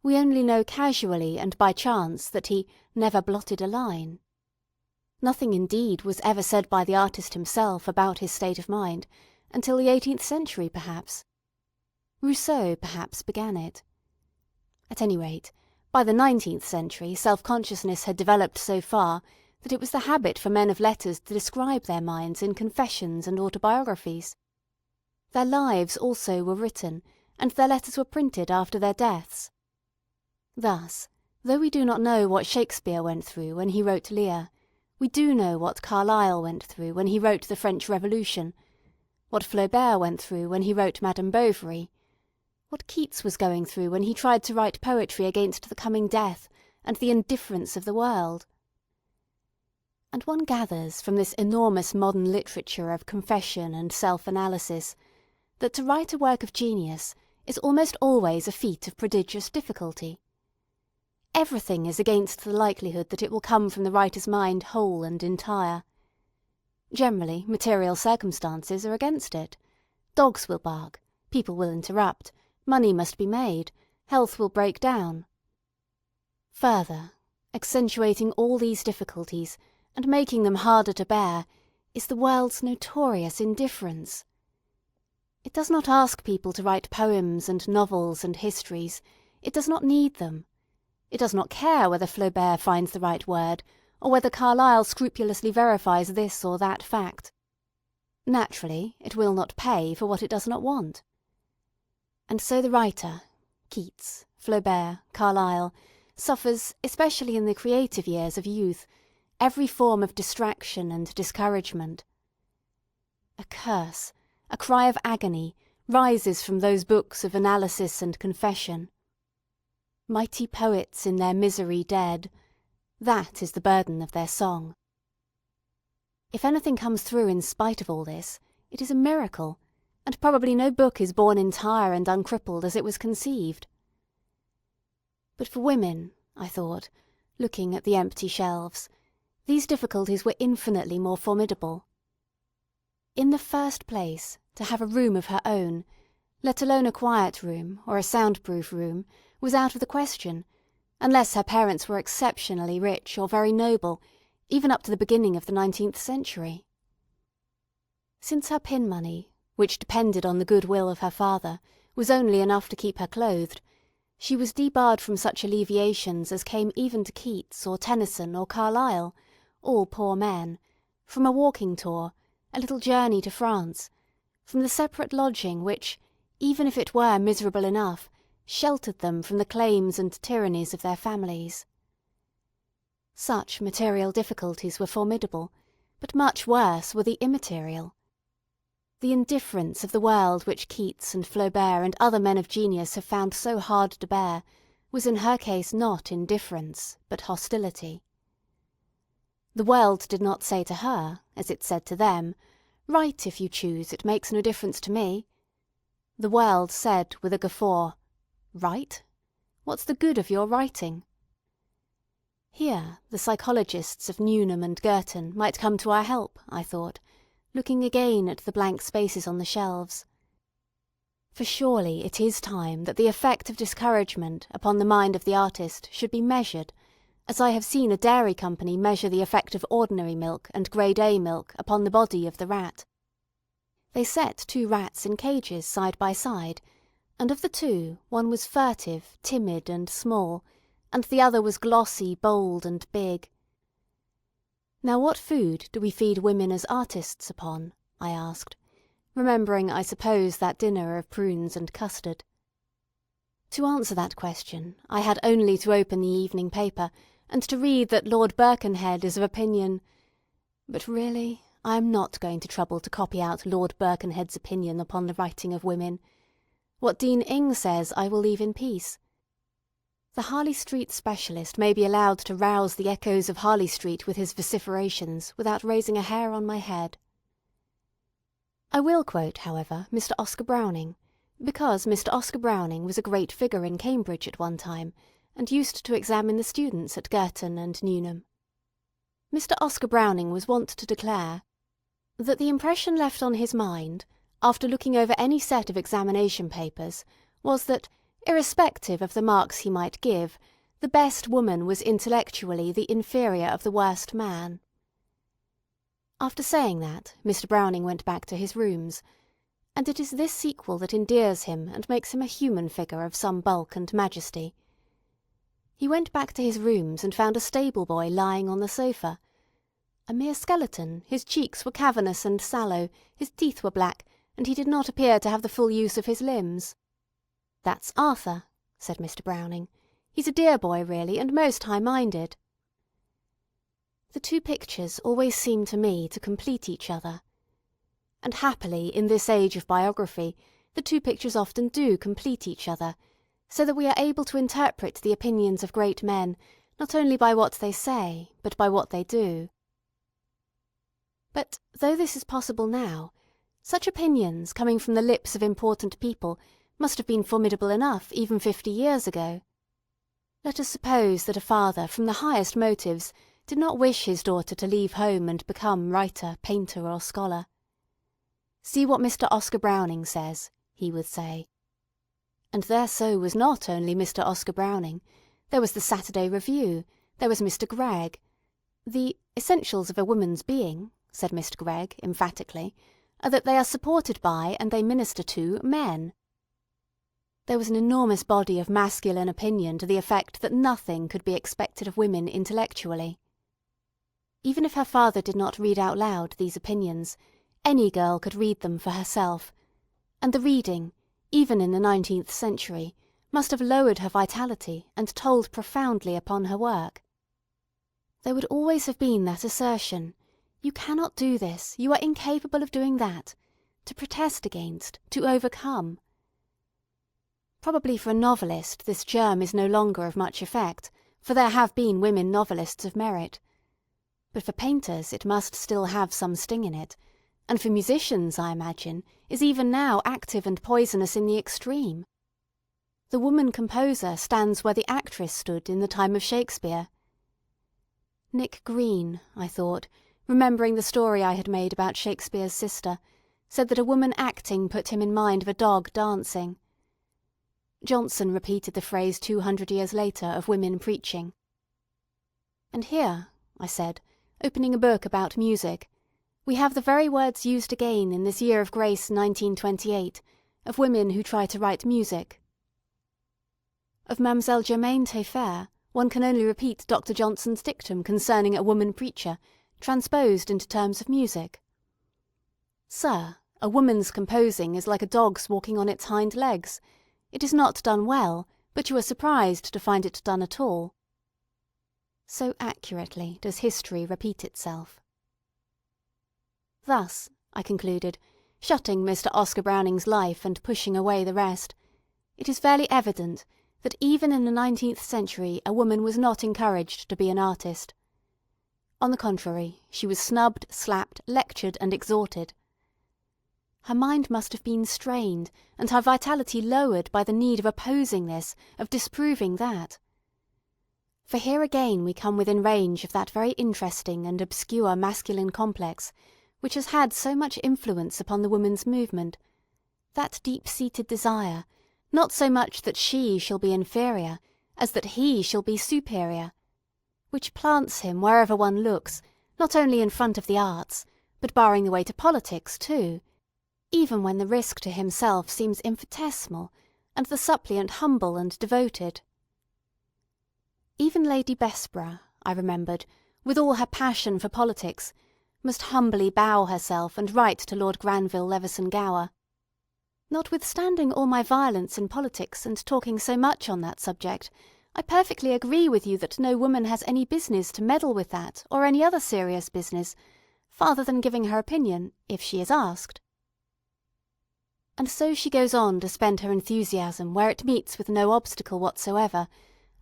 We only know casually and by chance that he never blotted a line. Nothing indeed was ever said by the artist himself about his state of mind until the 18th century perhaps. Rousseau perhaps began it. At any rate, by the 19th century self-consciousness had developed so far that it was the habit for men of letters to describe their minds in confessions and autobiographies. Their lives also were written, and their letters were printed after their deaths. Thus, though we do not know what Shakespeare went through when he wrote Lear, we do know what Carlyle went through when he wrote the French Revolution, what Flaubert went through when he wrote Madame Bovary, what Keats was going through when he tried to write poetry against the coming death and the indifference of the world. And one gathers from this enormous modern literature of confession and self-analysis that to write a work of genius is almost always a feat of prodigious difficulty. Everything is against the likelihood that it will come from the writer's mind whole and entire. Generally, material circumstances are against it. Dogs will bark, people will interrupt, money must be made, health will break down. Further, accentuating all these difficulties and making them harder to bear is the world's notorious indifference. It does not ask people to write poems and novels and histories. It does not need them. It does not care whether Flaubert finds the right word, or whether Carlyle scrupulously verifies this or that fact. Naturally, it will not pay for what it does not want. And so the writer, Keats, Flaubert, Carlyle, suffers, especially in the creative years of youth, every form of distraction and discouragement. A curse, a cry of agony, rises from those books of analysis and confession. Mighty poets in their misery dead, that is the burden of their song. If anything comes through in spite of all this, it is a miracle, and probably no book is born entire and uncrippled as it was conceived. But for women, I thought, looking at the empty shelves, these difficulties were infinitely more formidable. In the first place, to have a room of her own, let alone a quiet room or a soundproof room, was out of the question, unless her parents were exceptionally rich or very noble, even up to the beginning of the 19th century. Since her pin money, which depended on the goodwill of her father, was only enough to keep her clothed, she was debarred from such alleviations as came even to Keats or Tennyson or Carlyle, all poor men, from a walking tour, a little journey to France, from the separate lodging which, even if it were miserable enough, sheltered them from the claims and tyrannies of their families. Such material difficulties were formidable, but much worse were the immaterial. The indifference of the world which Keats and Flaubert and other men of genius have found so hard to bear was in her case not indifference, but hostility. The world did not say to her, as it said to them, "Write if you choose, it makes no difference to me." The world said with a guffaw, "Write? What's the good of your writing?" Here the psychologists of Newnham and Girton might come to our help, I thought, looking again at the blank spaces on the shelves. For surely it is time that the effect of discouragement upon the mind of the artist should be measured, as I have seen a dairy company measure the effect of ordinary milk and grade A milk upon the body of the rat. They set 2 rats in cages side by side, and of the 2 one was furtive, timid, and small, and the other was glossy, bold, and big. Now what food do we feed women as artists upon? I asked, remembering, I suppose, that dinner of prunes and custard. To answer that question I had only to open the evening paper and to read that Lord Birkenhead is of opinion. But really I am not going to trouble to copy out Lord Birkenhead's opinion upon the writing of women. What Dean Ing says I will leave in peace. The Harley Street specialist may be allowed to rouse the echoes of Harley Street with his vociferations without raising a hair on my head. I will quote, however, Mr. Oscar Browning, because Mr. Oscar Browning was a great figure in Cambridge at one time, and used to examine the students at Girton and Newnham. Mr. Oscar Browning was wont to declare that the impression left on his mind, after looking over any set of examination papers, was that, irrespective of the marks he might give, the best woman was intellectually the inferior of the worst man. After saying that, Mr. Browning went back to his rooms, and it is this sequel that endears him and makes him a human figure of some bulk and majesty. He went back to his rooms and found a stable boy lying on the sofa. A mere skeleton, his cheeks were cavernous and sallow, his teeth were black, and he did not appear to have the full use of his limbs. "That's Arthur," said Mr. Browning. "He's a dear boy, really, and most high-minded." The 2 pictures always seem to me to complete each other. And happily, in this age of biography, the 2 pictures often do complete each other, so that we are able to interpret the opinions of great men not only by what they say, but by what they do. But though this is possible now, such opinions coming from the lips of important people must have been formidable enough even 50 years ago. Let us suppose that a father from the highest motives did not wish his daughter to leave home and become writer, painter, or scholar. "See what Mr. Oscar Browning says," he would say. And there so was not only Mr. Oscar Browning, there was the Saturday Review, there was Mr. Gregg. The essentials of a woman's being, said Mr. Gregg emphatically, are that they are supported by and they minister to men. There was an enormous body of masculine opinion to the effect that nothing could be expected of women intellectually. Even if her father did not read out loud these opinions, any girl could read them for herself, and the reading, even in the 19th century, must have lowered her vitality and told profoundly upon her work. There would always have been that assertion, "You cannot do this, you are incapable of doing that," to protest against, to overcome. Probably for a novelist this germ is no longer of much effect, for there have been women novelists of merit. But for painters it must still have some sting in it, and for musicians, I imagine, is even now active and poisonous in the extreme. The woman composer stands where the actress stood in the time of Shakespeare. Nick Green, I thought, remembering the story I had made about Shakespeare's sister, said that a woman acting put him in mind of a dog dancing. Johnson repeated the phrase 200 years later of women preaching. And here, I said, opening a book about music, we have the very words used again in this year of grace 1928, of women who try to write music. Of Mademoiselle Germaine Taillefer, one can only repeat Dr. Johnson's dictum concerning a woman preacher, transposed into terms of music. "Sir, a woman's composing is like a dog's walking on its hind legs. It is not done well, but you are surprised to find it done at all." So accurately does history repeat itself. Thus, I concluded, shutting Mr. Oscar Browning's life and pushing away the rest, it is fairly evident that even in the 19th century a woman was not encouraged to be an artist. On the contrary, she was snubbed, slapped, lectured, and exhorted. Her mind must have been strained, and her vitality lowered by the need of opposing this, of disproving that. For here again we come within range of that very interesting and obscure masculine complex which has had so much influence upon the woman's movement, that deep-seated desire, not so much that she shall be inferior, as that he shall be superior, which plants him wherever one looks, not only in front of the arts, but barring the way to politics too, even when the risk to himself seems infinitesimal, and the suppliant humble and devoted. Even Lady Bessborough, I remembered, with all her passion for politics, must humbly bow herself and write to Lord Granville Leveson Gower. Notwithstanding all my violence in politics and talking so much on that subject, I perfectly agree with you that no woman has any business to meddle with that or any other serious business, farther than giving her opinion, if she is asked. And so she goes on to spend her enthusiasm where it meets with no obstacle whatsoever,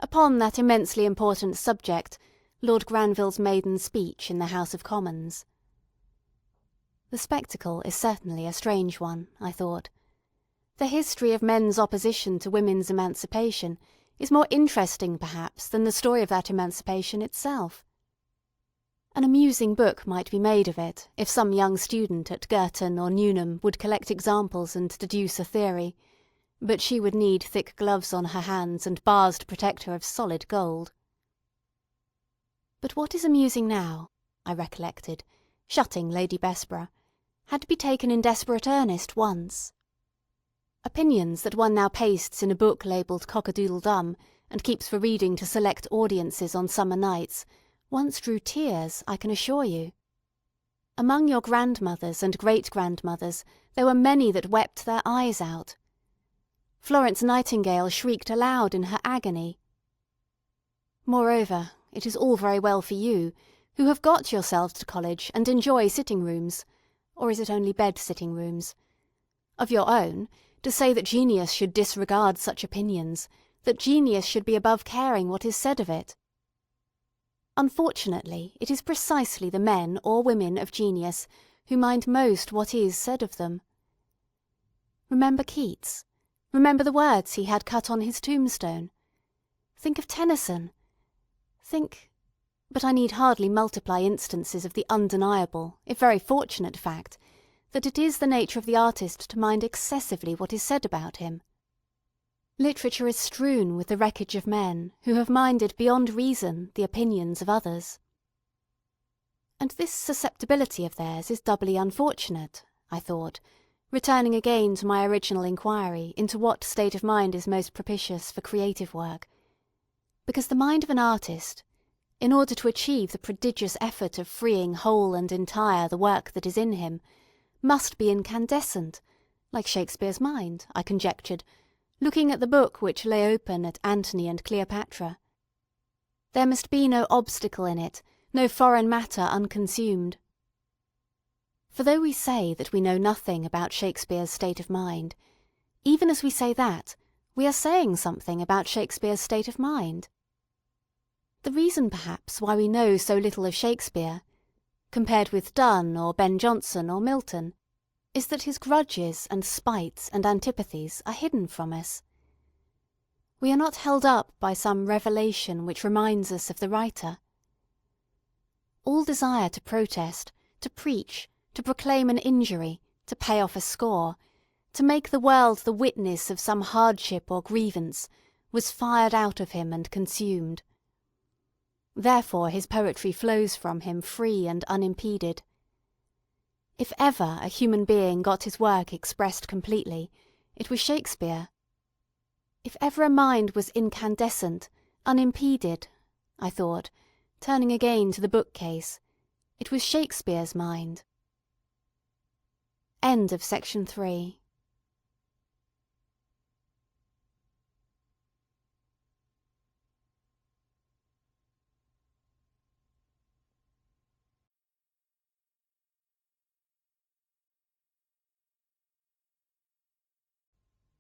upon that immensely important subject, Lord Granville's maiden speech in the House of Commons. The spectacle is certainly a strange one, I thought. The history of men's opposition to women's emancipation is more interesting, perhaps, than the story of that emancipation itself. An amusing book might be made of it if some young student at Girton or Newnham would collect examples and deduce a theory, but she would need thick gloves on her hands and bars to protect her of solid gold. But what is amusing now, I recollected, shutting Lady Bessborough, had to be taken in desperate earnest once. Opinions that one now pastes in a book labelled Cock-a-doodle-dum and keeps for reading to select audiences on summer nights once drew tears, I can assure you. Among your grandmothers and great-grandmothers there were many that wept their eyes out. Florence Nightingale shrieked aloud in her agony. Moreover, it is all very well for you, who have got yourselves to college and enjoy sitting-rooms, or is it only bed-sitting-rooms, of your own, to say that genius should disregard such opinions, that genius should be above caring what is said of it. Unfortunately, it is precisely the men or women of genius who mind most what is said of them. Remember Keats. Remember the words he had cut on his tombstone. Think of Tennyson. But I need hardly multiply instances of the undeniable, if very fortunate fact, that it is the nature of the artist to mind excessively what is said about him. Literature is strewn with the wreckage of men who have minded beyond reason the opinions of others. And this susceptibility of theirs is doubly unfortunate, I thought, returning again to my original inquiry into what state of mind is most propitious for creative work, because the mind of an artist, in order to achieve the prodigious effort of freeing whole and entire the work that is in him, must be incandescent, like Shakespeare's mind, I conjectured, looking at the book which lay open at Antony and Cleopatra. There must be no obstacle in it, no foreign matter unconsumed. For though we say that we know nothing about Shakespeare's state of mind, even as we say that, we are saying something about Shakespeare's state of mind. The reason, perhaps, why we know so little of Shakespeare, compared with Donne or Ben Jonson or Milton, is that his grudges and spites and antipathies are hidden from us. We are not held up by some revelation which reminds us of the writer. All desire to protest, to preach, to proclaim an injury, to pay off a score, to make the world the witness of some hardship or grievance, was fired out of him and consumed. Therefore his poetry flows from him free and unimpeded. If ever a human being got his work expressed completely, it was Shakespeare. If ever a mind was incandescent, unimpeded, I thought, turning again to the bookcase, it was Shakespeare's mind. End of section 3.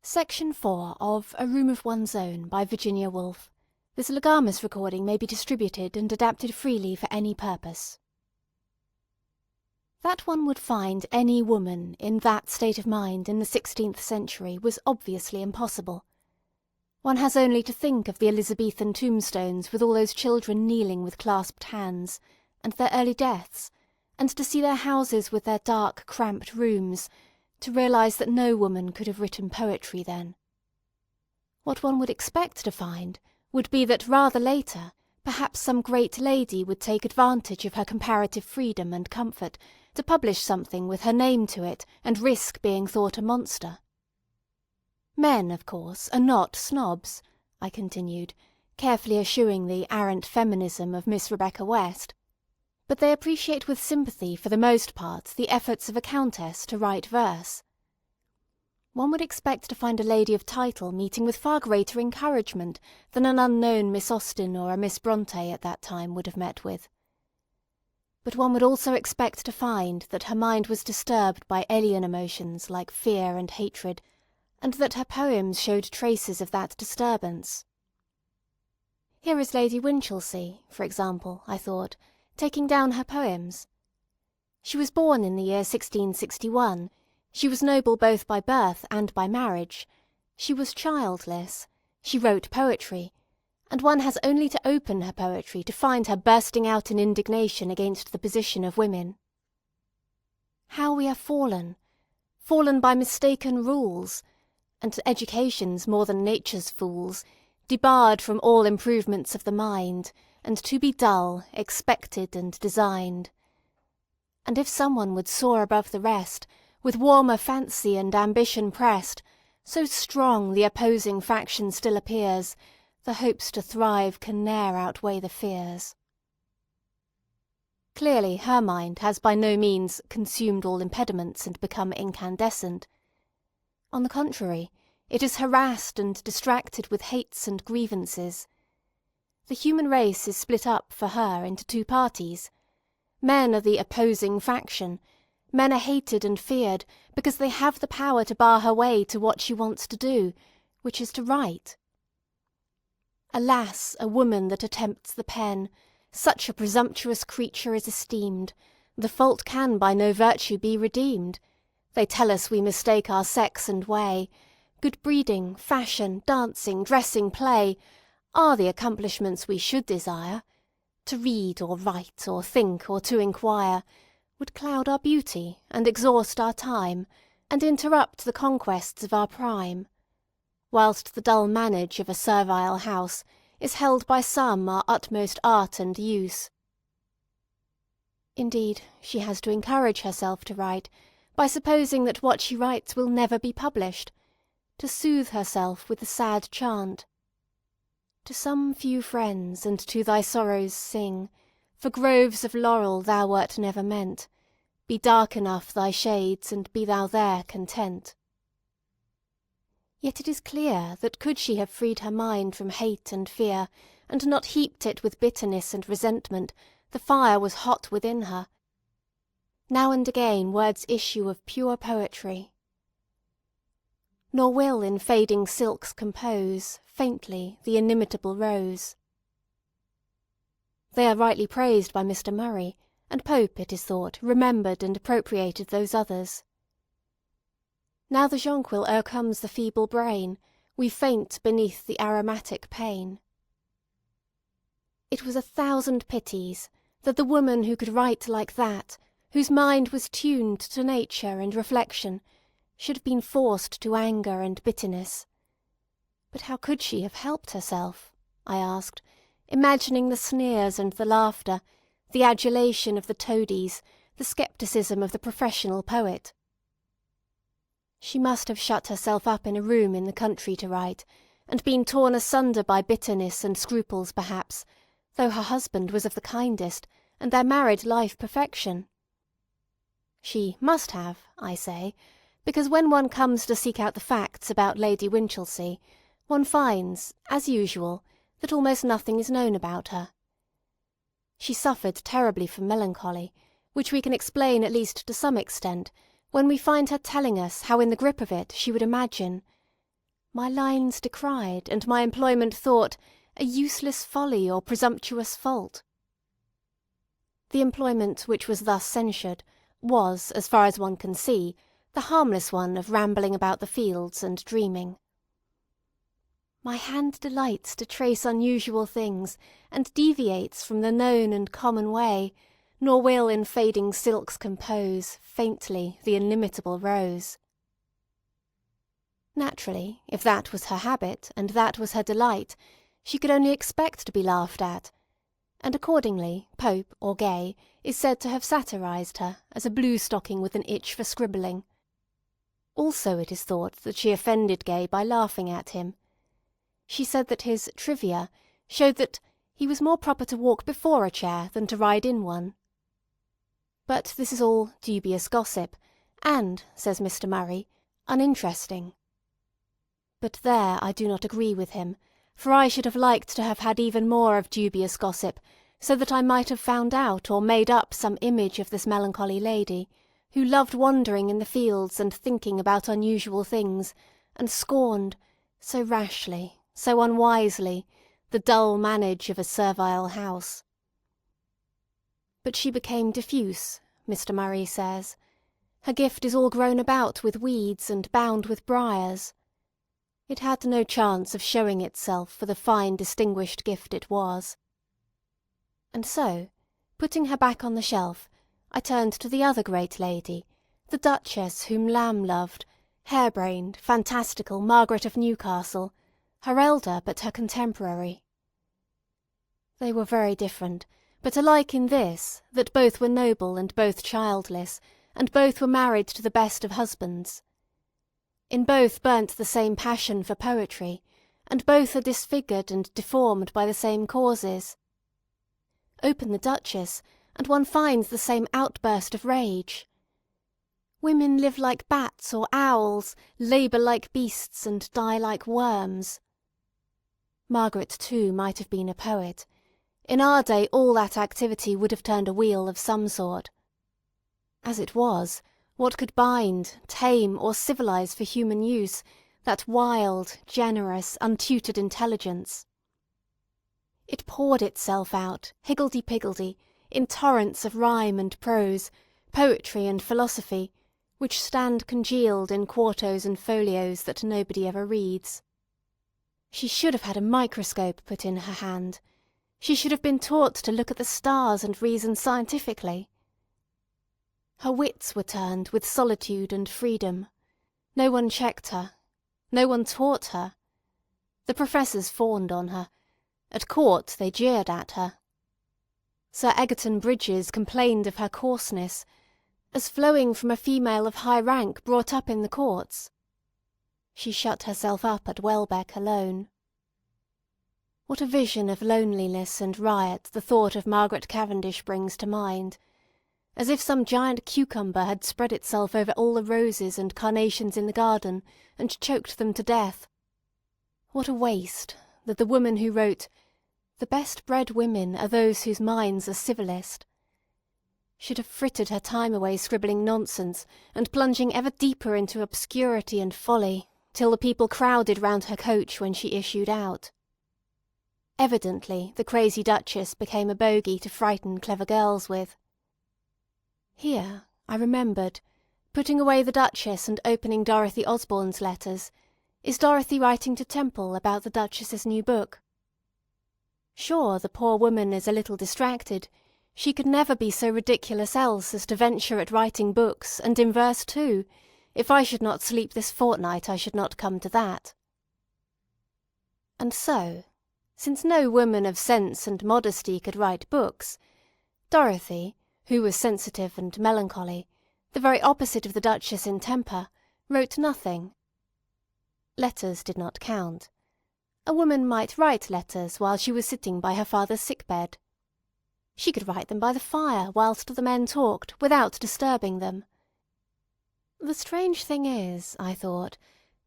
Section 4 of A Room of One's Own by Virginia Woolf. This legamus recording may be distributed and adapted freely for any purpose. That one would find any woman in that state of mind in the 16th century was obviously impossible. One has only to think of the Elizabethan tombstones with all those children kneeling with clasped hands, and their early deaths, and to see their houses with their dark, cramped rooms, to realise that no woman could have written poetry then. What one would expect to find would be that rather later, perhaps some great lady would take advantage of her comparative freedom and comfort to publish something with her name to it and risk being thought a monster. Men, of course, are not snobs, I continued, carefully eschewing the arrant feminism of Miss Rebecca West, but they appreciate with sympathy for the most part the efforts of a countess to write verse. One would expect to find a lady of title meeting with far greater encouragement than an unknown Miss Austen or a Miss Bronte at that time would have met with. But one would also expect to find that her mind was disturbed by alien emotions like fear and hatred, and that her poems showed traces of that disturbance. Here is Lady Winchelsea, for example, I thought, taking down her poems. She was born in the year 1661. She was noble both by birth and by marriage. She was childless. She wrote poetry, and one has only to open her poetry to find her bursting out in indignation against the position of women. How we are fallen by mistaken rules, and education's more than nature's fools, debarred from all improvements of the mind, and to be dull, expected and designed. And if someone would soar above the rest, with warmer fancy and ambition pressed, so strong the opposing faction still appears, the hopes to thrive can ne'er outweigh the fears. Clearly her mind has by no means consumed all impediments and become incandescent. On the contrary, it is harassed and distracted with hates and grievances. The human race is split up for her into two parties. Men are the opposing faction. Men are hated and feared because they have the power to bar her way to what she wants to do, which is to write. Alas, a woman that attempts the pen, such a presumptuous creature is esteemed, the fault can by no virtue be redeemed. They tell us we mistake our sex and way. Good breeding, fashion, dancing, dressing, play, are the accomplishments we should desire. To read or write or think or to inquire would cloud our beauty and exhaust our time, and interrupt the conquests of our prime, whilst the dull manage of a servile house is held by some our utmost art and use. Indeed, she has to encourage herself to write, by supposing that what she writes will never be published, to soothe herself with the sad chant, "To some few friends and to thy sorrows sing, for groves of laurel thou wert never meant, be dark enough thy shades, and be thou there content." Yet it is clear that could she have freed her mind from hate and fear, and not heaped it with bitterness and resentment, the fire was hot within her. Now and again words issue of pure poetry. Nor will in fading silks compose, faintly, the inimitable rose. They are rightly praised by Mr. Murray, and Pope, it is thought, remembered and appropriated those others. Now the jonquil o'ercomes the feeble brain, we faint beneath the aromatic pain. It was 1,000 pities that the woman who could write like that, whose mind was tuned to nature and reflection, should have been forced to anger and bitterness. But how could she have helped herself? I asked, imagining the sneers and the laughter, the adulation of the toadies, the scepticism of the professional poet. She must have shut herself up in a room in the country to write, and been torn asunder by bitterness and scruples perhaps, though her husband was of the kindest, and their married life perfection. She must have, I say, because when one comes to seek out the facts about Lady Winchelsea, one finds, as usual, that almost nothing is known about her. She suffered terribly from melancholy, which we can explain at least to some extent, when we find her telling us how in the grip of it she would imagine, "My lines decried, and my employment thought a useless folly or presumptuous fault." The employment which was thus censured was, as far as one can see, the harmless one of rambling about the fields and dreaming. My hand delights to trace unusual things, and deviates from the known and common way, nor will in fading silks compose, faintly, the inimitable rose. Naturally, if that was her habit, and that was her delight, she could only expect to be laughed at, and accordingly Pope or Gay is said to have satirized her as a blue-stocking with an itch for scribbling. Also it is thought that she offended Gay by laughing at him. She said that his trivia showed that he was more proper to walk before a chair than to ride in one. But this is all dubious gossip, and, says Mr. Murray, uninteresting. But there I do not agree with him, for I should have liked to have had even more of dubious gossip, so that I might have found out or made up some image of this melancholy lady, who loved wandering in the fields and thinking about unusual things, and scorned, so rashly, so unwisely, the dull manage of a servile house. But she became diffuse, Mr. Murray says. Her gift is all grown about with weeds and bound with briars. It had no chance of showing itself for the fine distinguished gift it was. And so, putting her back on the shelf, I turned to the other great lady, the Duchess whom Lamb loved, harebrained, fantastical Margaret of Newcastle, her elder but her contemporary. They were very different, but alike in this, that both were noble and both childless, and both were married to the best of husbands. In both burnt the same passion for poetry, and both are disfigured and deformed by the same causes. Open the Duchess, and one finds the same outburst of rage. Women live like bats or owls, labour like beasts, and die like worms. Margaret, too, might have been a poet. In our day all that activity would have turned a wheel of some sort. As it was, what could bind, tame, or civilise for human use that wild, generous, untutored intelligence? It poured itself out, higgledy-piggledy, in torrents of rhyme and prose, poetry and philosophy, which stand congealed in quartos and folios that nobody ever reads. She should have had a microscope put in her hand. She should have been taught to look at the stars and reason scientifically. Her wits were turned with solitude and freedom. No one checked her. No one taught her. The professors fawned on her. At court they jeered at her. Sir Egerton Brydges complained of her coarseness, as flowing from a female of high rank brought up in the courts. She shut herself up at Welbeck alone. What a vision of loneliness and riot the thought of Margaret Cavendish brings to mind, as if some giant cucumber had spread itself over all the roses and carnations in the garden and choked them to death. What a waste that the woman who wrote, "The best bred women are those whose minds are civilest," should have frittered her time away scribbling nonsense and plunging ever deeper into obscurity and folly, till the people crowded round her coach when she issued out. Evidently the crazy Duchess became a bogey to frighten clever girls with. Here, I remembered, putting away the Duchess and opening Dorothy Osborne's letters, is Dorothy writing to Temple about the Duchess's new book. Sure, the poor woman is a little distracted. She could never be so ridiculous else as to venture at writing books, and in verse too. If I should not sleep this fortnight, I should not come to that. And so, since no woman of sense and modesty could write books, Dorothy, who was sensitive and melancholy, the very opposite of the Duchess in temper, wrote nothing. Letters did not count. A woman might write letters while she was sitting by her father's sick-bed. She could write them by the fire whilst the men talked, without disturbing them. The strange thing is, I thought,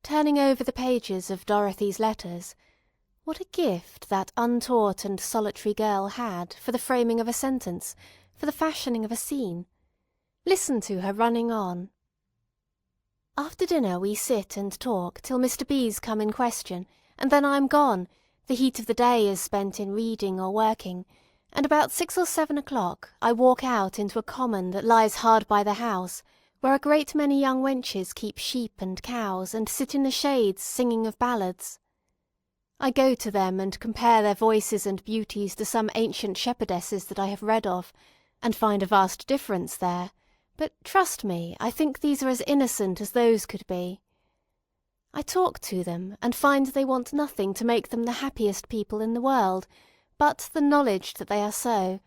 turning over the pages of Dorothy's letters, what a gift that untaught and solitary girl had for the framing of a sentence, for the fashioning of a scene. Listen to her running on. After dinner we sit and talk till Mr. B.'s come in question, and then I am gone, the heat of the day is spent in reading or working, and about 6 or 7 o'clock I walk out into a common that lies hard by the house, where a great many young wenches keep sheep and cows and sit in the shades singing of ballads. I go to them and compare their voices and beauties to some ancient shepherdesses that I have read of, and find a vast difference there, but trust me, I think these are as innocent as those could be. I talk to them, and find they want nothing to make them the happiest people in the world, but the knowledge that they are so.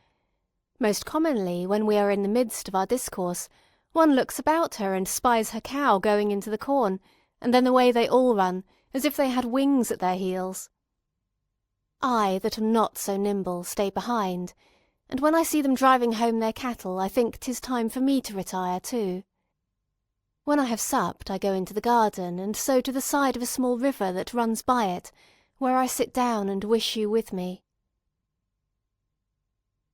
Most commonly, when we are in the midst of our discourse, one looks about her and spies her cow going into the corn, and then away they all run, as if they had wings at their heels. I, that am not so nimble, stay behind, and when I see them driving home their cattle, I think 'tis time for me to retire too. When I have supped, I go into the garden, and so to the side of a small river that runs by it, where I sit down and wish you with me.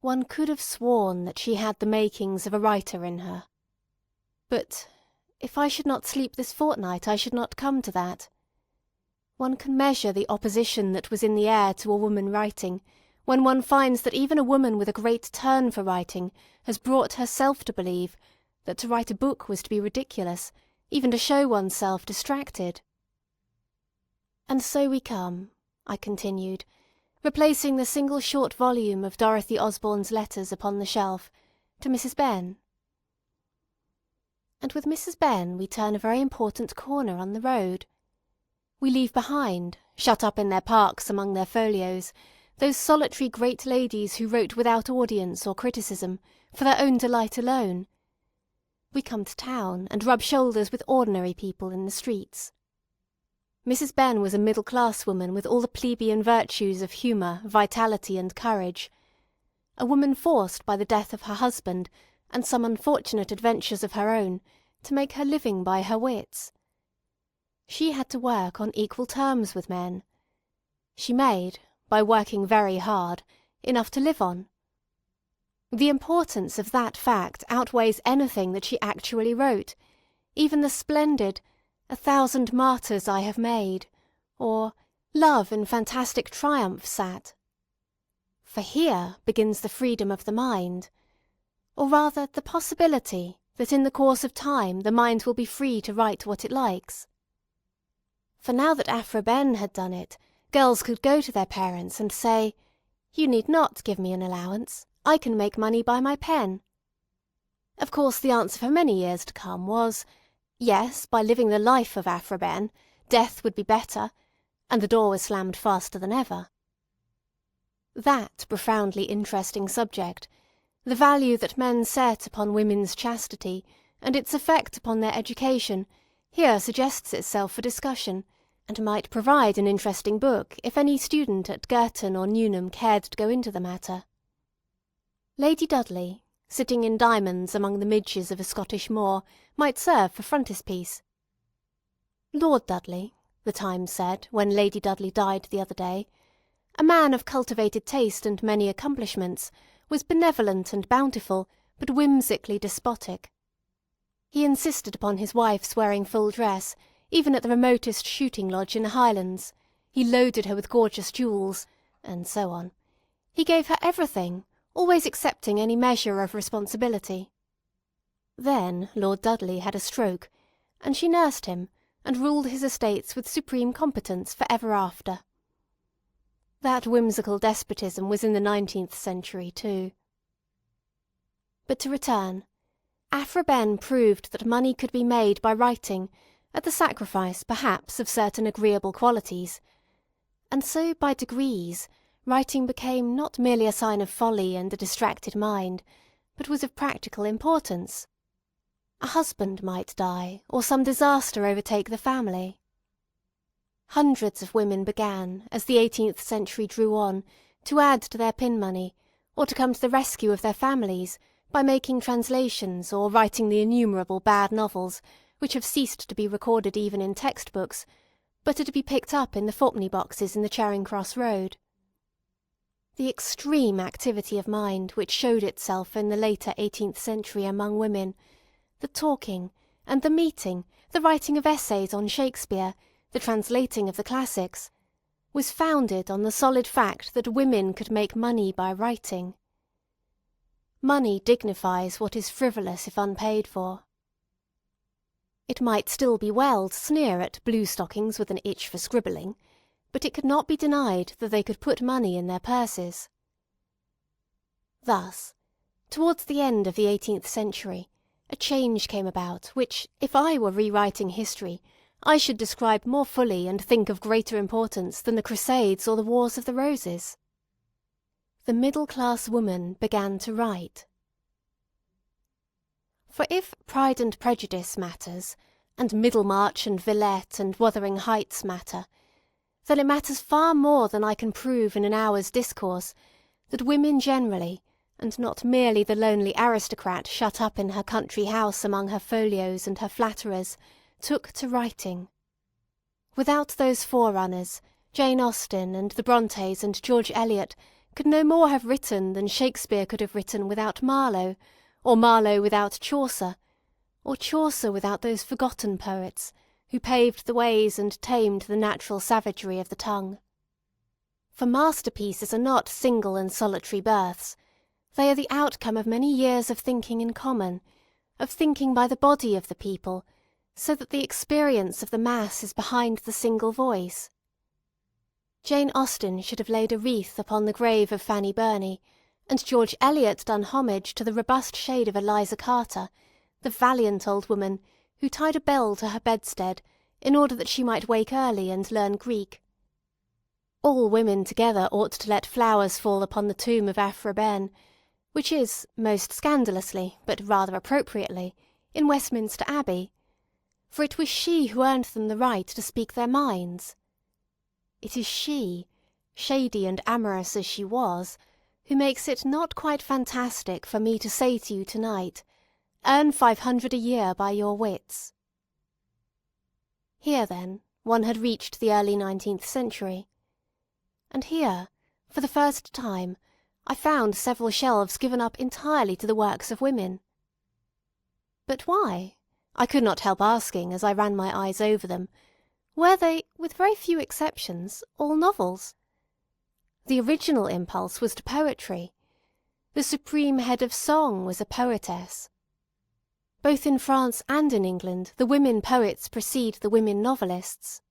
One could have sworn that she had the makings of a writer in her. But if I should not sleep this fortnight, I should not come to that. One can measure the opposition that was in the air to a woman writing, when one finds that even a woman with a great turn for writing has brought herself to believe that to write a book was to be ridiculous, even to show oneself distracted. And so we come, I continued, replacing the single short volume of Dorothy Osborne's letters upon the shelf, to Mrs. Benn. And with Mrs. Benn we turn a very important corner on the road. We leave behind, shut up in their parks among their folios, those solitary great ladies who wrote without audience or criticism, for their own delight alone. We come to town and rub shoulders with ordinary people in the streets. Mrs. Benn was a middle-class woman with all the plebeian virtues of humour, vitality, and courage. A woman forced by the death of her husband, and some unfortunate adventures of her own, to make her living by her wits. She had to work on equal terms with men. She made, by working very hard, enough to live on. The importance of that fact outweighs anything that she actually wrote, even the splendid "1,000 martyrs I have made," or "Love in fantastic triumph sat." For here begins the freedom of the mind, or rather the possibility that in the course of time the mind will be free to write what it likes. For now that Aphra Benn had done it, girls could go to their parents and say, "You need not give me an allowance. I can make money by my pen." Of course the answer for many years to come was, yes, by living the life of Aphra Benn, death would be better, and the door was slammed faster than ever. That profoundly interesting subject, the value that men set upon women's chastity, and its effect upon their education, here suggests itself for discussion, and might provide an interesting book if any student at Girton or Newnham cared to go into the matter. Lady Dudley, sitting in diamonds among the midges of a Scottish moor, might serve for frontispiece. Lord Dudley, the Times said, when Lady Dudley died the other day, a man of cultivated taste and many accomplishments, was benevolent and bountiful, but whimsically despotic. He insisted upon his wife's wearing full dress, even at the remotest shooting lodge in the Highlands. He loaded her with gorgeous jewels, and so on. He gave her everything, always accepting any measure of responsibility. Then Lord Dudley had a stroke, and she nursed him, and ruled his estates with supreme competence for ever after. That whimsical despotism was in the 19th century too. But to return, Aphra Benn proved that money could be made by writing, at the sacrifice, perhaps, of certain agreeable qualities, and so by degrees writing became not merely a sign of folly and a distracted mind, but was of practical importance. A husband might die, or some disaster overtake the family. Hundreds of women began, as the 18th century drew on, to add to their pin money, or to come to the rescue of their families, by making translations or writing the innumerable bad novels which have ceased to be recorded even in textbooks, but are to be picked up in the fourpenny boxes in the Charing Cross Road. The extreme activity of mind which showed itself in the later 18th century among women, the talking and the meeting, the writing of essays on Shakespeare, the translating of the classics, was founded on the solid fact that women could make money by writing. Money dignifies what is frivolous if unpaid for. It might still be well to sneer at blue stockings with an itch for scribbling, but it could not be denied that they could put money in their purses. Thus, towards the end of the 18th century, a change came about which, if I were rewriting history, I should describe more fully and think of greater importance than the Crusades or the Wars of the Roses. The middle-class woman began to write. For if Pride and Prejudice matters, and Middlemarch and Villette and Wuthering Heights matter, then it matters far more than I can prove in an hour's discourse that women generally, and not merely the lonely aristocrat shut up in her country house among her folios and her flatterers, took to writing. Without those forerunners, Jane Austen and the Brontes and George Eliot could no more have written than Shakespeare could have written without Marlowe, or Marlowe without Chaucer, or Chaucer without those forgotten poets who paved the ways and tamed the natural savagery of the tongue. For masterpieces are not single and solitary births. They are the outcome of many years of thinking in common, of thinking by the body of the people, so that the experience of the mass is behind the single voice. Jane Austen should have laid a wreath upon the grave of Fanny Burney, and George Eliot done homage to the robust shade of Eliza Carter, the valiant old woman who tied a bell to her bedstead in order that she might wake early and learn Greek. All women together ought to let flowers fall upon the tomb of Aphra Behn, which is, most scandalously, but rather appropriately, in Westminster Abbey, for it was she who earned them the right to speak their minds. It is she, shady and amorous as she was, who makes it not quite fantastic for me to say to you tonight, earn 500 a year by your wits. Here, then, one had reached the early 19th century. And here, for the first time, I found several shelves given up entirely to the works of women. But why? I could not help asking as I ran my eyes over them. Were they, with very few exceptions, all novels? The original impulse was to poetry. The supreme head of song was a poetess. Both in France and in England the women poets precede the women novelists.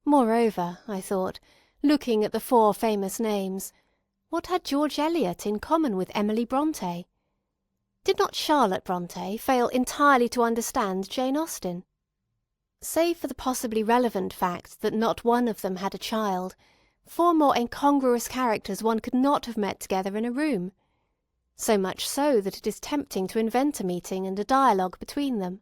Moreover, I thought, looking at the 4 famous names, what had George Eliot in common with Emily Bronte? Did not Charlotte Bronte fail entirely to understand Jane Austen? Save for the possibly relevant fact that not one of them had a child, 4 more incongruous characters one could not have met together in a room. So much so that it is tempting to invent a meeting and a dialogue between them.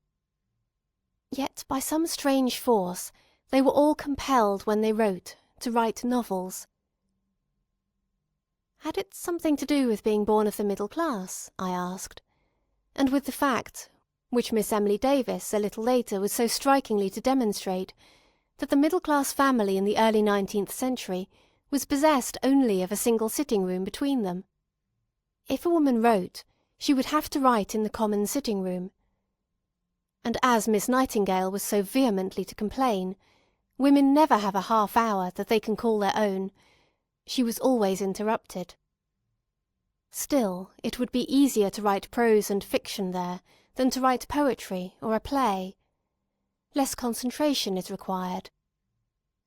Yet by some strange force they were all compelled when they wrote to write novels. Had it something to do with being born of the middle class, I asked, and with the fact, which Miss Emily Davis a little later was so strikingly to demonstrate, that the middle-class family in the early 19th century was possessed only of a single sitting-room between them. If a woman wrote, she would have to write in the common sitting-room. And as Miss Nightingale was so vehemently to complain, women never have a half-hour that they can call their own. She was always interrupted. Still, it would be easier to write prose and fiction there than to write poetry or a play. Less concentration is required.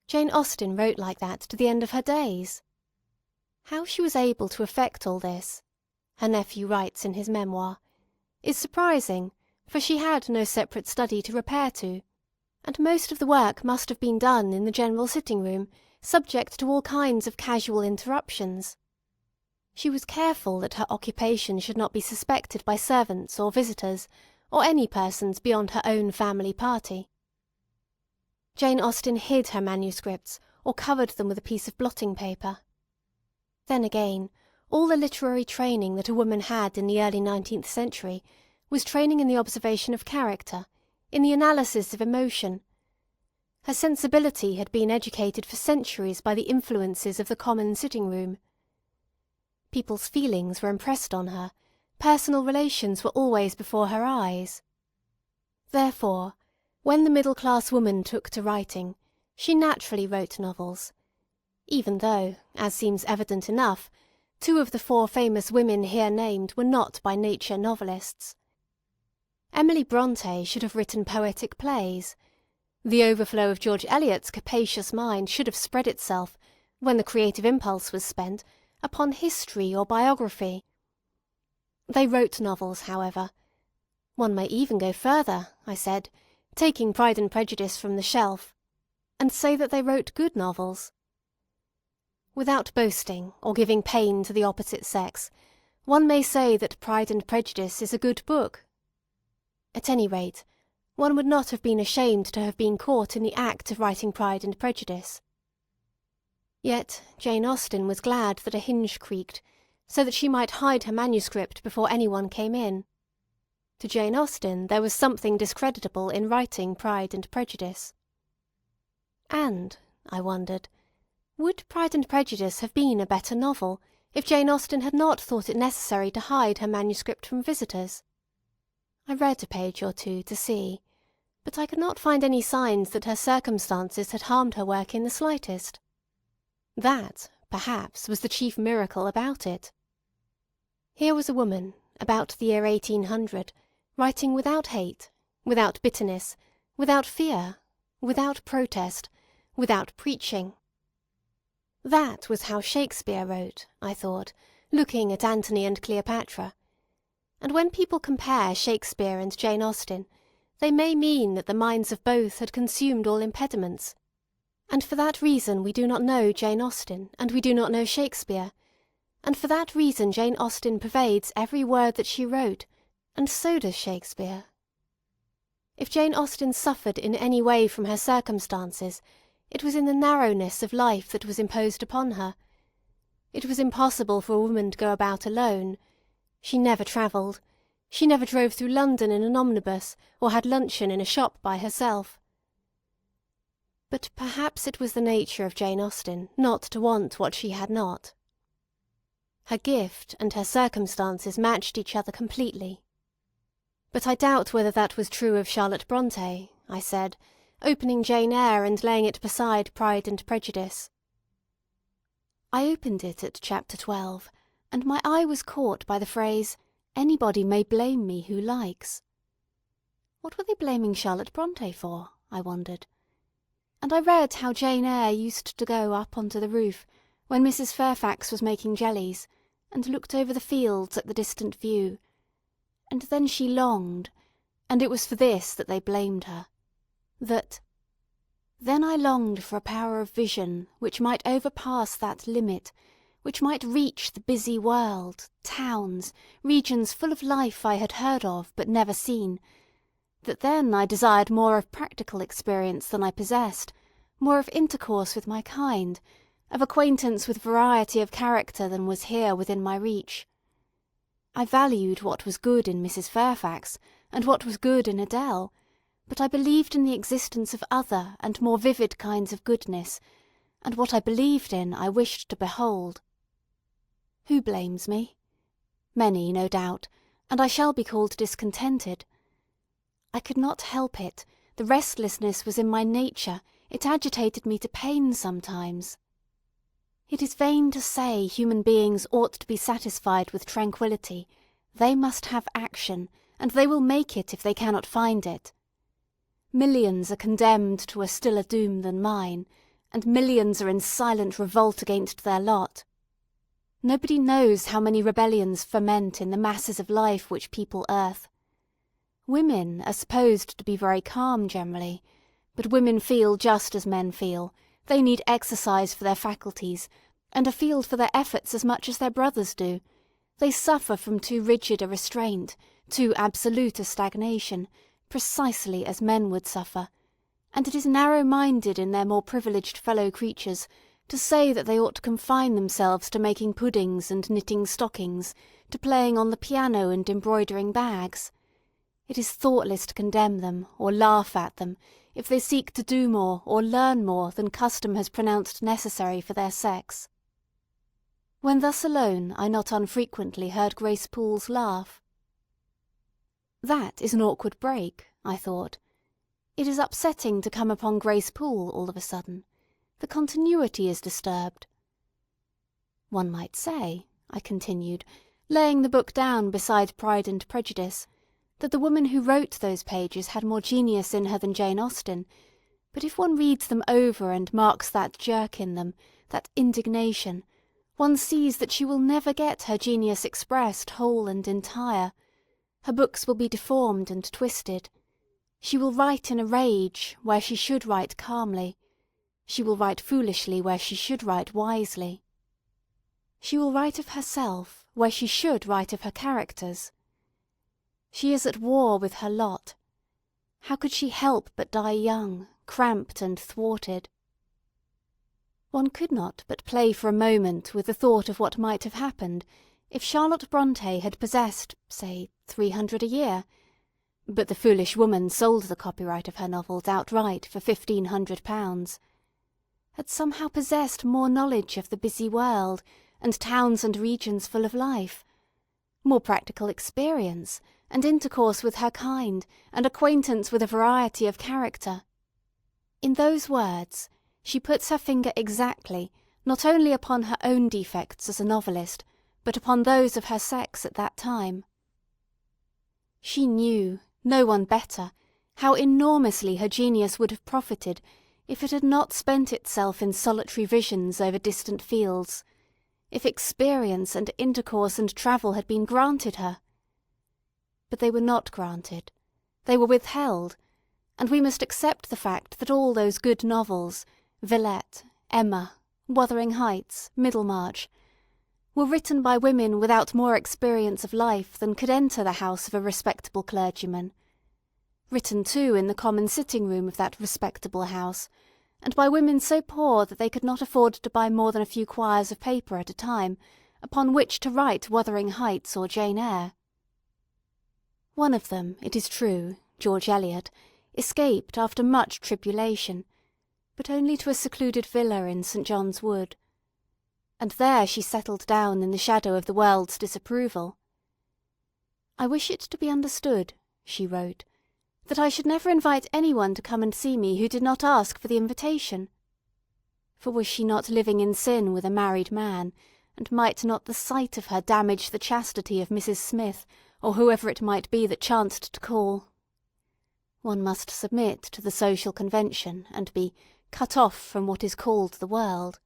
Jane Austen wrote like that to the end of her days. How she was able to effect all this, her nephew writes in his memoir, is surprising, for she had no separate study to repair to, and most of the work must have been done in the general sitting-room, subject to all kinds of casual interruptions. She was careful that her occupation should not be suspected by servants or visitors, or any persons beyond her own family party. Jane Austen hid her manuscripts, or covered them with a piece of blotting paper. Then again, all the literary training that a woman had in the early 19th century was training in the observation of character, in the analysis of emotion. Her sensibility had been educated for centuries by the influences of the common sitting-room. People's feelings were impressed on her, personal relations were always before her eyes. Therefore, when the middle-class woman took to writing, she naturally wrote novels, even though, as seems evident enough, 2 of the 4 famous women here named were not by nature novelists. Emily Bronte should have written poetic plays. The overflow of George Eliot's capacious mind should have spread itself, when the creative impulse was spent, upon history or biography. They wrote novels, however. One may even go further, I said, taking Pride and Prejudice from the shelf, and say that they wrote good novels. Without boasting or giving pain to the opposite sex, one may say that Pride and Prejudice is a good book. At any rate, one would not have been ashamed to have been caught in the act of writing Pride and Prejudice. Yet Jane Austen was glad that a hinge creaked, so that she might hide her manuscript before anyone came in. To Jane Austen there was something discreditable in writing Pride and Prejudice. And, I wondered, would Pride and Prejudice have been a better novel if Jane Austen had not thought it necessary to hide her manuscript from visitors? I read a page or two to see, but I could not find any signs that her circumstances had harmed her work in the slightest. That, perhaps, was the chief miracle about it. Here was a woman, about the year 1800, writing without hate, without bitterness, without fear, without protest, without preaching. That was how Shakespeare wrote, I thought, looking at Antony and Cleopatra. And when people compare Shakespeare and Jane Austen, they may mean that the minds of both had consumed all impediments. And for that reason we do not know Jane Austen, and we do not know Shakespeare. And for that reason Jane Austen pervades every word that she wrote, and so does Shakespeare. If Jane Austen suffered in any way from her circumstances, it was in the narrowness of life that was imposed upon her. It was impossible for a woman to go about alone. She never travelled. She never drove through London in an omnibus, or had luncheon in a shop by herself. But perhaps it was the nature of Jane Austen not to want what she had not. Her gift and her circumstances matched each other completely. But I doubt whether that was true of Charlotte Bronte, I said, opening Jane Eyre and laying it beside Pride and Prejudice. I opened it at chapter 12, and my eye was caught by the phrase, "Anybody may blame me who likes." What were they blaming Charlotte Bronte for, I wondered. And I read how Jane Eyre used to go up onto the roof, when Mrs. Fairfax was making jellies, and looked over the fields at the distant view. And then she longed, and it was for this that they blamed her. Then I longed for a power of vision which might overpass that limit, which might reach the busy world, towns, regions full of life I had heard of but never seen, that then I desired more of practical experience than I possessed, more of intercourse with my kind, of acquaintance with variety of character than was here within my reach. I valued what was good in Mrs. Fairfax, and what was good in Adele, but I believed in the existence of other and more vivid kinds of goodness, and what I believed in I wished to behold. Who blames me? Many, no doubt, and I shall be called discontented. I could not help it. The restlessness was in my nature. It agitated me to pain sometimes. It is vain to say human beings ought to be satisfied with tranquillity. They must have action, and they will make it if they cannot find it. Millions are condemned to a stiller doom than mine, and millions are in silent revolt against their lot. Nobody knows how many rebellions ferment in the masses of life which people earth. Women are supposed to be very calm generally, but women feel just as men feel. They need exercise for their faculties, and a field for their efforts as much as their brothers do. They suffer from too rigid a restraint, too absolute a stagnation, precisely as men would suffer, and it is narrow-minded in their more privileged fellow-creatures to say that they ought to confine themselves to making puddings and knitting stockings, to playing on the piano and embroidering bags. It is thoughtless to condemn them, or laugh at them, if they seek to do more or learn more than custom has pronounced necessary for their sex. When thus alone, I not unfrequently heard Grace Poole's laugh. That is an awkward break, I thought. It is upsetting to come upon Grace Poole all of a sudden. The continuity is disturbed. One might say, I continued, laying the book down beside Pride and Prejudice, that the woman who wrote those pages had more genius in her than Jane Austen, But if one reads them over and marks that jerk in them, that indignation, one sees that she will never get her genius expressed whole and entire. Her books will be deformed and twisted. She will write in a rage where she should write calmly. She will write foolishly where she should write wisely. She will write of herself where she should write of her characters. She is at war with her lot. How could she help but die young, cramped and thwarted? One could not but play for a moment with the thought of what might have happened if Charlotte Brontë had possessed, say, 300 a year, but the foolish woman sold the copyright of her novels outright for £1,500, had somehow possessed more knowledge of the busy world and towns and regions full of life, more practical experience and intercourse with her kind and acquaintance with a variety of character. In those words, she puts her finger exactly not only upon her own defects as a novelist, but upon those of her sex at that time. She knew, no one better, how enormously her genius would have profited if it had not spent itself in solitary visions over distant fields, if experience and intercourse and travel had been granted her. But they were not granted. They were withheld, and we must accept the fact that all those good novels, Villette, Emma, Wuthering Heights, Middlemarch, were written by women without more experience of life than could enter the house of a respectable clergyman, written too in the common sitting-room of that respectable house, and by women so poor that they could not afford to buy more than a few quires of paper at a time upon which to write Wuthering Heights or Jane Eyre. One of them, it is true, George Eliot, escaped after much tribulation, but only to a secluded villa in St. John's Wood, and there she settled down in the shadow of the world's disapproval. "I wish it to be understood," she wrote, "that I should never invite anyone to come and see me who did not ask for the invitation." For was she not living in sin with a married man, and might not the sight of her damage the chastity of Mrs. Smith, or whoever it might be that chanced to call? One must submit to the social convention, and be cut off from what is called the world.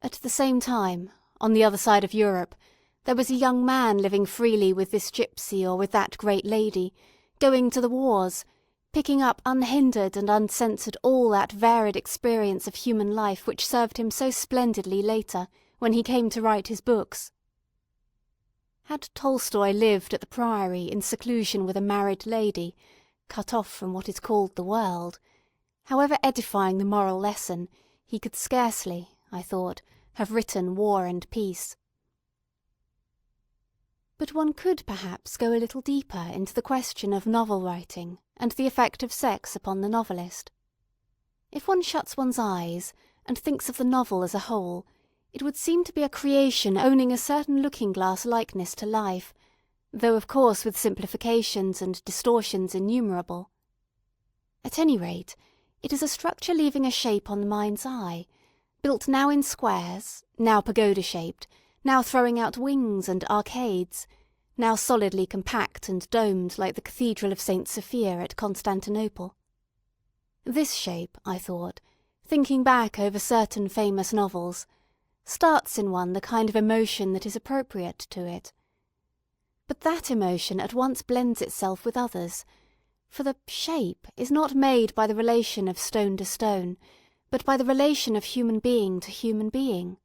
At the same time, on the other side of Europe, there was a young man living freely with this gipsy or with that great lady, going to the wars, picking up unhindered and uncensored all that varied experience of human life which served him so splendidly later, when he came to write his books. Had Tolstoy lived at the Priory in seclusion with a married lady, cut off from what is called the world, however edifying the moral lesson, he could scarcely, I thought, have written War and Peace. But one could perhaps go a little deeper into the question of novel writing and the effect of sex upon the novelist. If one shuts one's eyes and thinks of the novel as a whole, it would seem to be a creation owning a certain looking-glass likeness to life, though of course with simplifications and distortions innumerable. At any rate, it is a structure leaving a shape on the mind's eye, built now in squares, now pagoda-shaped, now throwing out wings and arcades, now solidly compact and domed like the Cathedral of St. Sophia at Constantinople. This shape, I thought, thinking back over certain famous novels, starts in one the kind of emotion that is appropriate to it. But that emotion at once blends itself with others, for the shape is not made by the relation of stone to stone, but by the relation of human being to human being.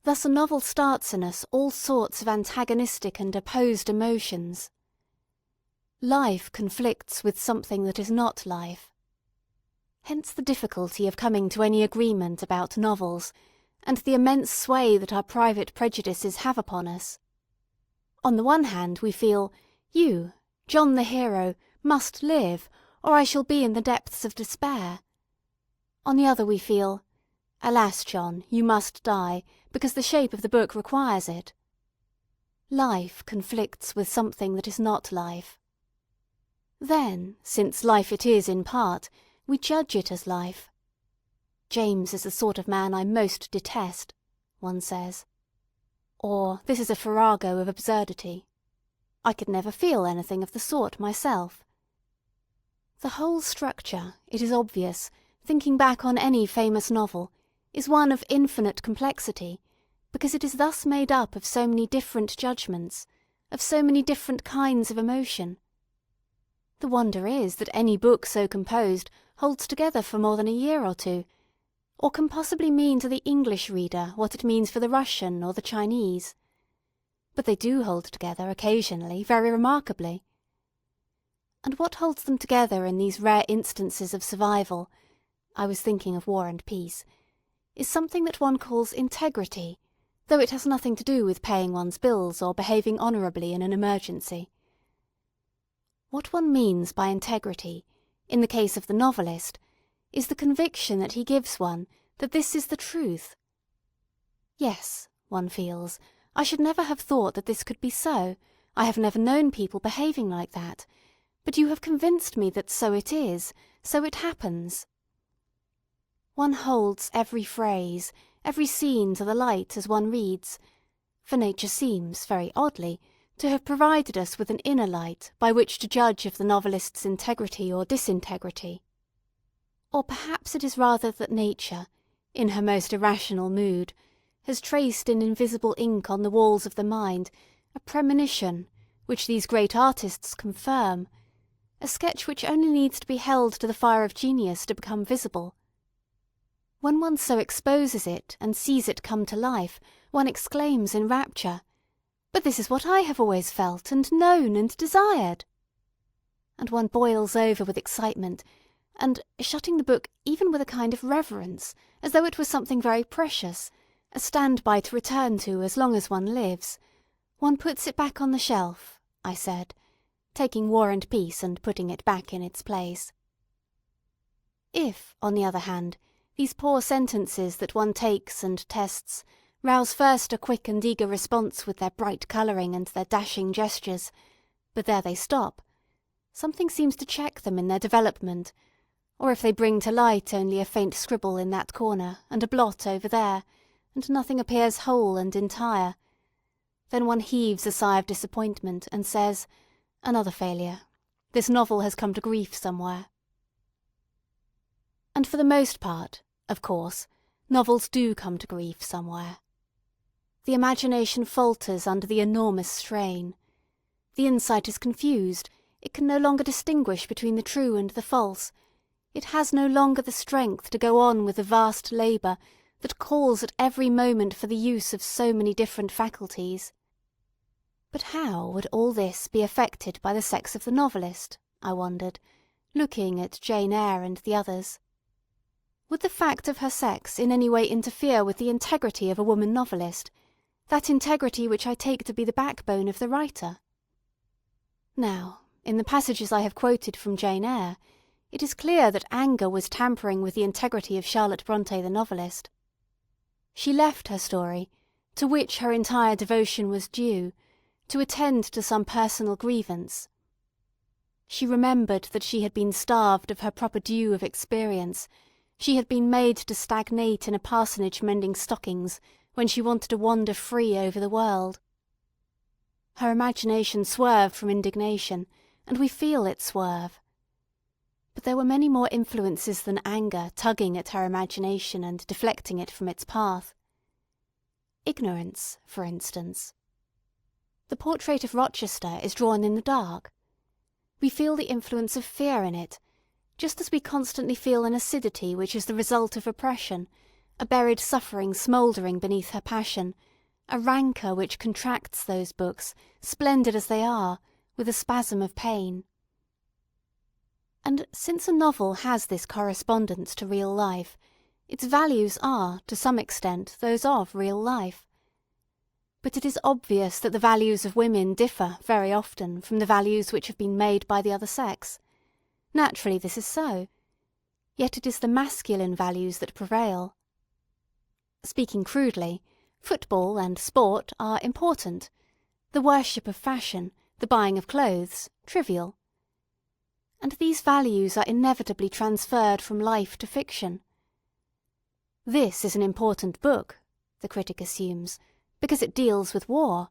Thus a novel starts in us all sorts of antagonistic and opposed emotions. Life conflicts with something that is not life. Hence the difficulty of coming to any agreement about novels, and the immense sway that our private prejudices have upon us. On the one hand we feel, you, John the hero, must live, or I shall be in the depths of despair. On the other we feel, alas, John, you must die, because the shape of the book requires it. Life conflicts with something that is not life. Then, since life it is in part, we judge it as life. James is the sort of man I most detest, one says. Or, this is a farrago of absurdity. I could never feel anything of the sort myself. The whole structure, it is obvious, thinking back on any famous novel, is one of infinite complexity, because it is thus made up of so many different judgments, of so many different kinds of emotion. The wonder is that any book so composed holds together for more than a year or two, or can possibly mean to the English reader what it means for the Russian or the Chinese. But they do hold together occasionally, very remarkably. And what holds them together in these rare instances of survival, I was thinking of War and Peace, is something that one calls integrity, though it has nothing to do with paying one's bills or behaving honourably in an emergency. What one means by integrity, in the case of the novelist, is the conviction that he gives one that this is the truth. Yes, one feels, I should never have thought that this could be so, I have never known people behaving like that, but you have convinced me that so it is, so it happens. One holds every phrase, every scene to the light as one reads, for nature seems, very oddly, to have provided us with an inner light by which to judge of the novelist's integrity or disintegrity. Or perhaps it is rather that nature, in her most irrational mood, has traced in invisible ink on the walls of the mind a premonition which these great artists confirm, a sketch which only needs to be held to the fire of genius to become visible. When one so exposes it and sees it come to life, one exclaims in rapture, "But this is what I have always felt and known and desired!" And one boils over with excitement, and, shutting the book even with a kind of reverence, as though it were something very precious, a stand-by to return to as long as one lives, one puts it back on the shelf, I said, taking War and Peace and putting it back in its place. If, on the other hand, these poor sentences that one takes and tests rouse first a quick and eager response with their bright colouring and their dashing gestures, but there they stop, something seems to check them in their development, or if they bring to light only a faint scribble in that corner and a blot over there, and nothing appears whole and entire, then one heaves a sigh of disappointment and says, "Another failure. This novel has come to grief somewhere." And for the most part, of course, novels do come to grief somewhere. The imagination falters under the enormous strain. The insight is confused, it can no longer distinguish between the true and the false, it has no longer the strength to go on with the vast labour that calls at every moment for the use of so many different faculties. But how would all this be affected by the sex of the novelist, I wondered, looking at Jane Eyre and the others. Would the fact of her sex in any way interfere with the integrity of a woman novelist, that integrity which I take to be the backbone of the writer? Now, in the passages I have quoted from Jane Eyre, it is clear that anger was tampering with the integrity of Charlotte Brontë the novelist. She left her story, to which her entire devotion was due, to attend to some personal grievance. She remembered that she had been starved of her proper due of experience, she had been made to stagnate in a parsonage mending stockings when she wanted to wander free over the world. Her imagination swerved from indignation, and we feel it swerve. But there were many more influences than anger tugging at her imagination and deflecting it from its path. Ignorance, for instance. The portrait of Rochester is drawn in the dark. We feel the influence of fear in it, just as we constantly feel an acidity which is the result of oppression, a buried suffering smouldering beneath her passion, a rancour which contracts those books, splendid as they are, with a spasm of pain. And since a novel has this correspondence to real life, its values are, to some extent, those of real life. But it is obvious that the values of women differ very often from the values which have been made by the other sex. Naturally this is so. Yet it is the masculine values that prevail. Speaking crudely, football and sport are important, the worship of fashion, the buying of clothes, trivial. And these values are inevitably transferred from life to fiction. This is an important book, the critic assumes, because it deals with war.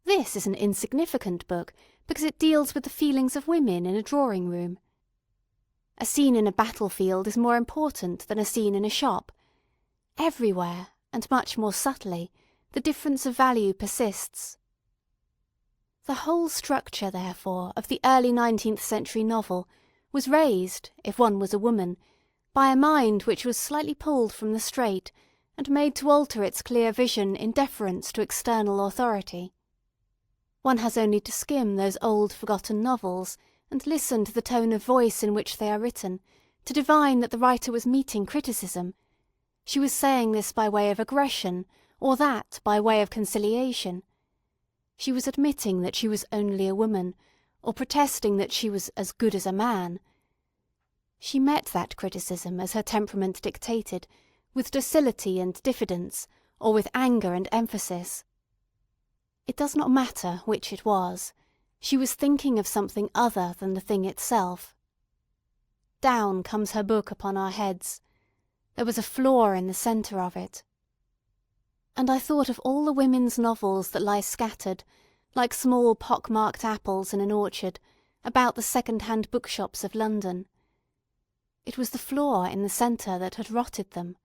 This is an insignificant book, because it deals with the feelings of women in a drawing-room. A scene in a battlefield is more important than a scene in a shop. Everywhere, and much more subtly, the difference of value persists. The whole structure, therefore, of the early 19th century novel was raised, if one was a woman, by a mind which was slightly pulled from the straight and made to alter its clear vision in deference to external authority. One has only to skim those old forgotten novels and listen to the tone of voice in which they are written to divine that the writer was meeting criticism. She was saying this by way of aggression, or that by way of conciliation. She was admitting that she was only a woman, or protesting that she was as good as a man. She met that criticism as her temperament dictated, with docility and diffidence, or with anger and emphasis. It does not matter which it was. She was thinking of something other than the thing itself. Down comes her book upon our heads. There was a flaw in the centre of it. And I thought of all the women's novels that lie scattered, like small pock-marked apples in an orchard, about the second-hand bookshops of London. It was the flaw in the centre that had rotted them.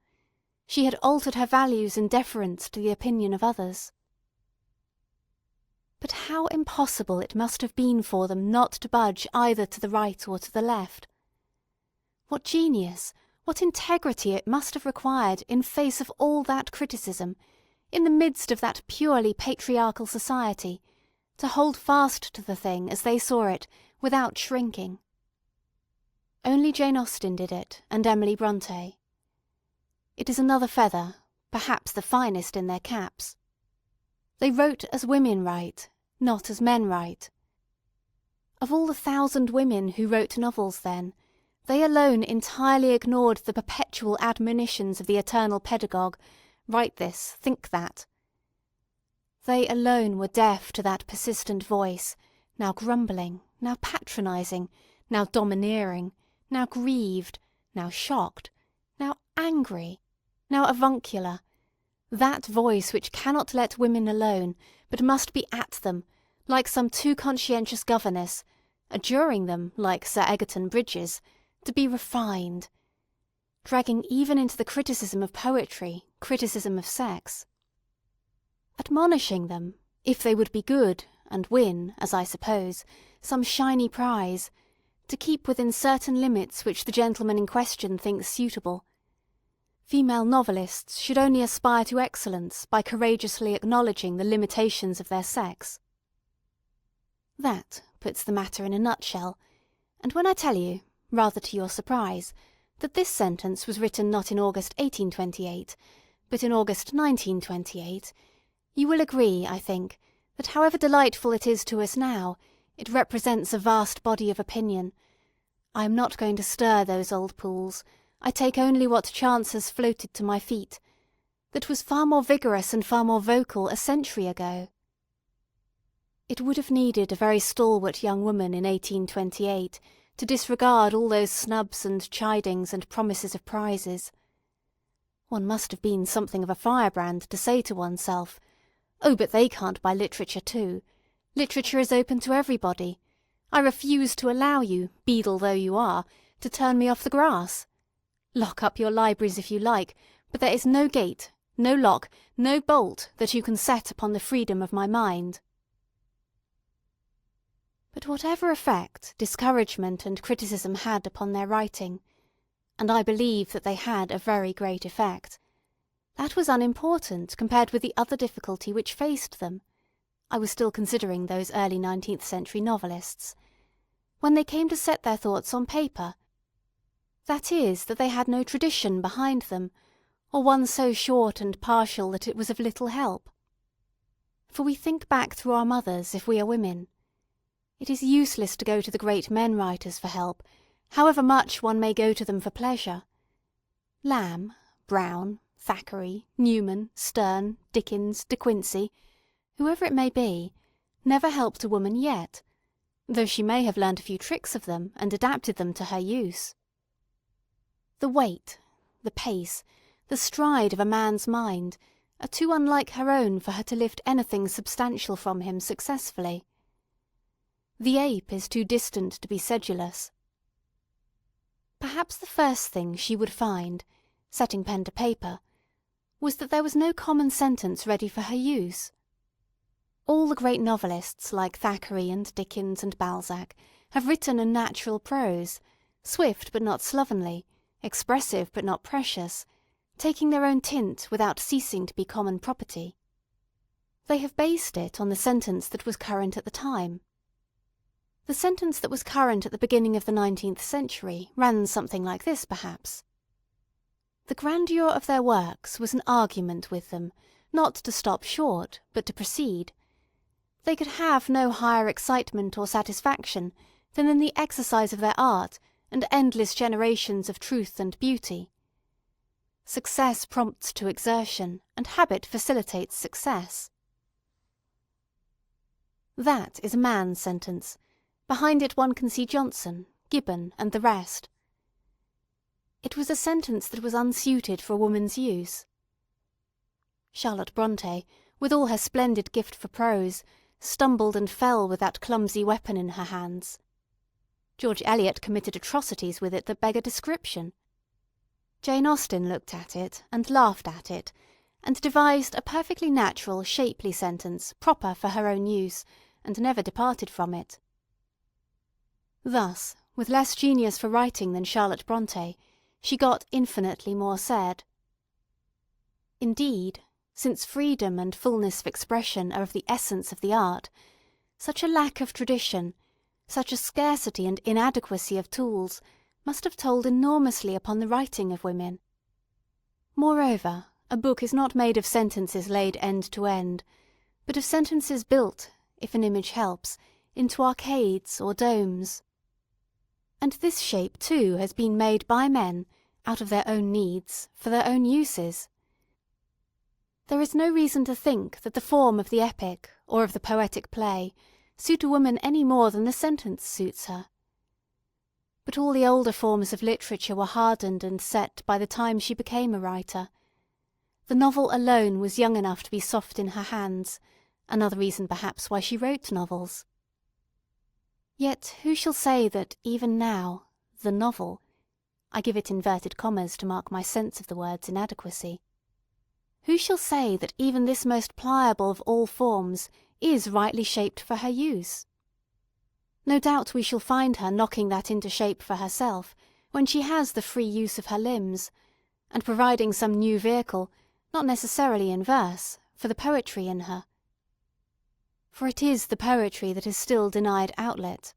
She had altered her values in deference to the opinion of others. But how impossible it must have been for them not to budge either to the right or to the left. What genius, what integrity it must have required in face of all that criticism, in the midst of that purely patriarchal society, to hold fast to the thing as they saw it without shrinking. Only Jane Austen did it, and Emily Brontë. It is another feather, perhaps the finest in their caps. They wrote as women write, not as men write. Of all the 1,000 women who wrote novels then, they alone entirely ignored the perpetual admonitions of the eternal pedagogue, write this, think that. They alone were deaf to that persistent voice, now grumbling, now patronising, now domineering, now grieved, now shocked, now angry, now avuncular, that voice which cannot let women alone, but must be at them, like some too conscientious governess, adjuring them, like Sir Egerton Brydges, to be refined, dragging even into the criticism of poetry, criticism of sex. Admonishing them, if they would be good, and win, as I suppose, some shiny prize, to keep within certain limits which the gentleman in question thinks suitable. Female novelists should only aspire to excellence by courageously acknowledging the limitations of their sex. That puts the matter in a nutshell, and when I tell you, rather to your surprise, that this sentence was written not in August 1828, but in August 1928, you will agree, I think, that however delightful it is to us now, it represents a vast body of opinion. I am not going to stir those old pools. I take only what chance has floated to my feet, that was far more vigorous and far more vocal a century ago. It would have needed a very stalwart young woman in 1828 to disregard all those snubs and chidings and promises of prizes. One must have been something of a firebrand to say to oneself, "Oh, but they can't buy literature too. Literature is open to everybody. I refuse to allow you, beadle though you are, to turn me off the grass. Lock up your libraries if you like, but there is no gate, no lock, no bolt that you can set upon the freedom of my mind." But whatever effect discouragement and criticism had upon their writing, and I believe that they had a very great effect, that was unimportant compared with the other difficulty which faced them. I was still considering those early 19th century novelists. When they came to set their thoughts on paper, that is, that they had no tradition behind them, or one so short and partial that it was of little help. For we think back through our mothers if we are women. It is useless to go to the great men writers for help, however much one may go to them for pleasure. Lamb, Brown, Thackeray, Newman, Sterne, Dickens, De Quincey, whoever it may be, never helped a woman yet, though she may have learnt a few tricks of them and adapted them to her use. The weight, the pace, the stride of a man's mind are too unlike her own for her to lift anything substantial from him successfully. The ape is too distant to be sedulous. Perhaps the first thing she would find, setting pen to paper, was that there was no common sentence ready for her use. All the great novelists like Thackeray and Dickens and Balzac have written in natural prose, swift but not slovenly, expressive but not precious, taking their own tint without ceasing to be common property. They have based it on the sentence that was current at the time. The sentence that was current at the beginning of the 19th century ran something like this, perhaps. The grandeur of their works was an argument with them, not to stop short, but to proceed. They could have no higher excitement or satisfaction than in the exercise of their art and endless generations of truth and beauty. Success prompts to exertion, and habit facilitates success. That is a man's sentence. Behind it one can see Johnson, Gibbon, and the rest. It was a sentence that was unsuited for a woman's use. Charlotte Brontë, with all her splendid gift for prose, stumbled and fell with that clumsy weapon in her hands. George Eliot committed atrocities with it that beg a description. Jane Austen looked at it, and laughed at it, and devised a perfectly natural, shapely sentence proper for her own use, and never departed from it. Thus, with less genius for writing than Charlotte Brontë, she got infinitely more said. Indeed, since freedom and fullness of expression are of the essence of the art, such a lack of tradition, such a scarcity and inadequacy of tools, must have told enormously upon the writing of women. Moreover, a book is not made of sentences laid end to end, but of sentences built, if an image helps, into arcades or domes. And this shape, too, has been made by men, out of their own needs, for their own uses. There is no reason to think that the form of the epic, or of the poetic play, suit a woman any more than the sentence suits her. But all the older forms of literature were hardened and set by the time she became a writer. The novel alone was young enough to be soft in her hands, another reason perhaps why she wrote novels. Yet who shall say that even now, the novel, I give it inverted commas to mark my sense of the word's inadequacy, who shall say that even this most pliable of all forms is rightly shaped for her use? No doubt we shall find her knocking that into shape for herself when she has the free use of her limbs, and providing some new vehicle, not necessarily in verse, for the poetry in her. For it is the poetry that is still denied outlet.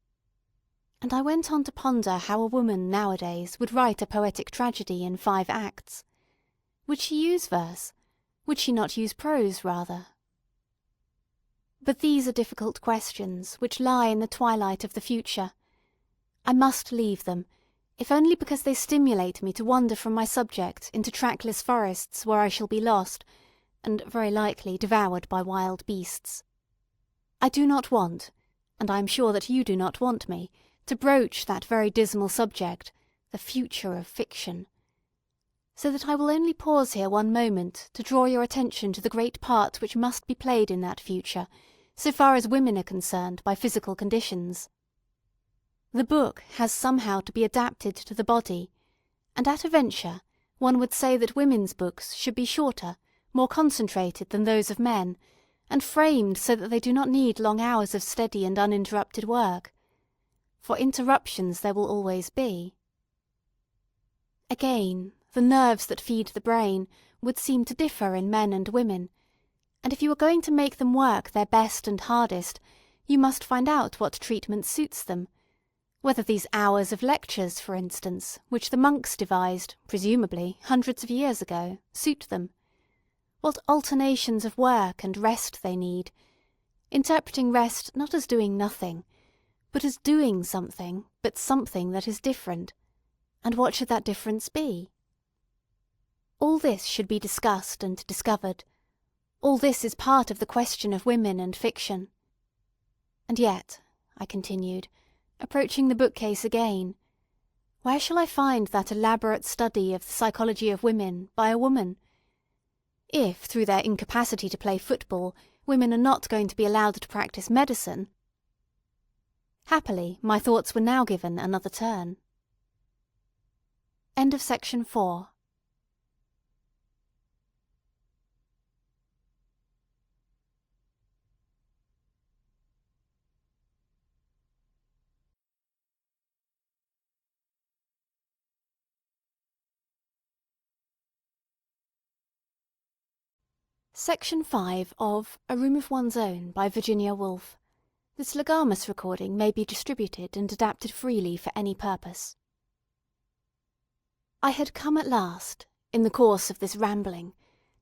And I went on to ponder how a woman nowadays would write a poetic tragedy in 5 acts. Would she use verse? Would she not use prose, rather? But these are difficult questions which lie in the twilight of the future. I must leave them, if only because they stimulate me to wander from my subject into trackless forests where I shall be lost, and very likely devoured by wild beasts. I do not want, and I am sure that you do not want me, to broach that very dismal subject, the future of fiction. So that I will only pause here one moment to draw your attention to the great part which must be played in that future, so far as women are concerned by physical conditions. The book has somehow to be adapted to the body, and at a venture one would say that women's books should be shorter, more concentrated than those of men, and framed so that they do not need long hours of steady and uninterrupted work. For interruptions there will always be. Again, the nerves that feed the brain would seem to differ in men and women, and if you are going to make them work their best and hardest, you must find out what treatment suits them, whether these hours of lectures, for instance, which the monks devised, presumably, hundreds of years ago, suit them, what alternations of work and rest they need, interpreting rest not as doing nothing, but as doing something, but something that is different, and what should that difference be? All this should be discussed and discovered. All this is part of the question of women and fiction. And yet, I continued, approaching the bookcase again, where shall I find that elaborate study of the psychology of women by a woman? If, through their incapacity to play football, women are not going to be allowed to practice medicine. Happily, my thoughts were now given another turn. End of section 4. Section 5 of A Room of One's Own by Virginia Woolf. This Legamus recording may be distributed and adapted freely for any purpose. I had come at last, in the course of this rambling,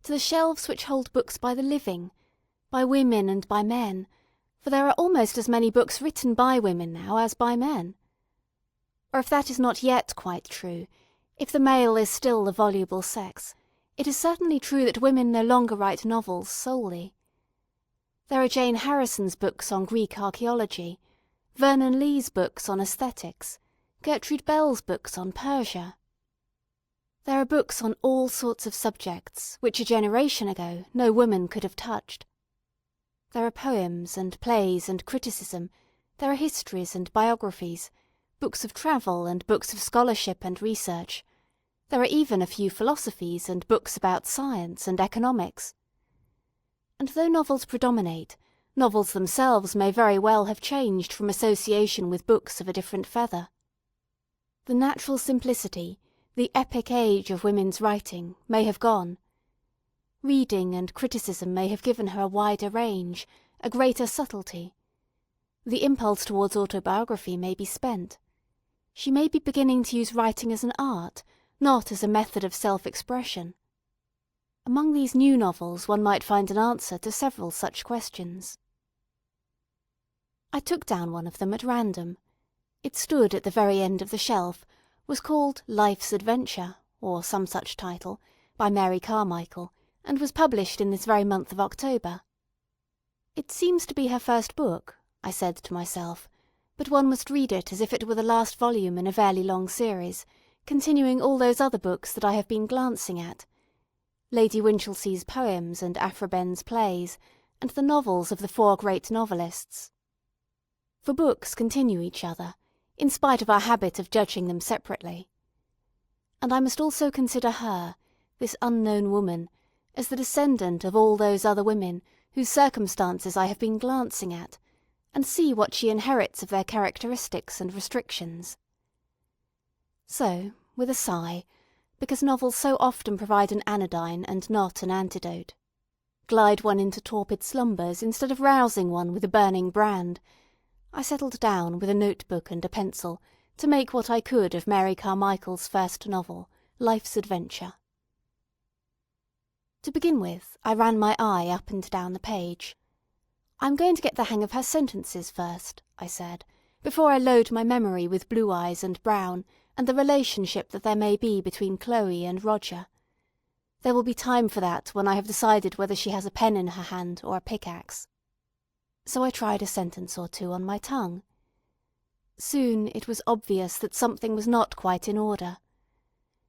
to the shelves which hold books by the living, by women and by men, for there are almost as many books written by women now as by men. Or if that is not yet quite true, if the male is still the voluble sex, it is certainly true that women no longer write novels solely. There are Jane Harrison's books on Greek archaeology, Vernon Lee's books on aesthetics, Gertrude Bell's books on Persia. There are books on all sorts of subjects which a generation ago no woman could have touched. There are poems and plays and criticism, there are histories and biographies, books of travel and books of scholarship and research. There are even a few philosophies and books about science and economics. And though novels predominate, novels themselves may very well have changed from association with books of a different feather. The natural simplicity, the epic age of women's writing, may have gone. Reading and criticism may have given her a wider range, a greater subtlety. The impulse towards autobiography may be spent. She may be beginning to use writing as an art, not as a method of self-expression. Among these new novels one might find an answer to several such questions. I took down one of them at random. It stood at the very end of the shelf, was called Life's Adventure, or some such title, by Mary Carmichael, and was published in this very month of October. It seems to be her first book, I said to myself, but one must read it as if it were the last volume in a fairly long series, continuing all those other books that I have been glancing at, Lady Winchelsea's poems and Aphra plays, and the novels of the 4 great novelists. For books continue each other, in spite of our habit of judging them separately. And I must also consider her, this unknown woman, as the descendant of all those other women whose circumstances I have been glancing at, and see what she inherits of their characteristics and restrictions. So, with a sigh, because novels so often provide an anodyne and not an antidote, glide one into torpid slumbers instead of rousing one with a burning brand, I settled down with a notebook and a pencil to make what I could of Mary Carmichael's first novel, Life's Adventure. To begin with, I ran my eye up and down the page. "I'm going to get the hang of her sentences first," I said, "before I load my memory with Blue Eyes and Brown, and the relationship that there may be between Chloe and Roger. There will be time for that when I have decided whether she has a pen in her hand or a pickaxe." So I tried a sentence or two on my tongue. Soon it was obvious that something was not quite in order.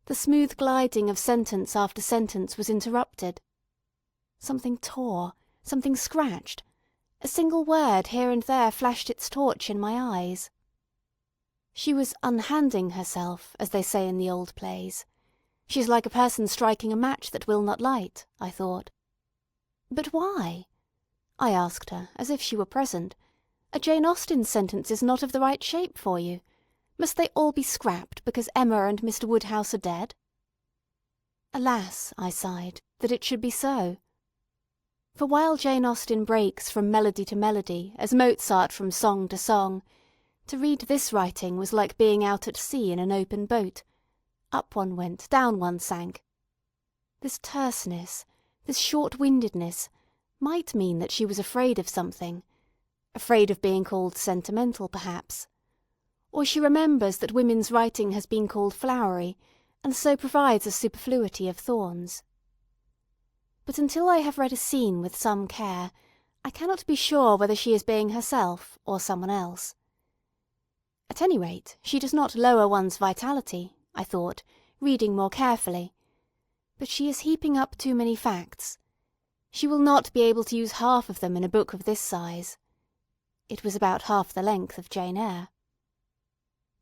The smooth gliding of sentence after sentence was interrupted. Something tore, something scratched. A single word here and there flashed its torch in my eyes. She was unhanding herself, as they say in the old plays. She is like a person striking a match that will not light, I thought. "But why?" I asked her, as if she were present. "A Jane Austen sentence is not of the right shape for you. Must they all be scrapped because Emma and Mr. Woodhouse are dead?" Alas, I sighed, that it should be so. For while Jane Austen breaks from melody to melody, as Mozart from song to song, to read this writing was like being out at sea in an open boat. Up one went, down one sank. This terseness, this short-windedness, might mean that she was afraid of something. Afraid of being called sentimental, perhaps. Or she remembers that women's writing has been called flowery, and so provides a superfluity of thorns. But until I have read a scene with some care, I cannot be sure whether she is being herself or someone else. At any rate, she does not lower one's vitality, I thought, reading more carefully. But she is heaping up too many facts. She will not be able to use half of them in a book of this size. It was about half the length of Jane Eyre.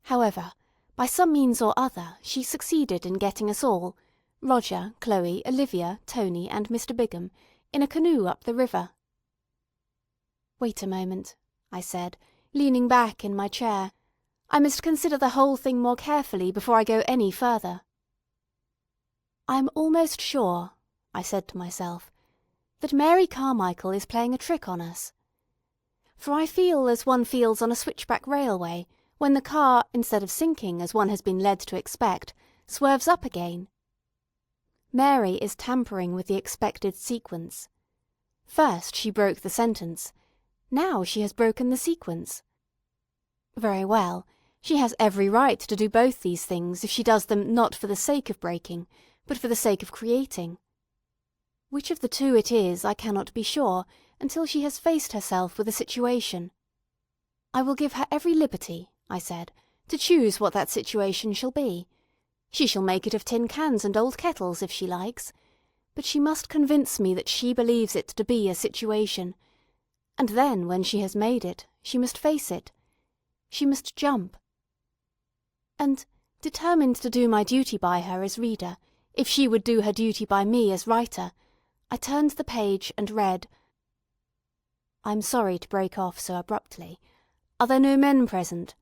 However, By some means or other she succeeded in getting us all, Roger, Chloe, Olivia, Tony and Mr. Bigham, in a canoe up the river. "Wait a moment," I said, leaning back in my chair. "I must consider the whole thing more carefully before I go any further." "I am almost sure," I said to myself, "that Mary Carmichael is playing a trick on us. For I feel as one feels on a switchback railway, when the car, instead of sinking as one has been led to expect, swerves up again. Mary is tampering with the expected sequence. First she broke the sentence. Now she has broken the sequence. Very well, she has every right to do both these things if she does them not for the sake of breaking, but for the sake of creating. Which of the two it is I cannot be sure until she has faced herself with a situation. I will give her every liberty," I said, "to choose what that situation shall be. She shall make it of tin cans and old kettles if she likes, but she must convince me that she believes it to be a situation, and then when she has made it she must face it. She must jump. And, determined to do my duty by her as reader, if she would do her duty by me as writer, I turned the page and read: "I'm sorry to break off so abruptly. Are there no men present?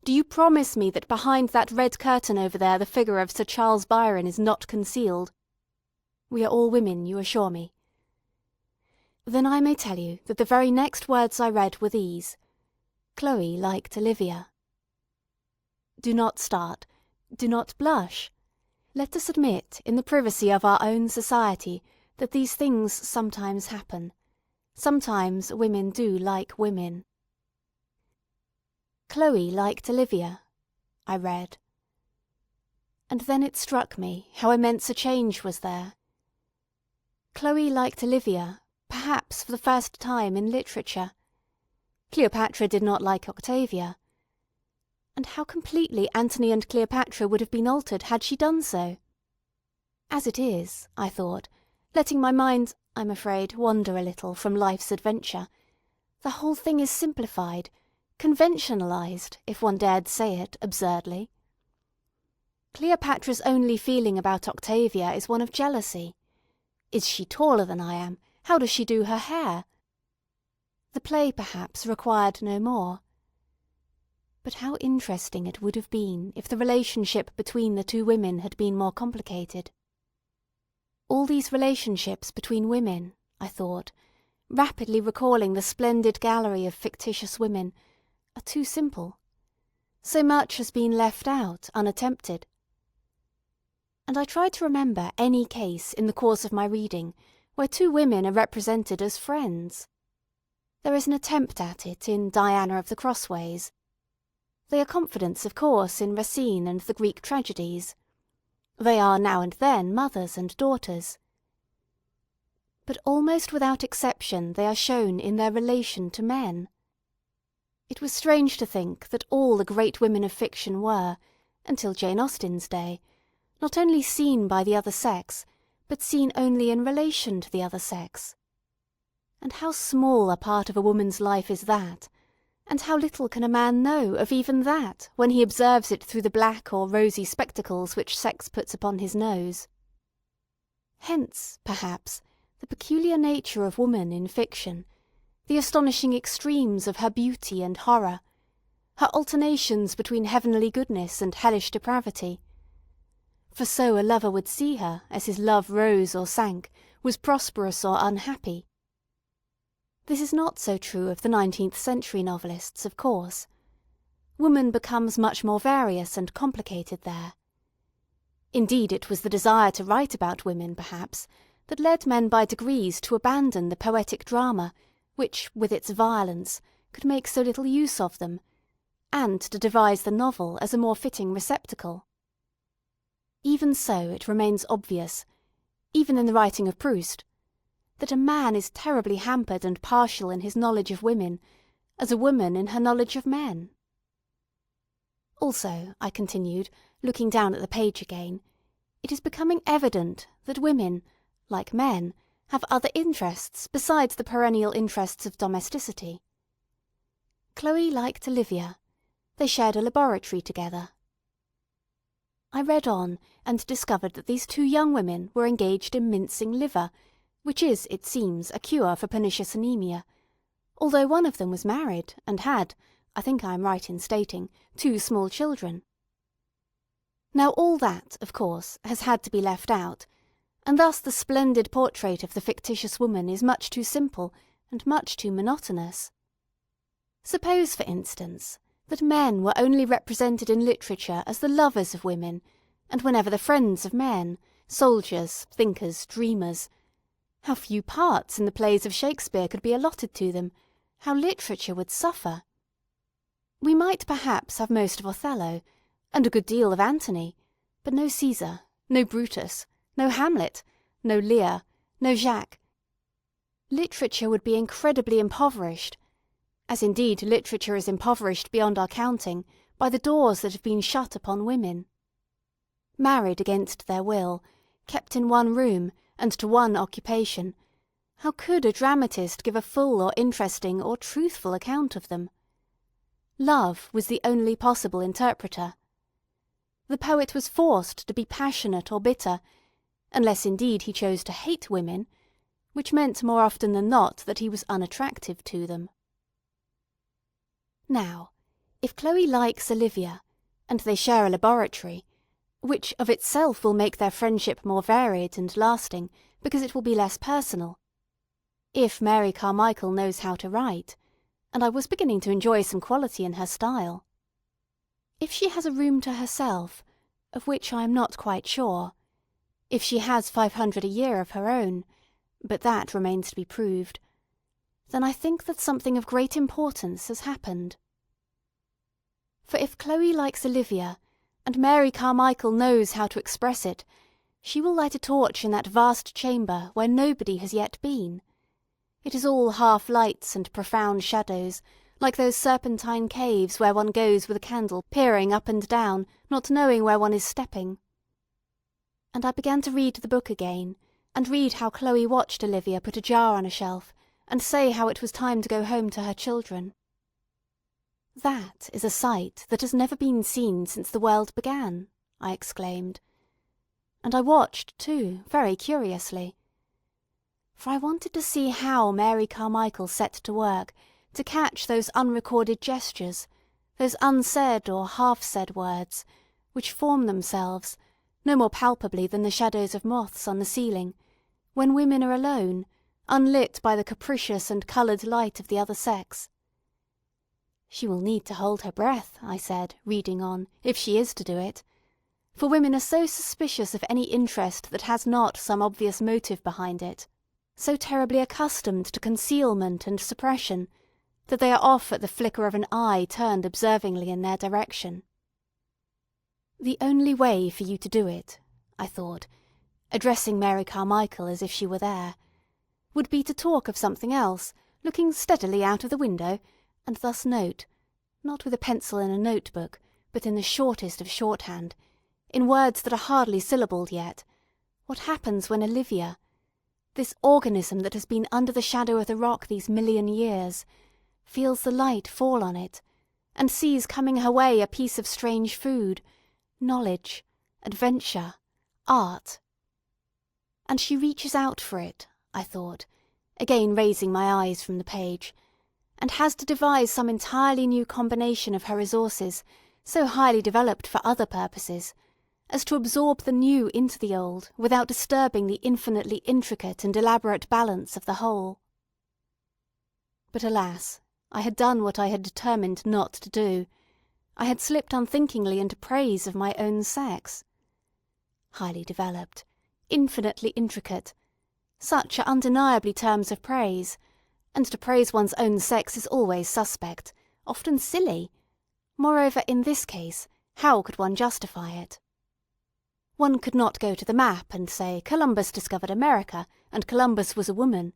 Do you promise me that behind that red curtain over there the figure of Sir Charles Byron is not concealed? We are all women, you assure me. Then I may tell you that the very next words I read were these: Chloe liked Olivia. Do not start. Do not blush. Let us admit, in the privacy of our own society, that these things sometimes happen. Sometimes women do like women. Chloe liked Olivia, I read. And then it struck me how immense a change was there. Chloe liked Olivia, perhaps for the first time in literature. Cleopatra did not like Octavia. And how completely Antony and Cleopatra would have been altered had she done so. As it is, I thought, letting my mind, I'm afraid, wander a little from life's adventure, the whole thing is simplified, conventionalized, if one dared say it absurdly. Cleopatra's only feeling about Octavia is one of jealousy. Is she taller than I am? How does she do her hair? The play, perhaps, required no more. But how interesting it would have been if the relationship between the two women had been more complicated. All these relationships between women, I thought, rapidly recalling the splendid gallery of fictitious women, are too simple. So much has been left out, unattempted. And I tried to remember any case in the course of my reading where two women are represented as friends. There is an attempt at it in Diana of the Crossways. They are confidants, of course, in Racine and the Greek tragedies. They are now and then mothers and daughters. But almost without exception they are shown in their relation to men. It was strange to think that all the great women of fiction were, until Jane Austen's day, not only seen by the other sex, but seen only in relation to the other sex. And how small a part of a woman's life is that, and how little can a man know of even that when he observes it through the black or rosy spectacles which sex puts upon his nose. Hence, perhaps, the peculiar nature of woman in fiction, the astonishing extremes of her beauty and horror, her alternations between heavenly goodness and hellish depravity. For so a lover would see her as his love rose or sank, was prosperous or unhappy. This is not so true of the 19th century novelists, of course. Woman becomes much more various and complicated there. Indeed, it was the desire to write about women, perhaps, that led men by degrees to abandon the poetic drama, which, with its violence, could make so little use of them, and to devise the novel as a more fitting receptacle. Even so, it remains obvious, even in the writing of Proust, that a man is terribly hampered and partial in his knowledge of women, as a woman in her knowledge of men. Also, I continued, looking down at the page again, it is becoming evident that women, like men, have other interests besides the perennial interests of domesticity. Chloe liked Olivia. They shared a laboratory together. I read on and discovered that these two young women were engaged in mincing liver, which is, it seems, a cure for pernicious anemia, although one of them was married and had, I think I am right in stating, 2 small children. Now all that, of course, has had to be left out, and thus the splendid portrait of the fictitious woman is much too simple and much too monotonous. Suppose, for instance, that men were only represented in literature as the lovers of women, and were never the friends of men, soldiers, thinkers, dreamers. How few parts in the plays of Shakespeare could be allotted to them, how literature would suffer. We might perhaps have most of Othello, and a good deal of Antony, but no Caesar, no Brutus, no Hamlet, no Lear, no Jacques. Literature would be incredibly impoverished, as indeed literature is impoverished beyond our counting by the doors that have been shut upon women. Married against their will, kept in one room and to one occupation, how could a dramatist give a full or interesting or truthful account of them? Love was the only possible interpreter. The poet was forced to be passionate or bitter, unless indeed he chose to hate women, which meant more often than not that he was unattractive to them. Now, if Chloe likes Olivia, and they share a laboratory, which of itself will make their friendship more varied and lasting because it will be less personal, if Mary Carmichael knows how to write, and I was beginning to enjoy some quality in her style, if she has a room to herself, of which I am not quite sure, if she has 500 a year of her own, but that remains to be proved, then I think that something of great importance has happened. For if Chloe likes Olivia, and Mary Carmichael knows how to express it, she will light a torch in that vast chamber where nobody has yet been. It is all half lights and profound shadows, like those serpentine caves where one goes with a candle peering up and down, not knowing where one is stepping. And I began to read the book again, and read how Chloe watched Olivia put a jar on a shelf, and say how it was time to go home to her children. "That is a sight that has never been seen since the world began," I exclaimed. And I watched, too, very curiously. For I wanted to see how Mary Carmichael set to work to catch those unrecorded gestures, those unsaid or half-said words, which form themselves, no more palpably than the shadows of moths on the ceiling, when women are alone, unlit by the capricious and coloured light of the other sex. "She will need to hold her breath," I said, reading on, "if she is to do it. For women are so suspicious of any interest that has not some obvious motive behind it, so terribly accustomed to concealment and suppression, that they are off at the flicker of an eye turned observingly in their direction. The only way for you to do it," I thought, addressing Mary Carmichael as if she were there, "would be to talk of something else, looking steadily out of the window, and thus note, not with a pencil in a notebook, but in the shortest of shorthand, in words that are hardly syllabled yet, what happens when Olivia, this organism that has been under the shadow of the rock these million years, feels the light fall on it, and sees coming her way a piece of strange food, knowledge, adventure, art. And she reaches out for it," I thought, again raising my eyes from the page, "and has to devise some entirely new combination of her resources, so highly developed for other purposes, as to absorb the new into the old without disturbing the infinitely intricate and elaborate balance of the whole." But alas, I had done what I had determined not to do. I had slipped unthinkingly into praise of my own sex. Highly developed, infinitely intricate, such are undeniably terms of praise, and to praise one's own sex is always suspect, often silly. Moreover, in this case, how could one justify it? One could not go to the map and say Columbus discovered America, and Columbus was a woman,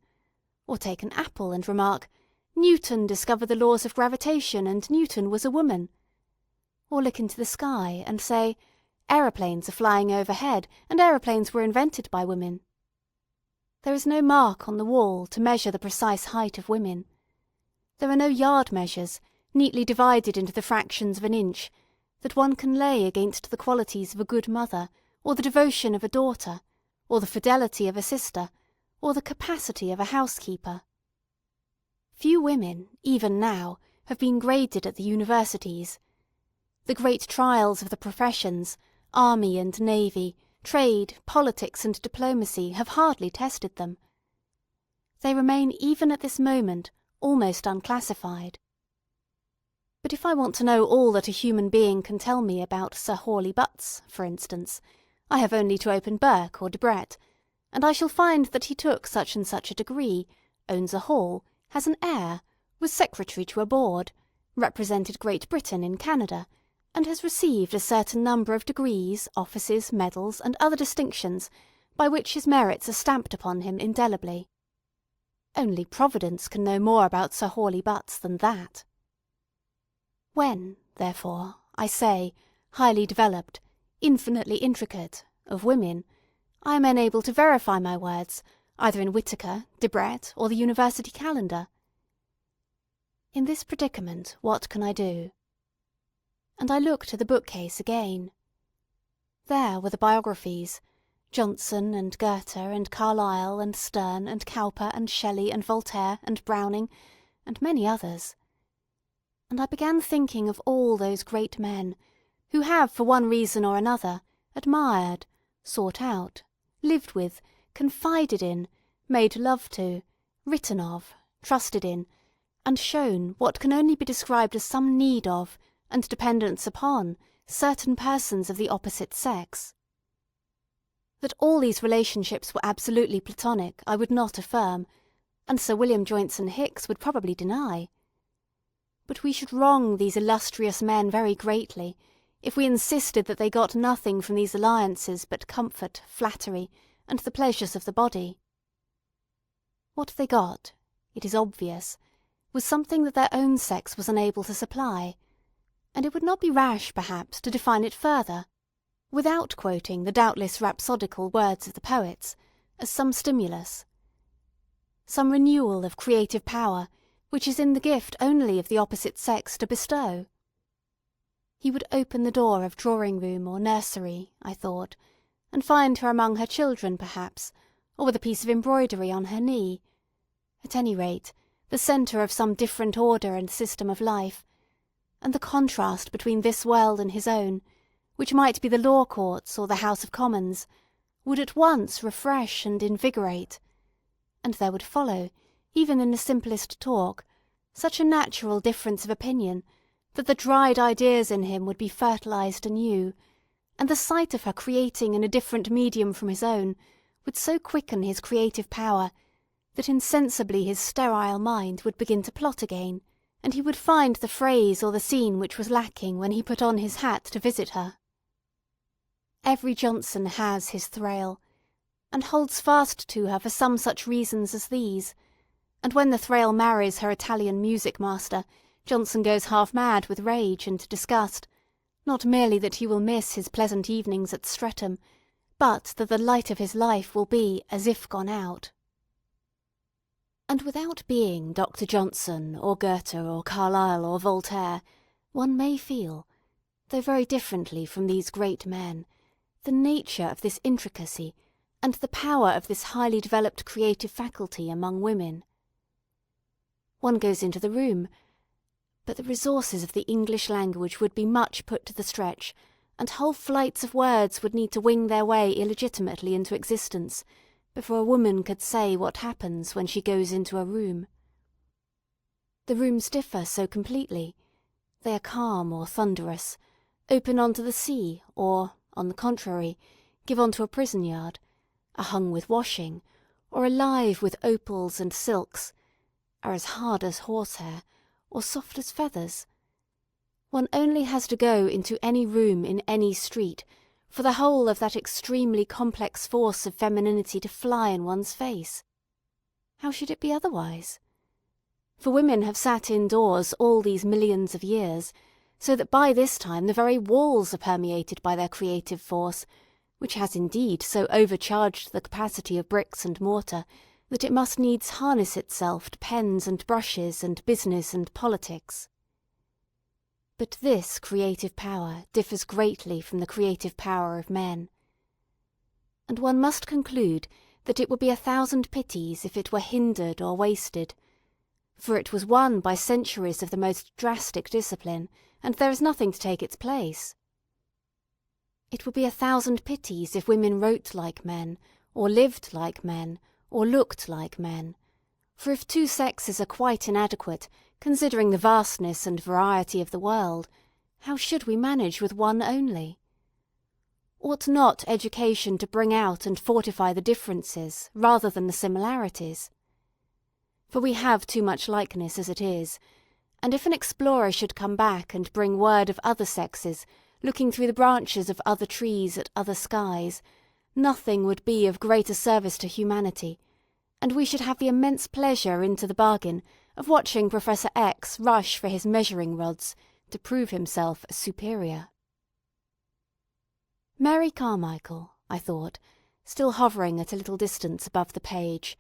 or take an apple and remark Newton discovered the laws of gravitation, and Newton was a woman, or look into the sky and say aeroplanes are flying overhead, and aeroplanes were invented by women. There is no mark on the wall to measure the precise height of women. There are no yard measures, neatly divided into the fractions of an inch, that one can lay against the qualities of a good mother, or the devotion of a daughter, or the fidelity of a sister, or the capacity of a housekeeper. Few women, even now, have been graded at the universities. The great trials of the professions, army and navy, trade, politics and diplomacy have hardly tested them. They remain even at this moment almost unclassified. But if I want to know all that a human being can tell me about Sir Hawley Butts, for instance, I have only to open Burke or Debrett, and I shall find that he took such and such a degree, owns a hall, has an heir, was secretary to a board, represented Great Britain in Canada, and has received a certain number of degrees, offices, medals, and other distinctions by which his merits are stamped upon him indelibly. Only Providence can know more about Sir Hawley Butts than that. When, therefore, I say highly developed, infinitely intricate, of women, I am unable to verify my words, either in Whitaker, Debrett, or the University Calendar. In this predicament, what can I do? And I looked to the bookcase again. There were the biographies, Johnson and Goethe and Carlyle and Sterne and Cowper and Shelley and Voltaire and Browning, and many others. And I began thinking of all those great men who have for one reason or another admired, sought out, lived with, confided in, made love to, written of, trusted in, and shown what can only be described as some need of, and dependence upon, certain persons of the opposite sex. That all these relationships were absolutely platonic I would not affirm, and Sir William Joynson Hicks would probably deny. But we should wrong these illustrious men very greatly if we insisted that they got nothing from these alliances but comfort, flattery, and the pleasures of the body. What they got, it is obvious, was something that their own sex was unable to supply, and it would not be rash, perhaps, to define it further, without quoting the doubtless rhapsodical words of the poets, as some stimulus. Some renewal of creative power, which is in the gift only of the opposite sex to bestow. He would open the door of drawing-room or nursery, I thought, and find her among her children, perhaps, or with a piece of embroidery on her knee. At any rate, the centre of some different order and system of life, and the contrast between this world and his own, which might be the law courts or the House of Commons, would at once refresh and invigorate, and there would follow, even in the simplest talk, such a natural difference of opinion that the dried ideas in him would be fertilised anew, and the sight of her creating in a different medium from his own would so quicken his creative power that insensibly his sterile mind would begin to plot again, and he would find the phrase or the scene which was lacking when he put on his hat to visit her. Every Johnson has his Thrale, and holds fast to her for some such reasons as these, and when the Thrale marries her Italian music-master, Johnson goes half mad with rage and disgust, not merely that he will miss his pleasant evenings at Streatham, but that the light of his life will be as if gone out. And without being Dr. Johnson, or Goethe, or Carlyle, or Voltaire, one may feel, though very differently from these great men, the nature of this intricacy and the power of this highly developed creative faculty among women. One goes into the room, but the resources of the English language would be much put to the stretch, and whole flights of words would need to wing their way illegitimately into existence before a woman could say what happens when she goes into a room. The rooms differ so completely. They are calm or thunderous, open onto the sea, or, on the contrary, give onto a prison yard, are hung with washing, or alive with opals and silks, are as hard as horsehair, or soft as feathers. One only has to go into any room in any street for the whole of that extremely complex force of femininity to fly in one's face. How should it be otherwise? For women have sat indoors all these millions of years, so that by this time the very walls are permeated by their creative force, which has indeed so overcharged the capacity of bricks and mortar that it must needs harness itself to pens and brushes and business and politics. But this creative power differs greatly from the creative power of men. And one must conclude that it would be 1,000 pities if it were hindered or wasted, for it was won by centuries of the most drastic discipline, and there is nothing to take its place. It would be 1,000 pities if women wrote like men, or lived like men, or looked like men, for if two sexes are quite inadequate, considering the vastness and variety of the world, how should we manage with one only? Ought not education to bring out and fortify the differences rather than the similarities? For we have too much likeness as it is, and if an explorer should come back and bring word of other sexes looking through the branches of other trees at other skies, nothing would be of greater service to humanity, and we should have the immense pleasure into the bargain of watching Professor X rush for his measuring rods to prove himself a superior. Mary Carmichael, I thought, still hovering at a little distance above the page,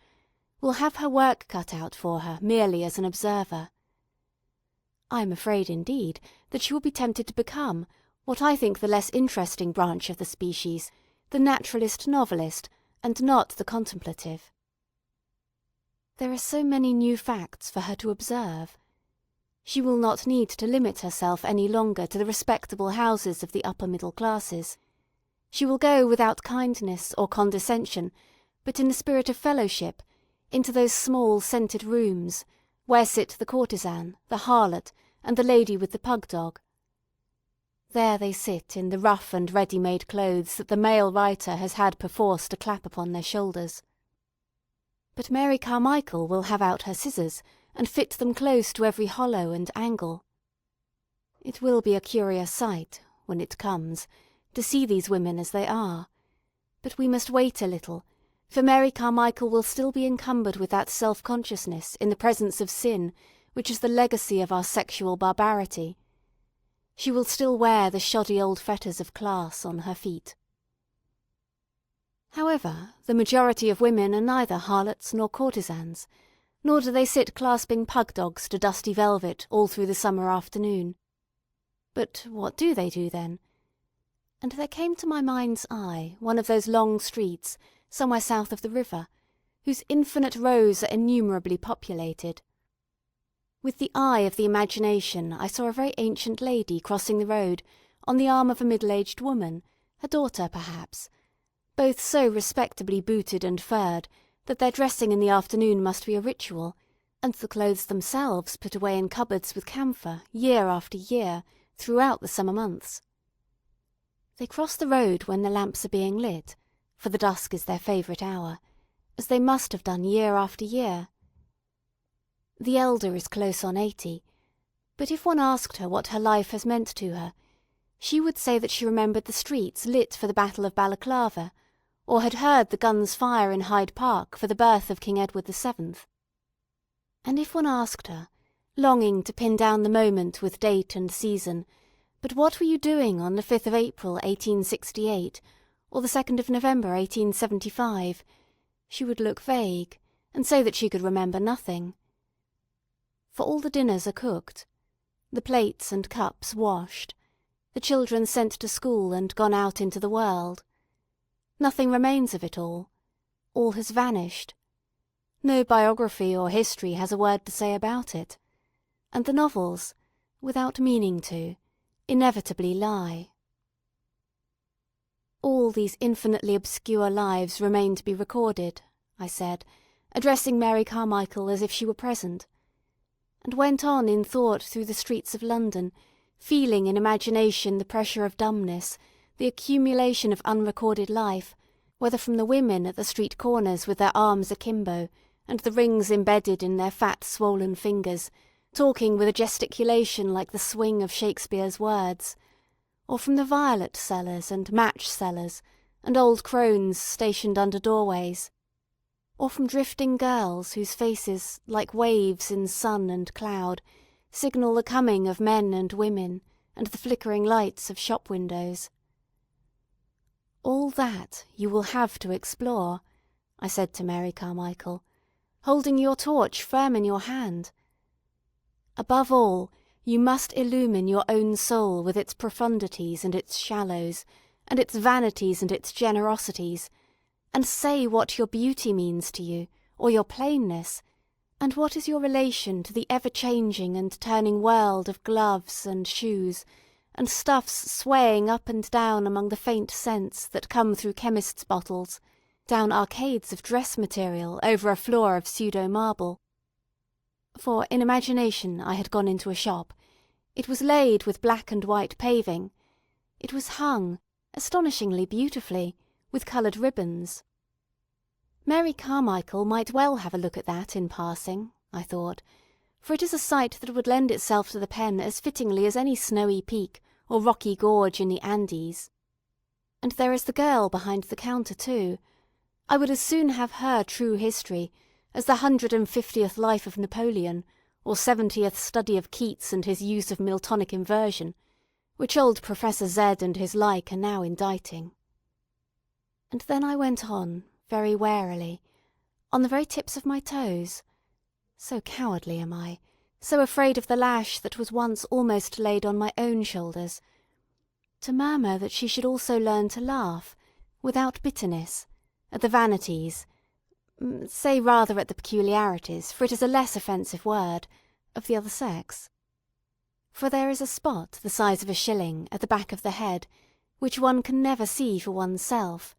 will have her work cut out for her merely as an observer. I am afraid, indeed, that she will be tempted to become, what I think the less interesting branch of the species, the naturalist novelist, and not the contemplative. There are so many new facts for her to observe. She will not need to limit herself any longer to the respectable houses of the upper middle classes. She will go without kindness or condescension, but in the spirit of fellowship, into those small scented rooms, where sit the courtesan, the harlot, and the lady with the pug-dog. There they sit in the rough and ready-made clothes that the male writer has had perforce to clap upon their shoulders. But Mary Carmichael will have out her scissors, and fit them close to every hollow and angle. It will be a curious sight, when it comes, to see these women as they are, but we must wait a little, for Mary Carmichael will still be encumbered with that self-consciousness in the presence of sin which is the legacy of our sexual barbarity. She will still wear the shoddy old fetters of class on her feet. However, the majority of women are neither harlots nor courtesans, nor do they sit clasping pug-dogs to dusty velvet all through the summer afternoon. But what do they do then? And there came to my mind's eye one of those long streets, somewhere south of the river, whose infinite rows are innumerably populated. With the eye of the imagination I saw a very ancient lady crossing the road on the arm of a middle-aged woman, her daughter perhaps, both so respectably booted and furred that their dressing in the afternoon must be a ritual, and the clothes themselves put away in cupboards with camphor year after year throughout the summer months. They cross the road when the lamps are being lit, for the dusk is their favourite hour, as they must have done year after year. The elder is close on 80, but if one asked her what her life has meant to her, she would say that she remembered the streets lit for the Battle of Balaclava, or had heard the guns fire in Hyde Park for the birth of King Edward VII. And if one asked her, longing to pin down the moment with date and season, but what were you doing on the 5th of April 1868, or the 2nd of November 1875, she would look vague, and say that she could remember nothing. For all the dinners are cooked, the plates and cups washed, the children sent to school and gone out into the world. Nothing remains of it all. All has vanished. No biography or history has a word to say about it, and the novels, without meaning to, inevitably lie. All these infinitely obscure lives remain to be recorded, I said, addressing Mary Carmichael as if she were present, and went on in thought through the streets of London, feeling in imagination the pressure of dumbness, the accumulation of unrecorded life, whether from the women at the street corners with their arms akimbo, and the rings embedded in their fat swollen fingers, talking with a gesticulation like the swing of Shakespeare's words, or from the violet sellers and match sellers, and old crones stationed under doorways, or from drifting girls whose faces, like waves in sun and cloud, signal the coming of men and women, and the flickering lights of shop windows. All that you will have to explore, I said to Mary Carmichael, holding your torch firm in your hand. Above all, you must illumine your own soul with its profundities and its shallows, and its vanities and its generosities, and say what your beauty means to you, or your plainness, and what is your relation to the ever-changing and turning world of gloves and shoes, and stuffs swaying up and down among the faint scents that come through chemists' bottles, down arcades of dress material over a floor of pseudo-marble. For in imagination I had gone into a shop. It was laid with black and white paving. It was hung, astonishingly beautifully, with coloured ribbons. Mary Carmichael might well have a look at that in passing, I thought, for it is a sight that would lend itself to the pen as fittingly as any snowy peak or rocky gorge in the Andes. And there is the girl behind the counter too. I would as soon have her true history as the 150th life of Napoleon, or 70th study of Keats and his use of Miltonic inversion, which old Professor Z and his like are now inditing. And then I went on, very warily, on the very tips of my toes. So cowardly am I, so afraid of the lash that was once almost laid on my own shoulders, to murmur that she should also learn to laugh, without bitterness, at the vanities, say rather at the peculiarities, for it is a less offensive word, of the other sex. For there is a spot the size of a shilling at the back of the head, which one can never see for oneself.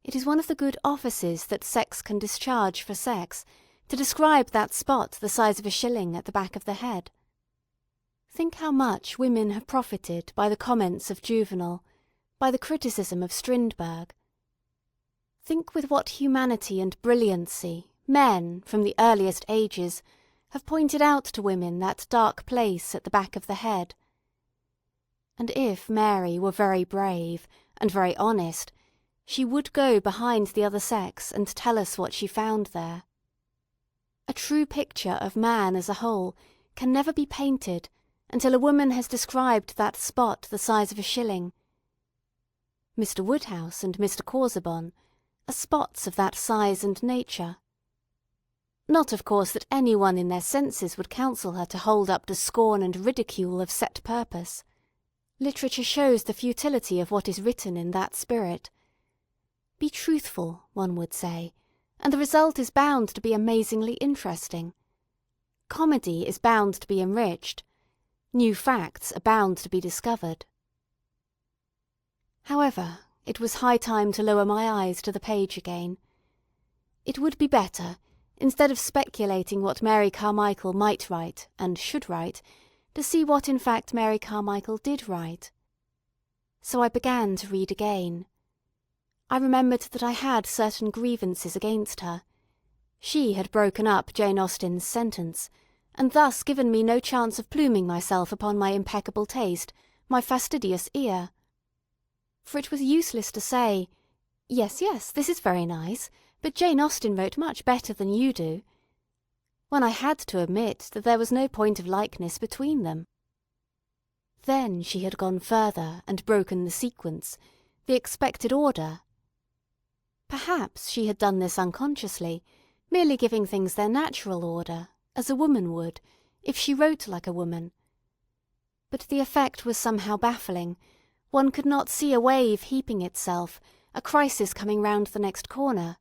It is one of the good offices that sex can discharge for sex, to describe that spot the size of a shilling at the back of the head. Think how much women have profited by the comments of Juvenal, by the criticism of Strindberg. Think with what humanity and brilliancy men, from the earliest ages, have pointed out to women that dark place at the back of the head. And if Mary were very brave, and very honest, she would go behind the other sex and tell us what she found there. A true picture of man as a whole can never be painted until a woman has described that spot the size of a shilling. Mr. Woodhouse and Mr. Casaubon are spots of that size and nature. Not, of course, that any one in their senses would counsel her to hold up to scorn and ridicule of set purpose. Literature shows the futility of what is written in that spirit. Be truthful, one would say, and the result is bound to be amazingly interesting. Comedy is bound to be enriched. New facts are bound to be discovered. However, it was high time to lower my eyes to the page again. It would be better, instead of speculating what Mary Carmichael might write and should write, to see what in fact Mary Carmichael did write. So I began to read again. I remembered that I had certain grievances against her. She had broken up Jane Austen's sentence, and thus given me no chance of pluming myself upon my impeccable taste, my fastidious ear. For it was useless to say, "Yes, yes, this is very nice, but Jane Austen wrote much better than you do," when I had to admit that there was no point of likeness between them. Then she had gone further and broken the sequence, the expected order. Perhaps she had done this unconsciously, merely giving things their natural order, as a woman would, if she wrote like a woman. But the effect was somehow baffling. One could not see a wave heaping itself, a crisis coming round the next corner.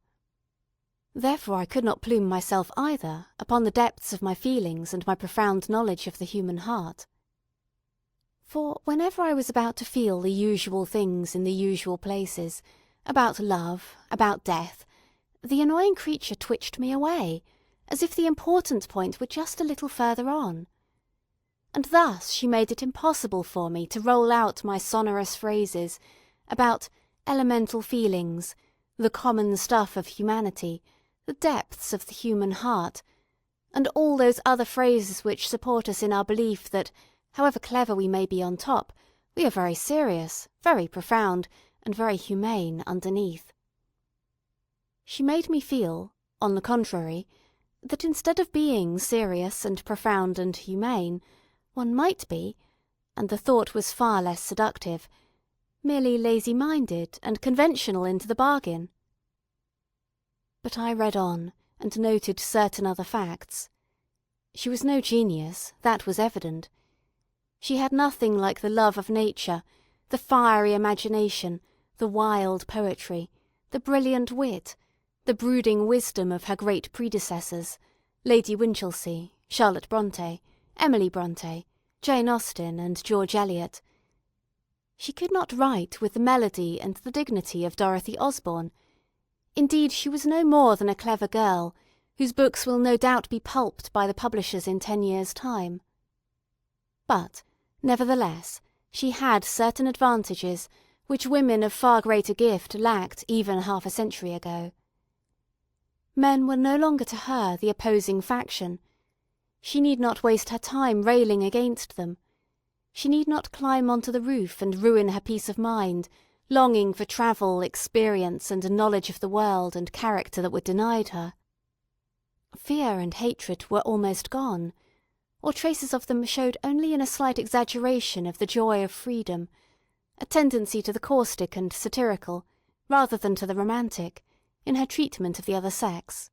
Therefore I could not plume myself either upon the depths of my feelings and my profound knowledge of the human heart. For whenever I was about to feel the usual things in the usual places, about love, about death, the annoying creature twitched me away, as if the important point were just a little further on. And thus she made it impossible for me to roll out my sonorous phrases about elemental feelings, the common stuff of humanity, the depths of the human heart, and all those other phrases which support us in our belief that, however clever we may be on top, we are very serious, very profound, and very humane underneath. She made me feel, on the contrary, that instead of being serious and profound and humane, one might be, and the thought was far less seductive, merely lazy-minded and conventional into the bargain. But I read on, and noted certain other facts. She was no genius, that was evident. She had nothing like the love of nature, the fiery imagination, the wild poetry, the brilliant wit, the brooding wisdom of her great predecessors, Lady Winchelsea, Charlotte Brontë, Emily Brontë, Jane Austen, and George Eliot. She could not write with the melody and the dignity of Dorothy Osborne. Indeed, she was no more than a clever girl, whose books will no doubt be pulped by the publishers in 10 years' time. But, nevertheless, she had certain advantages which women of far greater gift lacked even half a century ago. Men were no longer to her the opposing faction. She need not waste her time railing against them. She need not climb onto the roof and ruin her peace of mind, longing for travel, experience, and a knowledge of the world and character that were denied her. Fear and hatred were almost gone, or traces of them showed only in a slight exaggeration of the joy of freedom, a tendency to the caustic and satirical, rather than to the romantic, in her treatment of the other sex.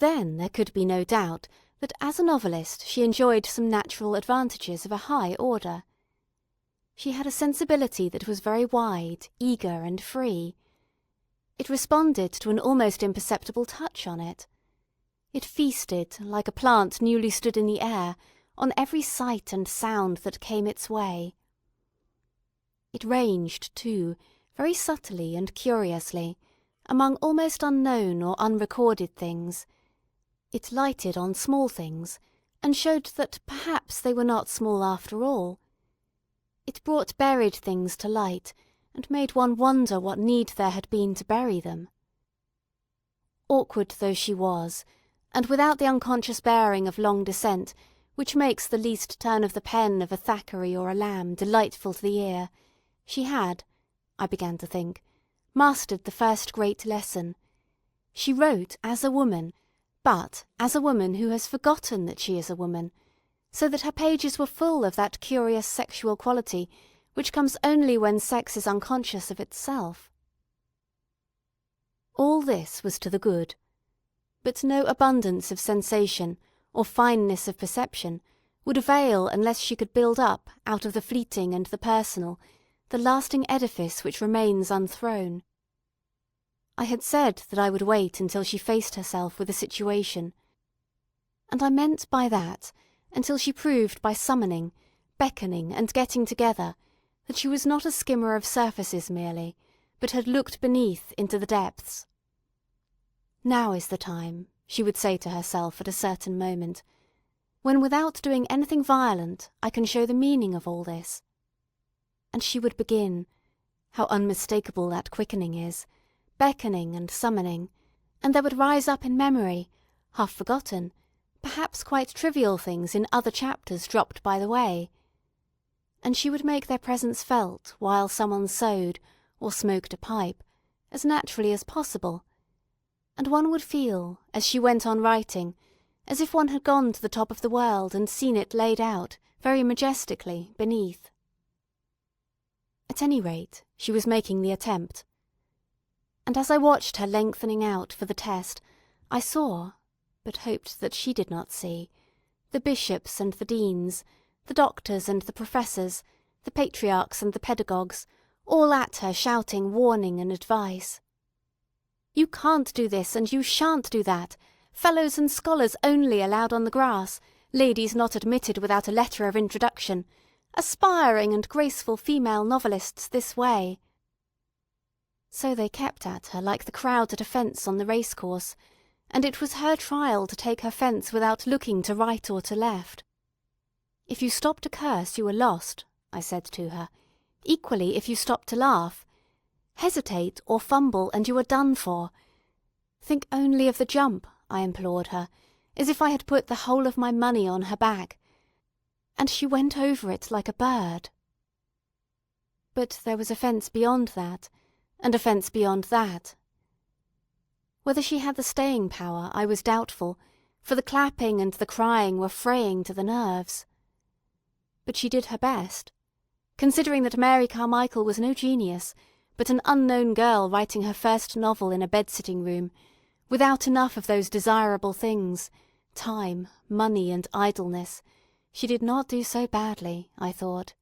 Then there could be no doubt that as a novelist she enjoyed some natural advantages of a high order. She had a sensibility that was very wide, eager, and free. It responded to an almost imperceptible touch on it. It feasted, like a plant newly stood in the air, on every sight and sound that came its way. It ranged, too, very subtly and curiously, among almost unknown or unrecorded things. It lighted on small things, and showed that perhaps they were not small after all. It brought buried things to light, and made one wonder what need there had been to bury them. Awkward though she was, and without the unconscious bearing of long descent, which makes the least turn of the pen of a Thackeray or a Lamb delightful to the ear, she had, I began to think, mastered the first great lesson. She wrote as a woman, but as a woman who has forgotten that she is a woman, so that her pages were full of that curious sexual quality which comes only when sex is unconscious of itself. All this was to the good, but no abundance of sensation or fineness of perception would avail unless she could build up, out of the fleeting and the personal, the lasting edifice which remains unthrown. I had said that I would wait until she faced herself with a situation, and I meant by that until she proved by summoning, beckoning, and getting together that she was not a skimmer of surfaces merely, but had looked beneath into the depths. Now is the time, she would say to herself at a certain moment, when without doing anything violent I can show the meaning of all this. And she would begin, how unmistakable that quickening is, beckoning and summoning, and there would rise up in memory, half forgotten, perhaps quite trivial things in other chapters dropped by the way, and she would make their presence felt while someone sewed or smoked a pipe, as naturally as possible, and one would feel, as she went on writing, as if one had gone to the top of the world and seen it laid out, very majestically, beneath. At any rate, she was making the attempt. And as I watched her lengthening out for the test, I saw, but hoped that she did not see, the bishops and the deans, the doctors and the professors, the patriarchs and the pedagogues, all at her shouting warning and advice. You can't do this, and you shan't do that. Fellows and scholars only allowed on the grass, ladies not admitted without a letter of introduction, aspiring and graceful female novelists this way. So they kept at her like the crowd at a fence on the racecourse, and it was her trial to take her fence without looking to right or to left. If you stopped to curse, you were lost, I said to her, equally if you stopped to laugh. Hesitate or fumble, and you are done for. Think only of the jump, I implored her, as if I had put the whole of my money on her back, and she went over it like a bird. But there was a fence beyond that, and a fence beyond that. Whether she had the staying power I was doubtful, for the clapping and the crying were fraying to the nerves. But she did her best, considering that Mary Carmichael was no genius, but an unknown girl writing her first novel in a bed-sitting room, without enough of those desirable things, time, money, and idleness, she did not do so badly, I thought.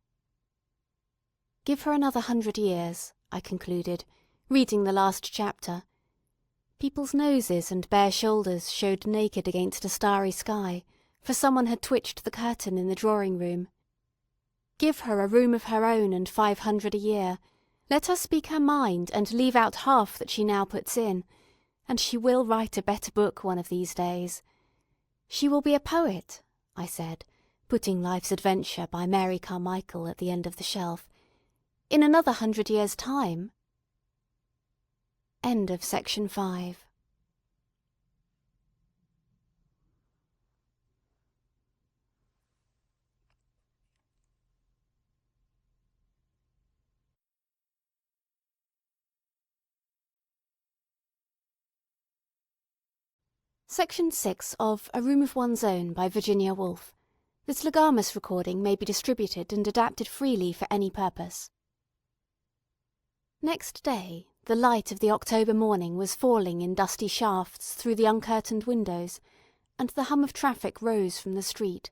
Give her another 100 years, I concluded, reading the last chapter. People's noses and bare shoulders showed naked against a starry sky, for someone had twitched the curtain in the drawing-room. Give her a room of her own and 500 a year. Let her speak her mind and leave out half that she now puts in, and she will write a better book one of these days. She will be a poet, I said, putting Life's Adventure by Mary Carmichael at the end of the shelf. In another 100 years' time. End of section 5. Section 6 of A Room of One's Own by Virginia Woolf. This Legamus recording may be distributed and adapted freely for any purpose. Next day, the light of the October morning was falling in dusty shafts through the uncurtained windows, and the hum of traffic rose from the street.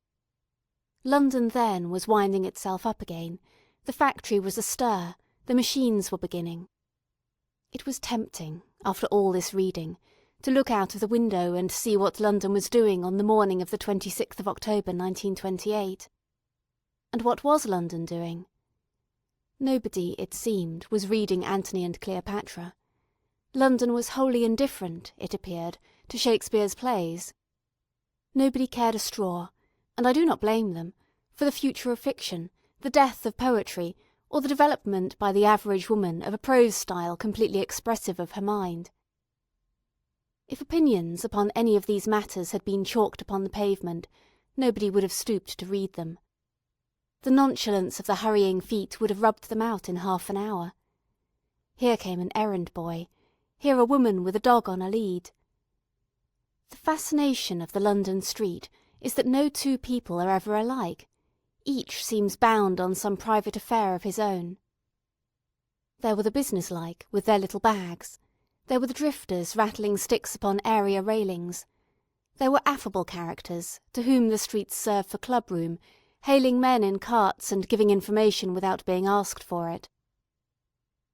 London then was winding itself up again, the factory was astir, the machines were beginning. It was tempting, after all this reading, to look out of the window and see what London was doing on the morning of the 26th of October 1928. And what was London doing? Nobody, it seemed, was reading Antony and Cleopatra. London was wholly indifferent, it appeared, to Shakespeare's plays. Nobody cared a straw, and I do not blame them, for the future of fiction, the death of poetry, or the development by the average woman of a prose style completely expressive of her mind. If opinions upon any of these matters had been chalked upon the pavement, nobody would have stooped to read them. The nonchalance of the hurrying feet would have rubbed them out in half an hour. Here came an errand boy, here a woman with a dog on a lead. The fascination of the London street is that no two people are ever alike. Each seems bound on some private affair of his own. There were the businesslike, with their little bags. There were the drifters rattling sticks upon area railings. There were affable characters, to whom the streets serve for club-room, hailing men in carts and giving information without being asked for it.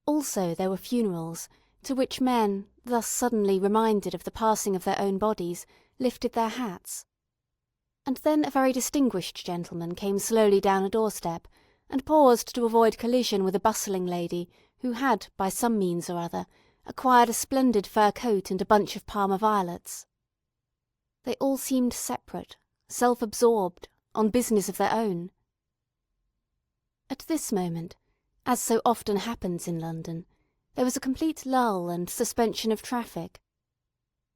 Also there were funerals, to which men, thus suddenly reminded of the passing of their own bodies, lifted their hats. And then a very distinguished gentleman came slowly down a doorstep, and paused to avoid collision with a bustling lady who had, by some means or other, acquired a splendid fur coat and a bunch of Parma violets. They all seemed separate, self-absorbed, on business of their own. At this moment, as so often happens in London, there was a complete lull and suspension of traffic.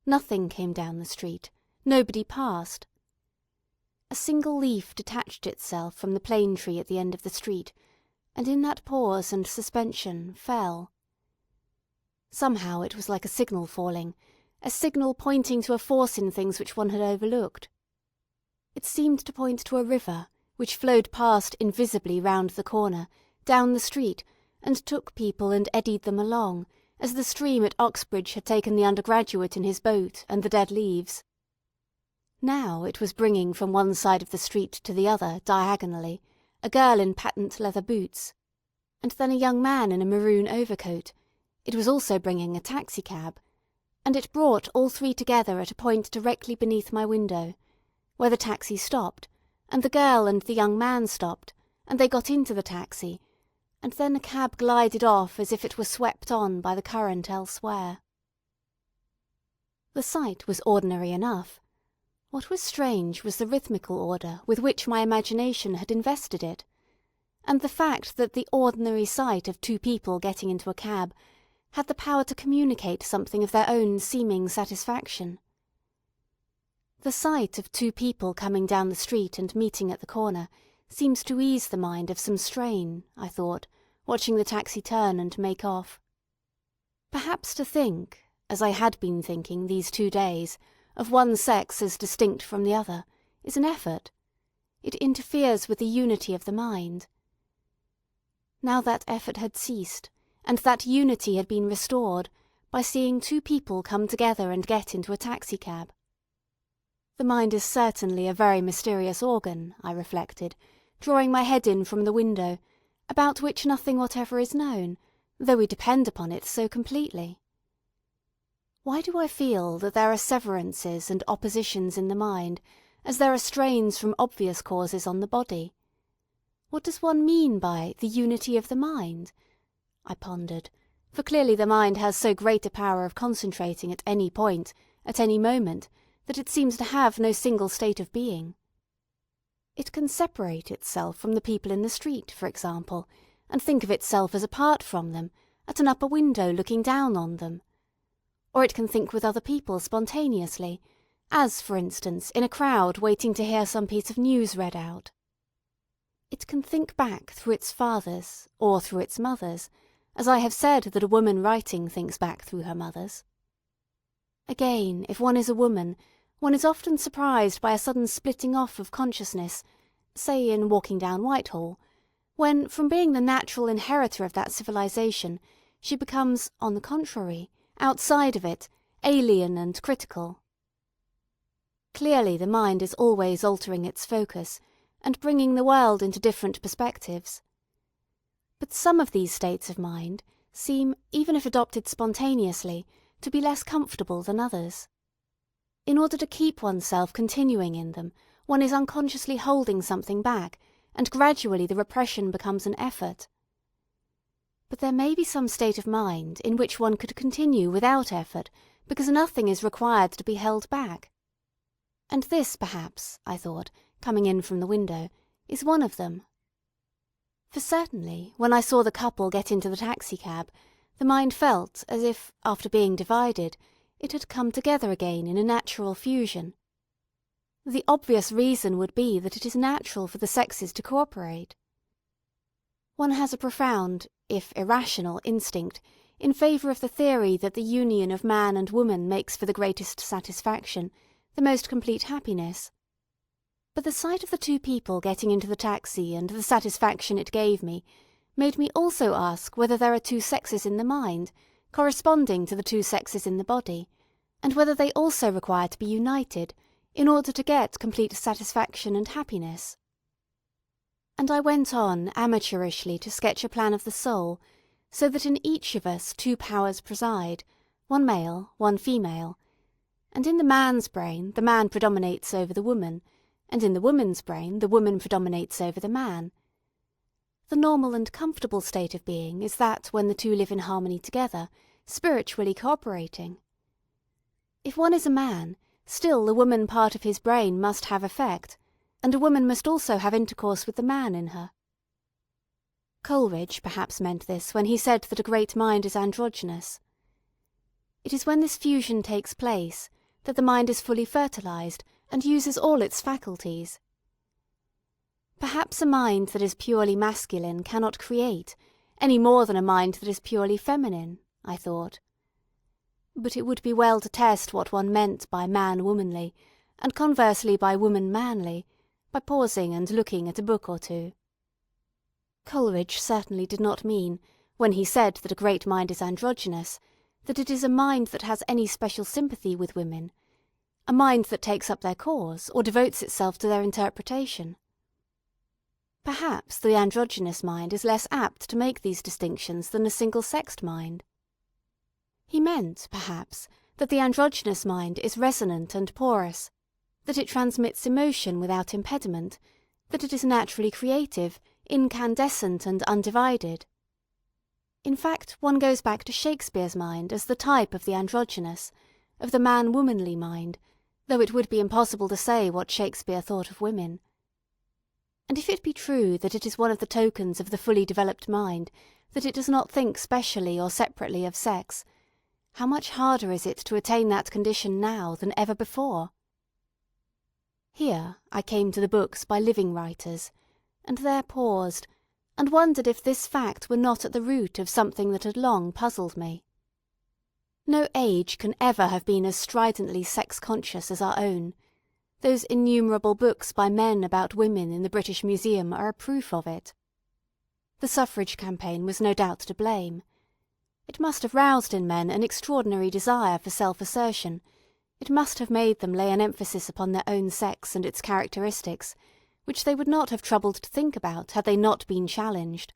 Nothing came down the street, nobody passed. A single leaf detached itself from the plane tree at the end of the street, and in that pause and suspension fell. Somehow it was like a signal falling, a signal pointing to a force in things which one had overlooked. It seemed to point to a river, which flowed past invisibly round the corner, down the street, and took people and eddied them along, as the stream at Oxbridge had taken the undergraduate in his boat and the dead leaves. Now it was bringing from one side of the street to the other, diagonally, a girl in patent leather boots, and then a young man in a maroon overcoat. It was also bringing a taxicab, and it brought all three together at a point directly beneath my window, where the taxi stopped, and the girl and the young man stopped, and they got into the taxi, and then the cab glided off as if it were swept on by the current elsewhere. The sight was ordinary enough. What was strange was the rhythmical order with which my imagination had invested it, and the fact that the ordinary sight of two people getting into a cab had the power to communicate something of their own seeming satisfaction. The sight of two people coming down the street and meeting at the corner seemed to ease the mind of some strain, I thought, watching the taxi turn and make off. Perhaps to think, as I had been thinking these 2 days, of one sex as distinct from the other, is an effort. It interferes with the unity of the mind. Now that effort had ceased, and that unity had been restored, by seeing two people come together and get into a taxicab. The mind is certainly a very mysterious organ, I reflected, drawing my head in from the window, about which nothing whatever is known, though we depend upon it so completely. Why do I feel that there are severances and oppositions in the mind, as there are strains from obvious causes on the body? What does one mean by the unity of the mind? I pondered, for clearly the mind has so great a power of concentrating at any point, at any moment, that it seems to have no single state of being. It can separate itself from the people in the street, for example, and think of itself as apart from them, at an upper window looking down on them. Or it can think with other people spontaneously, as, for instance, in a crowd waiting to hear some piece of news read out. It can think back through its fathers, or through its mothers, as I have said that a woman writing thinks back through her mothers. Again, if one is a woman, one is often surprised by a sudden splitting off of consciousness, say in walking down Whitehall, when, from being the natural inheritor of that civilization, she becomes, on the contrary, outside of it, alien and critical. Clearly the mind is always altering its focus, and bringing the world into different perspectives. But some of these states of mind seem, even if adopted spontaneously, to be less comfortable than others. In order to keep oneself continuing in them, one is unconsciously holding something back, and gradually the repression becomes an effort. But there may be some state of mind in which one could continue without effort, because nothing is required to be held back. And this, perhaps, I thought, coming in from the window, is one of them. For certainly, when I saw the couple get into the taxicab, the mind felt as if, after being divided, it had come together again in a natural fusion. The obvious reason would be that it is natural for the sexes to cooperate. One has a profound, if irrational, instinct in favour of the theory that the union of man and woman makes for the greatest satisfaction, the most complete happiness. But the sight of the two people getting into the taxi and the satisfaction it gave me made me also ask whether there are two sexes in the mind, corresponding to the two sexes in the body, and whether they also require to be united in order to get complete satisfaction and happiness. And I went on amateurishly to sketch a plan of the soul, so that in each of us two powers preside, one male, one female, and in the man's brain the man predominates over the woman, and in the woman's brain the woman predominates over the man. The normal and comfortable state of being is that when the two live in harmony together, spiritually cooperating. If one is a man, still the woman part of his brain must have effect, and a woman must also have intercourse with the man in her. Coleridge perhaps meant this when he said that a great mind is androgynous. It is when this fusion takes place that the mind is fully fertilised and uses all its faculties. Perhaps a mind that is purely masculine cannot create, any more than a mind that is purely feminine, I thought. But it would be well to test what one meant by man-womanly, and conversely by woman-manly, by pausing and looking at a book or two. Coleridge certainly did not mean, when he said that a great mind is androgynous, that it is a mind that has any special sympathy with women, a mind that takes up their cause or devotes itself to their interpretation. Perhaps the androgynous mind is less apt to make these distinctions than a single-sexed mind. He meant, perhaps, that the androgynous mind is resonant and porous, that it transmits emotion without impediment, that it is naturally creative, incandescent and undivided. In fact, one goes back to Shakespeare's mind as the type of the androgynous, of the man-womanly mind, though it would be impossible to say what Shakespeare thought of women. And if it be true that it is one of the tokens of the fully developed mind that it does not think specially or separately of sex, how much harder is it to attain that condition now than ever before? Here I came to the books by living writers, and there paused, and wondered if this fact were not at the root of something that had long puzzled me. No age can ever have been as stridently sex-conscious as our own. Those innumerable books by men about women in the British Museum are a proof of it. The suffrage campaign was no doubt to blame. It must have roused in men an extraordinary desire for self-assertion, It must have made them lay an emphasis upon their own sex and its characteristics, which they would not have troubled to think about had they not been challenged.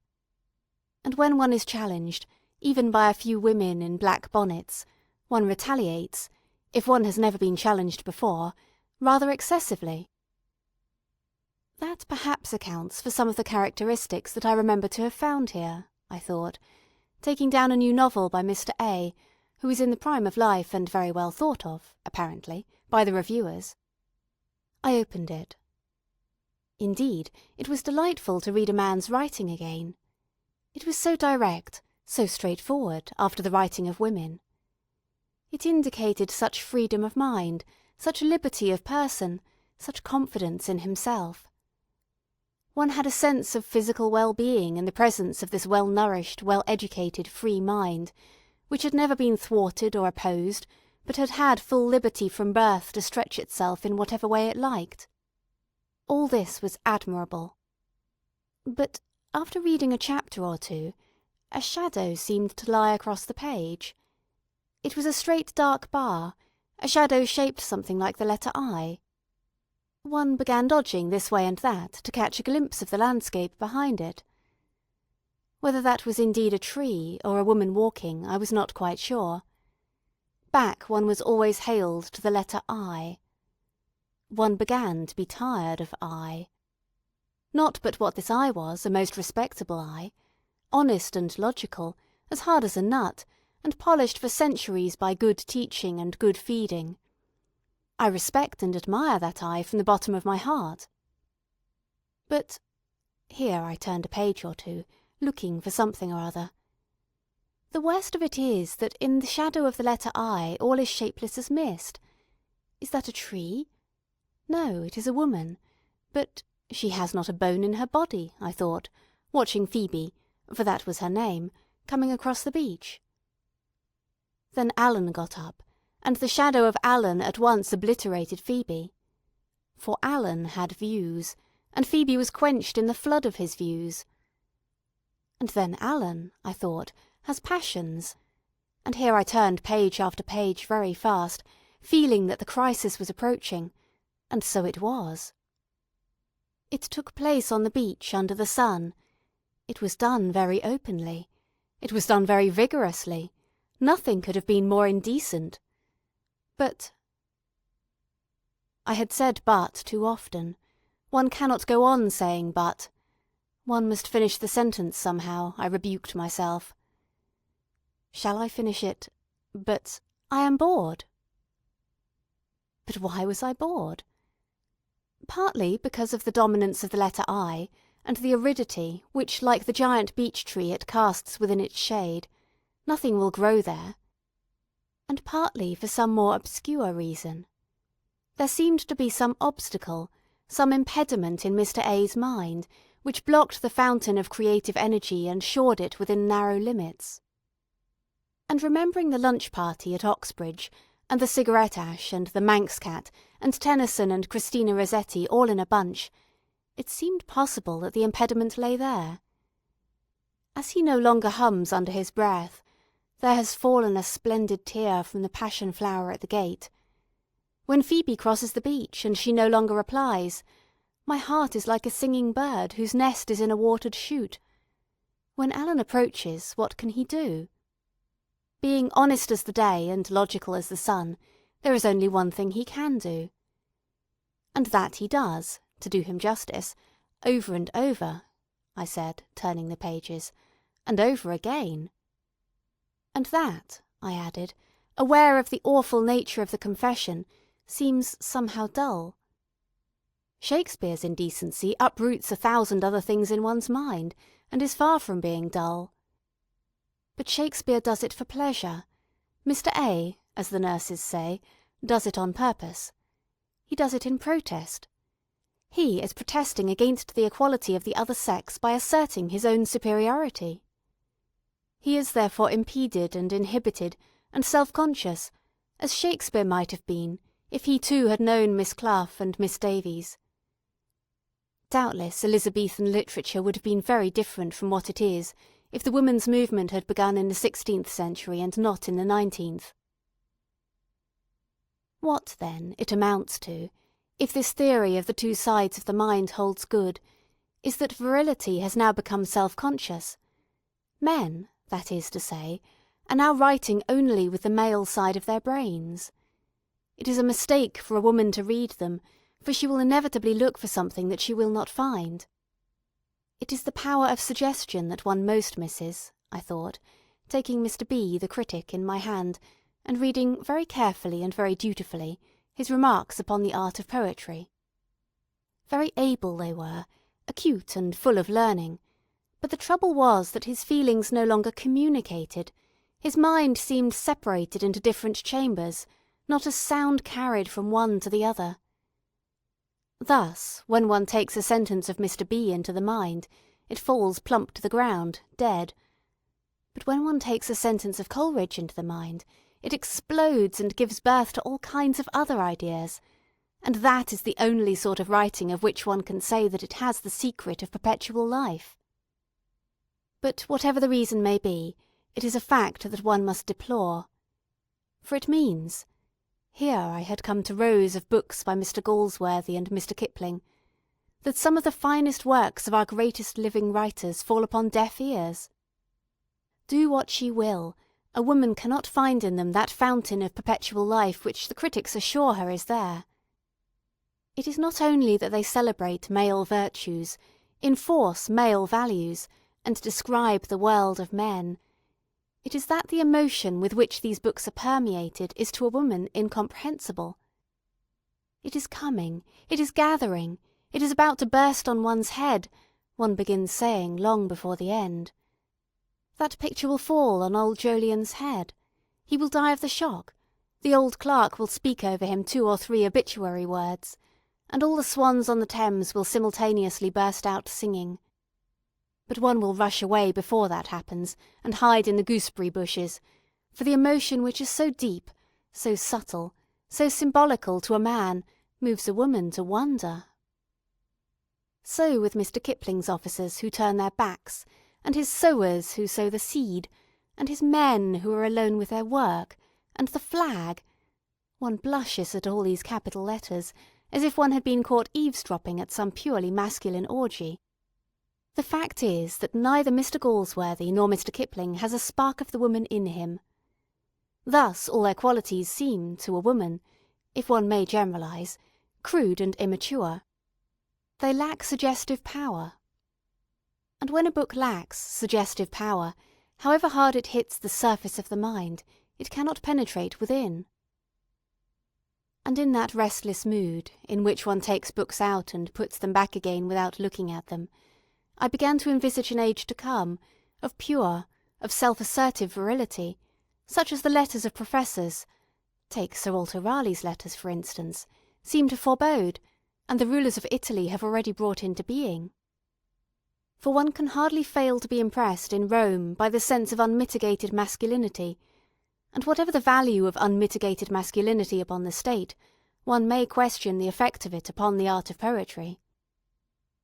And when one is challenged, even by a few women in black bonnets, one retaliates, if one has never been challenged before, rather excessively. That perhaps accounts for some of the characteristics that I remember to have found here, I thought, taking down a new novel by Mr. A., who is in the prime of life and very well thought of, apparently, by the reviewers. I opened it. Indeed, it was delightful to read a man's writing again. It was so direct, so straightforward, after the writing of women. It indicated such freedom of mind, such liberty of person, such confidence in himself. One had a sense of physical well-being in the presence of this well-nourished, well-educated, free mind, which had never been thwarted or opposed, but had had full liberty from birth to stretch itself in whatever way it liked. All this was admirable. But after reading a chapter or two, a shadow seemed to lie across the page. It was a straight dark bar, a shadow shaped something like the letter I. One began dodging this way and that to catch a glimpse of the landscape behind it. Whether that was indeed a tree or a woman walking, I was not quite sure. Back one was always hailed to the letter I. One began to be tired of I. Not but what this I was a most respectable I, honest and logical, as hard as a nut, and polished for centuries by good teaching and good feeding. I respect and admire that I from the bottom of my heart. But here I turned a page or two, looking for something or other. The worst of it is that in the shadow of the letter I all is shapeless as mist. Is that a tree? No, it is a woman. But she has not a bone in her body, I thought, watching Phoebe, for that was her name, coming across the beach. Then Alan got up, and the shadow of Alan at once obliterated Phoebe. For Alan had views, and Phoebe was quenched in the flood of his views. And then Alan, I thought, has passions. And here I turned page after page very fast, feeling that the crisis was approaching, and so it was. It took place on the beach under the sun. It was done very openly. It was done very vigorously. Nothing could have been more indecent. But I had said but too often. One cannot go on saying but. One must finish the sentence somehow, I rebuked myself. Shall I finish it? But I am bored. But why was I bored? Partly because of the dominance of the letter I, and the aridity which, like the giant beech tree it casts within its shade, nothing will grow there. And partly for some more obscure reason. There seemed to be some obstacle, some impediment in Mr. A.'s mind, which blocked the fountain of creative energy and shored it within narrow limits. And remembering the lunch party at Oxbridge, and the cigarette ash, and the Manx cat, and Tennyson and Christina Rossetti all in a bunch, it seemed possible that the impediment lay there. As he no longer hums under his breath, there has fallen a splendid tear from the passion flower at the gate. When Phoebe crosses the beach and she no longer replies, my heart is like a singing bird whose nest is in a watered shoot. When Alan approaches, what can he do? Being honest as the day and logical as the sun, there is only one thing he can do. And that he does, to do him justice, over and over, I said, turning the pages, and over again. And that, I added, aware of the awful nature of the confession, seems somehow dull. Shakespeare's indecency uproots 1,000 other things in one's mind, and is far from being dull. But Shakespeare does it for pleasure. Mr. A., as the nurses say, does it on purpose. He does it in protest. He is protesting against the equality of the other sex by asserting his own superiority. He is therefore impeded and inhibited and self-conscious, as Shakespeare might have been, if he too had known Miss Clough and Miss Davies. Doubtless Elizabethan literature would have been very different from what it is if the women's movement had begun in the 16th century and not in the 19th. What, then, it amounts to, if this theory of the two sides of the mind holds good, is that virility has now become self-conscious. Men, that is to say, are now writing only with the male side of their brains. It is a mistake for a woman to read them, for she will inevitably look for something that she will not find. It is the power of suggestion that one most misses, I thought, taking Mr. B, the critic, in my hand, and reading very carefully and very dutifully his remarks upon the art of poetry. Very able they were, acute and full of learning, but the trouble was that his feelings no longer communicated, his mind seemed separated into different chambers, not a sound carried from one to the other. Thus, when one takes a sentence of Mr. B into the mind, it falls plump to the ground, dead. But when one takes a sentence of Coleridge into the mind, it explodes and gives birth to all kinds of other ideas, and that is the only sort of writing of which one can say that it has the secret of perpetual life. But whatever the reason may be, it is a fact that one must deplore. For it means, here I had come to rows of books by Mr. Galsworthy and Mr. Kipling, that some of the finest works of our greatest living writers fall upon deaf ears. Do what she will, a woman cannot find in them that fountain of perpetual life which the critics assure her is there. It is not only that they celebrate male virtues, enforce male values, and describe the world of men. It is that the emotion with which these books are permeated is to a woman incomprehensible. It is coming, it is gathering, it is about to burst on one's head, one begins saying long before the end. That picture will fall on old Jolyon's head. He will die of the shock. The old clerk will speak over him 2 or 3 obituary words, and all the swans on the Thames will simultaneously burst out singing. But one will rush away before that happens, and hide in the gooseberry bushes, for the emotion which is so deep, so subtle, so symbolical to a man, moves a woman to wonder. So with Mr. Kipling's officers who turn their backs, and his sowers who sow the seed, and his men who are alone with their work, and the flag. One blushes at all these capital letters, as if one had been caught eavesdropping at some purely masculine orgy. The fact is that neither Mr. Galsworthy nor Mr. Kipling has a spark of the woman in him. Thus all their qualities seem, to a woman, if one may generalise, crude and immature. They lack suggestive power. And when a book lacks suggestive power, however hard it hits the surface of the mind, it cannot penetrate within. And in that restless mood, in which one takes books out and puts them back again without looking at them, I began to envisage an age to come, of pure, of self-assertive virility, such as the letters of professors, take Sir Walter Raleigh's letters for instance, seem to forebode, and the rulers of Italy have already brought into being. For one can hardly fail to be impressed in Rome by the sense of unmitigated masculinity, and whatever the value of unmitigated masculinity upon the state, one may question the effect of it upon the art of poetry.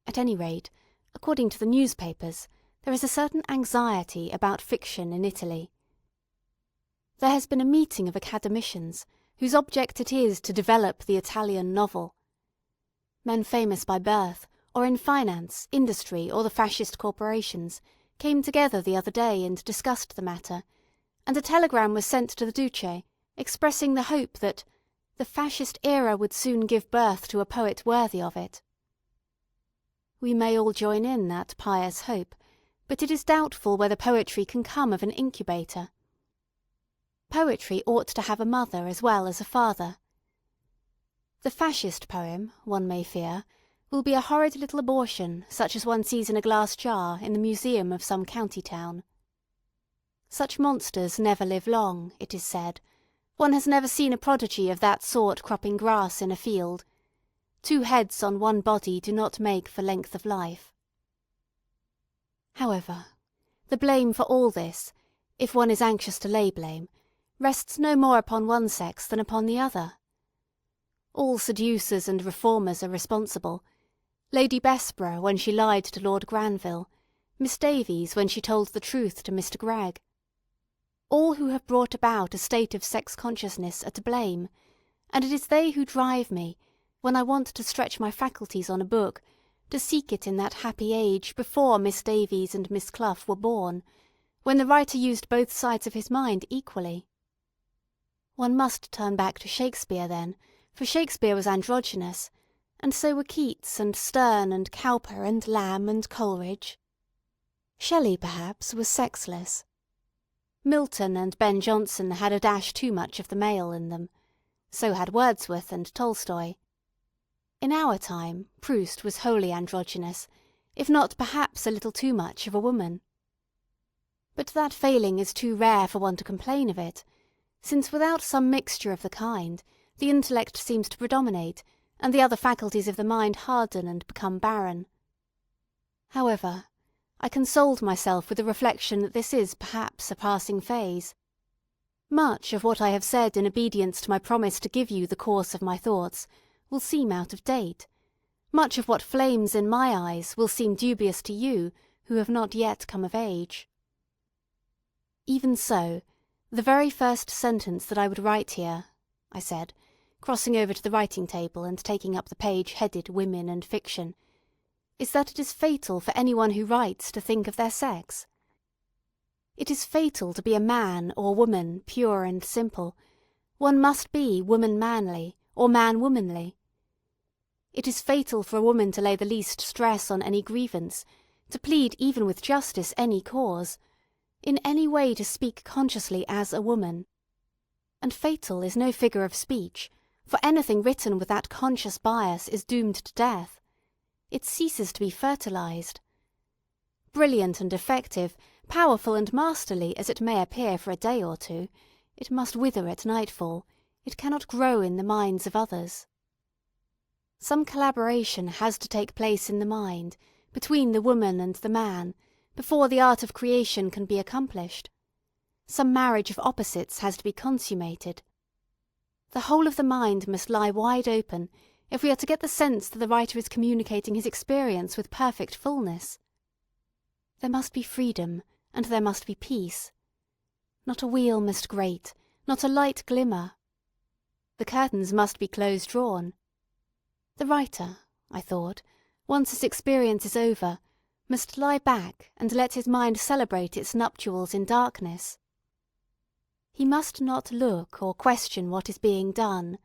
At any rate, according to the newspapers, there is a certain anxiety about fiction in Italy. There has been a meeting of academicians whose object it is to develop the Italian novel. Men famous by birth, or in finance, industry, or the fascist corporations, came together the other day and discussed the matter, and a telegram was sent to the Duce, expressing the hope that the fascist era would soon give birth to a poet worthy of it. We may all join in that pious hope, but it is doubtful whether poetry can come of an incubator. Poetry ought to have a mother as well as a father. The fascist poem, one may fear, will be a horrid little abortion such as one sees in a glass jar in the museum of some county town. Such monsters never live long, it is said. One has never seen a prodigy of that sort cropping grass in a field. 2 heads on one body do not make for length of life. However, the blame for all this, if one is anxious to lay blame, rests no more upon one sex than upon the other. All seducers and reformers are responsible. Lady Bessborough when she lied to Lord Granville, Miss Davies when she told the truth to Mr. Gregg. All who have brought about a state of sex consciousness are to blame, and it is they who drive me, when I want to stretch my faculties on a book, to seek it in that happy age before Miss Davies and Miss Clough were born, when the writer used both sides of his mind equally. One must turn back to Shakespeare then, for Shakespeare was androgynous, and so were Keats and Sterne and Cowper and Lamb and Coleridge. Shelley, perhaps, was sexless. Milton and Ben Jonson had a dash too much of the male in them. So had Wordsworth and Tolstoy. In our time, Proust was wholly androgynous, if not perhaps a little too much of a woman. But that failing is too rare for one to complain of it, since without some mixture of the kind, the intellect seems to predominate, and the other faculties of the mind harden and become barren. However, I consoled myself with the reflection that this is perhaps a passing phase. Much of what I have said in obedience to my promise to give you the course of my thoughts will seem out of date. Much of what flames in my eyes will seem dubious to you who have not yet come of age. Even so, the very first sentence that I would write here, I said, crossing over to the writing table and taking up the page headed Women and Fiction, is that it is fatal for anyone who writes to think of their sex. It is fatal to be a man or woman pure and simple. One must be woman manly or man womanly. It is fatal for a woman to lay the least stress on any grievance, to plead even with justice any cause, in any way to speak consciously as a woman. And fatal is no figure of speech, for anything written with that conscious bias is doomed to death. It ceases to be fertilized. Brilliant and effective, powerful and masterly as it may appear for a day or two, it must wither at nightfall. It cannot grow in the minds of others. Some collaboration has to take place in the mind, between the woman and the man, before the art of creation can be accomplished. Some marriage of opposites has to be consummated. The whole of the mind must lie wide open if we are to get the sense that the writer is communicating his experience with perfect fullness. There must be freedom, and there must be peace. Not a wheel must grate, not a light glimmer. The curtains must be close drawn. The writer, I thought, once his experience is over, must lie back and let his mind celebrate its nuptials in darkness. He must not look or question what is being done.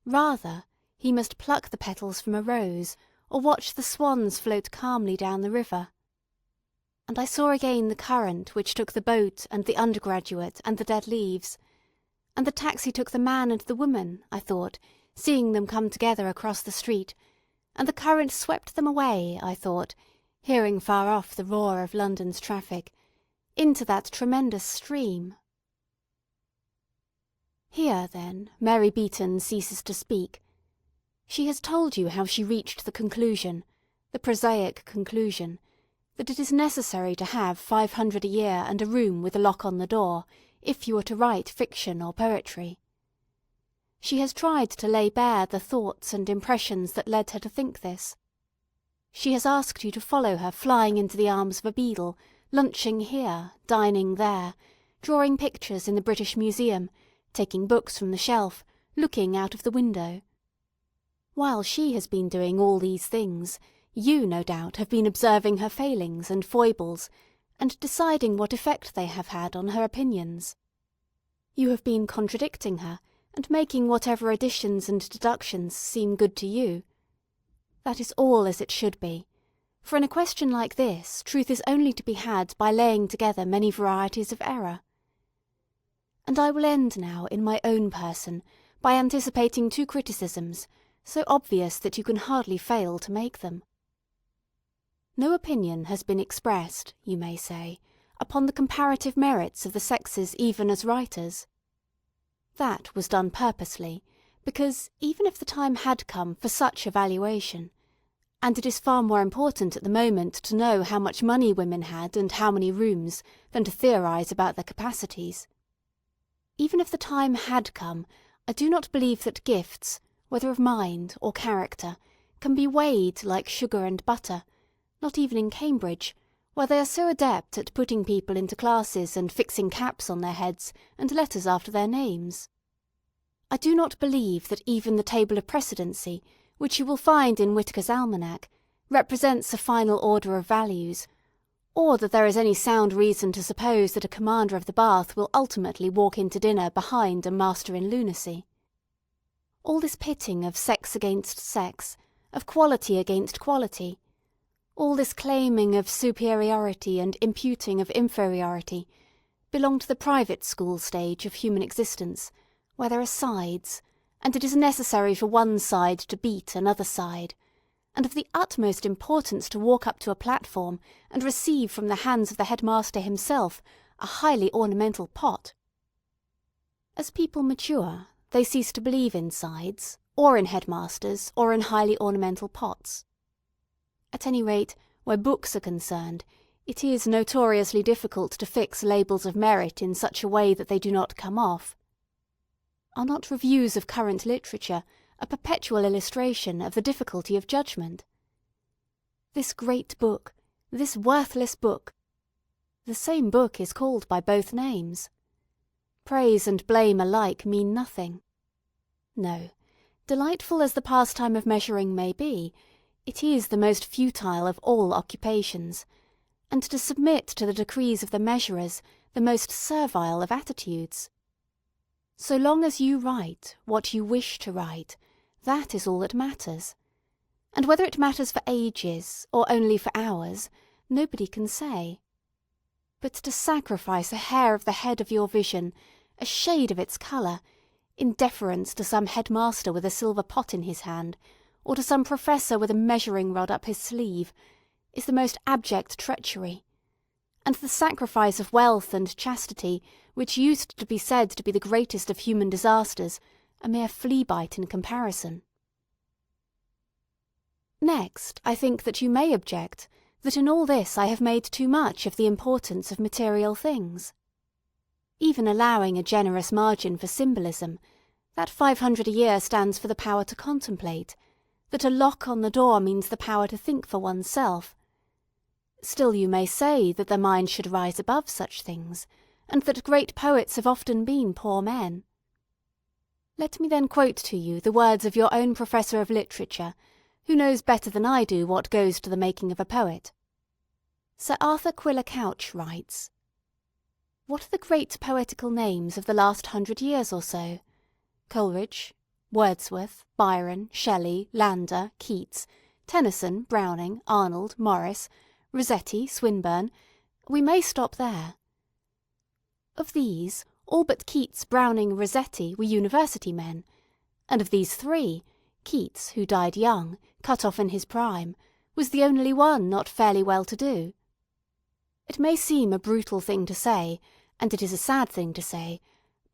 Rather, he must pluck the petals from a rose, or watch the swans float calmly down the river. And I saw again the current which took the boat and the undergraduate and the dead leaves, and the taxi took the man and the woman, I thought, seeing them come together across the street, and the current swept them away, I thought, hearing far off the roar of London's traffic, into that tremendous stream. Here, then, Mary Beaton ceases to speak. She has told you how she reached the conclusion, the prosaic conclusion, that it is necessary to have 500 a year and a room with a lock on the door, if you are to write fiction or poetry. She has tried to lay bare the thoughts and impressions that led her to think this. She has asked you to follow her flying into the arms of a beadle, lunching here, dining there, drawing pictures in the British Museum, taking books from the shelf, looking out of the window. While she has been doing all these things, you, no doubt, have been observing her failings and foibles, and deciding what effect they have had on her opinions. You have been contradicting her, and making whatever additions and deductions seem good to you. That is all as it should be, for in a question like this truth is only to be had by laying together many varieties of error. And I will end now in my own person by anticipating two criticisms, so obvious that you can hardly fail to make them. No opinion has been expressed, you may say, upon the comparative merits of the sexes even as writers. That was done purposely, because, even if the time had come for such evaluation, and it is far more important at the moment to know how much money women had and how many rooms than to theorise about their capacities, even if the time had come, I do not believe that gifts, whether of mind or character, can be weighed like sugar and butter, not even in Cambridge, where they are so adept at putting people into classes and fixing caps on their heads and letters after their names. I do not believe that even the table of precedency, which you will find in Whitaker's Almanac, represents a final order of values, or that there is any sound reason to suppose that a commander of the Bath will ultimately walk into dinner behind a master in lunacy. All this pitting of sex against sex, of quality against quality, all this claiming of superiority and imputing of inferiority, belong to the private school stage of human existence, where there are sides, and it is necessary for one side to beat another side, and of the utmost importance to walk up to a platform and receive from the hands of the headmaster himself a highly ornamental pot. As people mature, they cease to believe in sides, or in headmasters, or in highly ornamental pots. At any rate, where books are concerned, it is notoriously difficult to fix labels of merit in such a way that they do not come off. Are not reviews of current literature a perpetual illustration of the difficulty of judgment? This great book, this worthless book, the same book is called by both names. Praise and blame alike mean nothing. No, delightful as the pastime of measuring may be, it is the most futile of all occupations, and to submit to the decrees of the measurers the most servile of attitudes. So long as you write what you wish to write, that is all that matters. And whether it matters for ages or only for hours, nobody can say. But to sacrifice a hair of the head of your vision, a shade of its colour, in deference to some headmaster with a silver pot in his hand, or to some professor with a measuring rod up his sleeve, is the most abject treachery. And the sacrifice of wealth and chastity, which used to be said to be the greatest of human disasters, a mere flea-bite in comparison. Next, I think that you may object that in all this I have made too much of the importance of material things. Even allowing a generous margin for symbolism, that 500 a year stands for the power to contemplate, that a lock on the door means the power to think for oneself. Still you may say that the mind should rise above such things, and that great poets have often been poor men. Let me then quote to you the words of your own professor of literature, who knows better than I do what goes to the making of a poet. Sir Arthur Quiller Couch writes, "What are the great poetical names of the last 100 years or so? Coleridge, Wordsworth, Byron, Shelley, Landor, Keats, Tennyson, Browning, Arnold, Morris, Rossetti, Swinburne. We may stop there. Of these, all but Keats, Browning, Rossetti were university men, and of these three, Keats, who died young, cut off in his prime, was the only one not fairly well-to-do. It may seem a brutal thing to say, and it is a sad thing to say,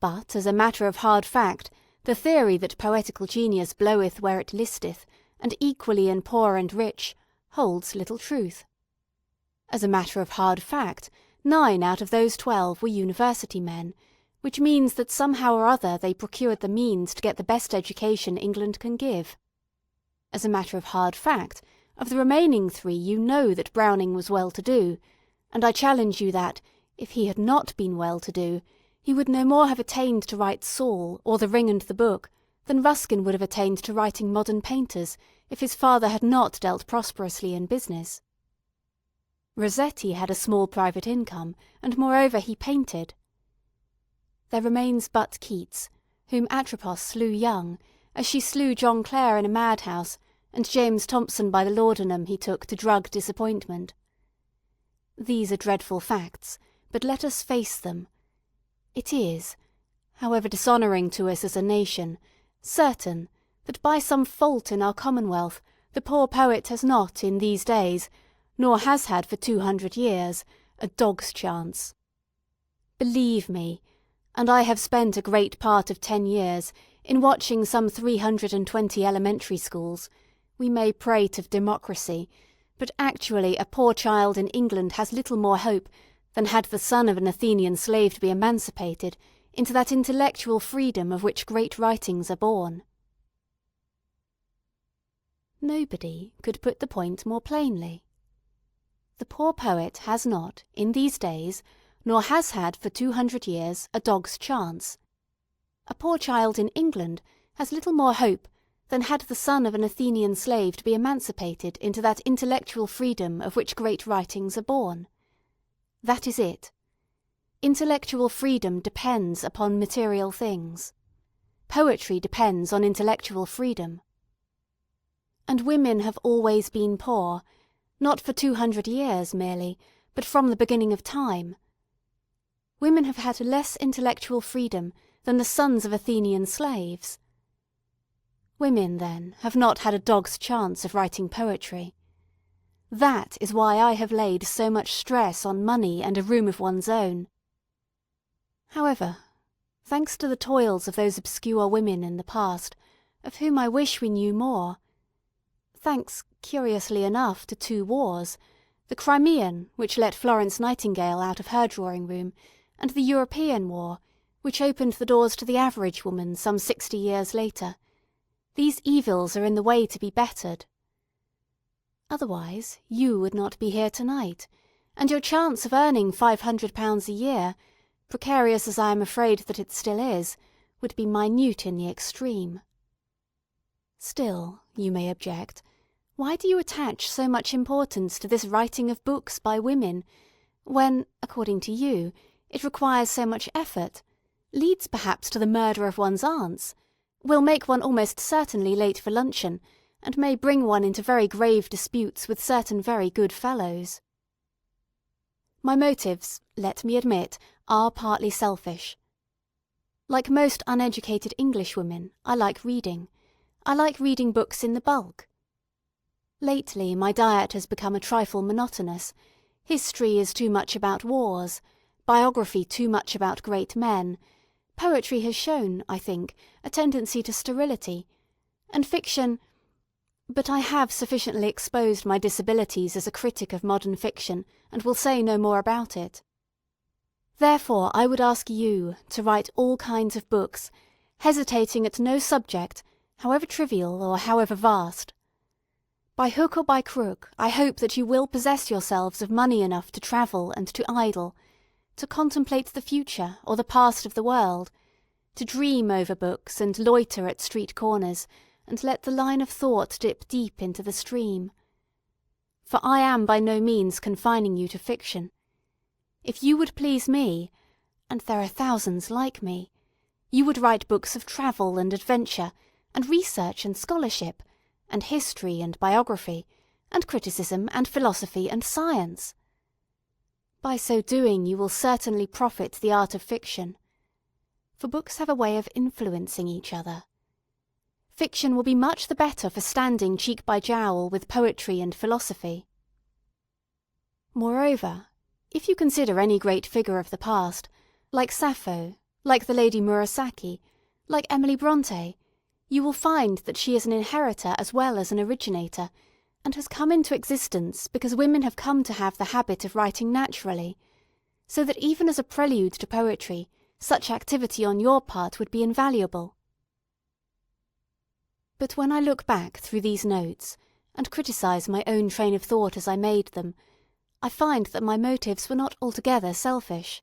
but, as a matter of hard fact, the theory that poetical genius bloweth where it listeth, and equally in poor and rich, holds little truth. As a matter of hard fact, 9 out of those 12 were university men, which means that somehow or other they procured the means to get the best education England can give. As a matter of hard fact, of the remaining 3 you know that Browning was well-to-do, and I challenge you that, if he had not been well-to-do, he would no more have attained to write Saul or The Ring and the Book than Ruskin would have attained to writing Modern Painters if his father had not dealt prosperously in business. Rossetti had a small private income, and moreover he painted. There remains but Keats, whom Atropos slew young, as she slew John Clare in a madhouse, and James Thompson by the laudanum he took to drug disappointment. These are dreadful facts, but let us face them. It is, however dishonouring to us as a nation, certain that by some fault in our Commonwealth the poor poet has not in these days, nor has had for 200 years, a dog's chance. Believe me, and I have spent a great part of 10 years in watching some 320 elementary schools, we may prate of democracy, but actually a poor child in England has little more hope than had the son of an Athenian slave to be emancipated into that intellectual freedom of which great writings are born." Nobody could put the point more plainly. The poor poet has not, in these days, nor has had for 200 years, a dog's chance. A poor child in England has little more hope than had the son of an Athenian slave to be emancipated into that intellectual freedom of which great writings are born. That is it. Intellectual freedom depends upon material things. Poetry depends on intellectual freedom. And women have always been poor, not for 200 years merely, but from the beginning of time. Women have had less intellectual freedom than the sons of Athenian slaves. Women, then, have not had a dog's chance of writing poetry. That is why I have laid so much stress on money and a room of one's own. However, thanks to the toils of those obscure women in the past, of whom I wish we knew more, thanks, curiously enough, to 2 wars, the Crimean, which let Florence Nightingale out of her drawing-room, and the European War, which opened the doors to the average woman some 60 years later, these evils are in the way to be bettered. Otherwise you would not be here tonight, and your chance of earning £500 a year, precarious as I am afraid that it still is, would be minute in the extreme. Still, you may object, why do you attach so much importance to this writing of books by women, when, according to you, it requires so much effort, leads perhaps to the murder of one's aunts, will make one almost certainly late for luncheon, and may bring one into very grave disputes with certain very good fellows? My motives, let me admit, are partly selfish. Like most uneducated Englishwomen, I like reading. I like reading books in the bulk. Lately my diet has become a trifle monotonous. History is too much about wars, biography too much about great men, poetry has shown, I think, a tendency to sterility, and fiction. But I have sufficiently exposed my disabilities as a critic of modern fiction, and will say no more about it. Therefore I would ask you to write all kinds of books, hesitating at no subject, however trivial or however vast. By hook or by crook, I hope that you will possess yourselves of money enough to travel and to idle, to contemplate the future or the past of the world, to dream over books and loiter at street corners, and let the line of thought dip deep into the stream. For I am by no means confining you to fiction. If you would please me, and there are thousands like me, you would write books of travel and adventure, and research and scholarship, and history and biography, and criticism and philosophy and science. By so doing you will certainly profit the art of fiction. For books have a way of influencing each other. Fiction will be much the better for standing cheek by jowl with poetry and philosophy. Moreover, if you consider any great figure of the past, like Sappho, like the Lady Murasaki, like Emily Brontë, you will find that she is an inheritor as well as an originator, and has come into existence because women have come to have the habit of writing naturally, so that even as a prelude to poetry, such activity on your part would be invaluable. But when I look back through these notes, and criticise my own train of thought as I made them, I find that my motives were not altogether selfish.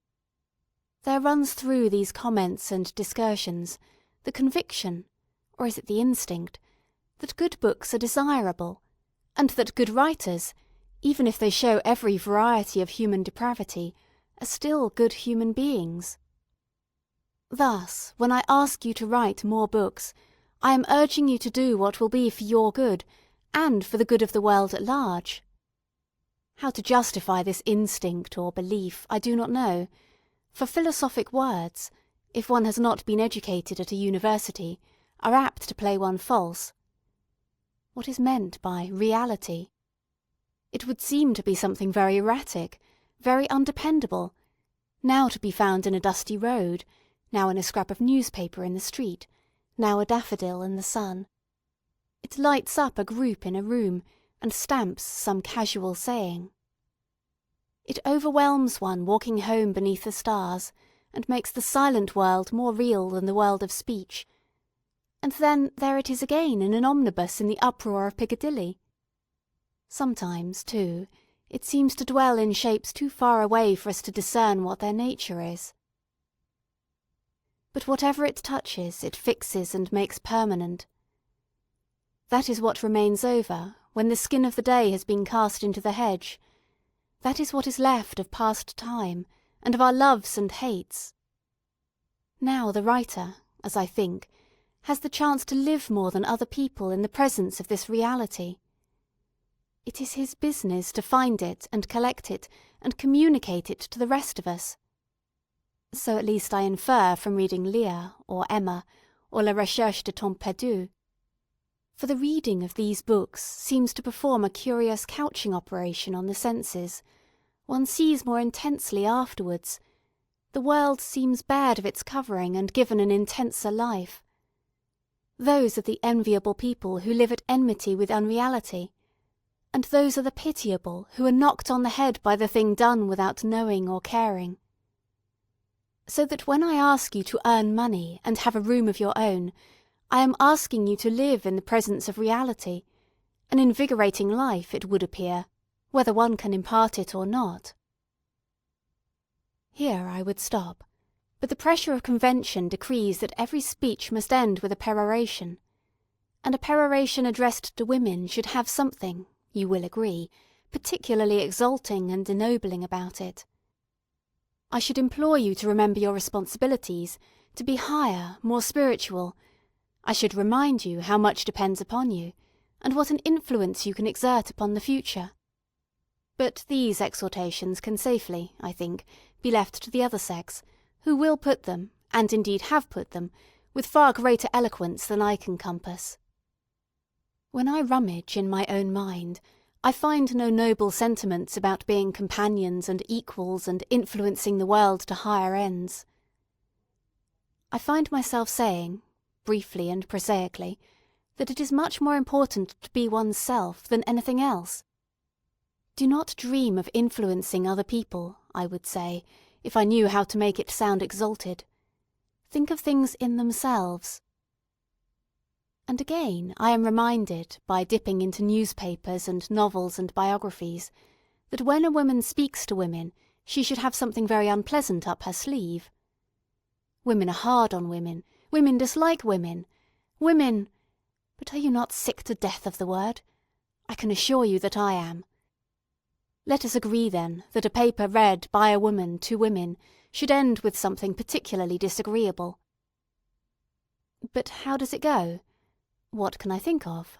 There runs through these comments and discursions the conviction, or is it the instinct, that good books are desirable, and that good writers, even if they show every variety of human depravity, are still good human beings. Thus, when I ask you to write more books, I am urging you to do what will be for your good, and for the good of the world at large. How to justify this instinct or belief I do not know, for philosophic words, if one has not been educated at a university, are apt to play one false. What is meant by reality? It would seem to be something very erratic, very undependable, now to be found in a dusty road, now in a scrap of newspaper in the street, now a daffodil in the sun. It lights up a group in a room, and stamps some casual saying. It overwhelms one walking home beneath the stars, and makes the silent world more real than the world of speech. And then there it is again in an omnibus in the uproar of Piccadilly. Sometimes, too, it seems to dwell in shapes too far away for us to discern what their nature is. but whatever it touches it fixes and makes permanent. That is what remains over when the skin of the day has been cast into the hedge. That is what is left of past time, and of our loves and hates. Now the writer, as I think, has the chance to live more than other people in the presence of this reality. It is his business to find it and collect it and communicate it to the rest of us. So at least I infer from reading Lear or Emma or La Recherche de Temps Perdu. For the reading of these books seems to perform a curious couching operation on the senses. One sees more intensely afterwards. The world seems bared of its covering and given an intenser life. Those are the enviable people who live at enmity with unreality, and those are the pitiable who are knocked on the head by the thing done without knowing or caring. So that when I ask you to earn money and have a room of your own, I am asking you to live in the presence of reality, an invigorating life, it would appear, whether one can impart it or not. Here I would stop, but the pressure of convention decrees that every speech must end with a peroration, and a peroration addressed to women should have something, you will agree, particularly exalting and ennobling about it. I should implore you to remember your responsibilities, to be higher, more spiritual. I should remind you how much depends upon you, and what an influence you can exert upon the future. But these exhortations can safely, I think, be left to the other sex, who will put them, and indeed have put them, with far greater eloquence than I can compass. When I rummage in my own mind, I find no noble sentiments about being companions and equals and influencing the world to higher ends. I find myself saying, briefly and prosaically, that it is much more important to be one's self than anything else. Do not dream of influencing other people, I would say, if I knew how to make it sound exalted. Think of things in themselves. And again I am reminded, by dipping into newspapers and novels and biographies, that when a woman speaks to women, she should have something very unpleasant up her sleeve. Women are hard on women, women dislike women, women— but are you not sick to death of the word? I can assure you that I am. Let us agree, then, that a paper read by a woman to women should end with something particularly disagreeable. But how does it go? What can I think of?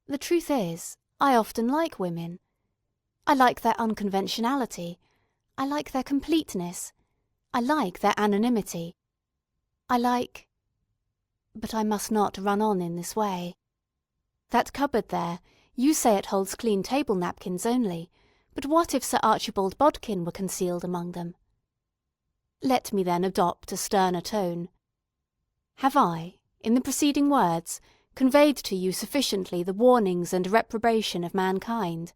The truth is, I often like women. I like their unconventionality. I like their completeness. I like their anonymity. I like— But I must not run on in this way. That cupboard there, you say it holds clean table napkins only, but what if Sir Archibald Bodkin were concealed among them? Let me then adopt a sterner tone. Have I, in the preceding words, conveyed to you sufficiently the warnings and reprobation of mankind?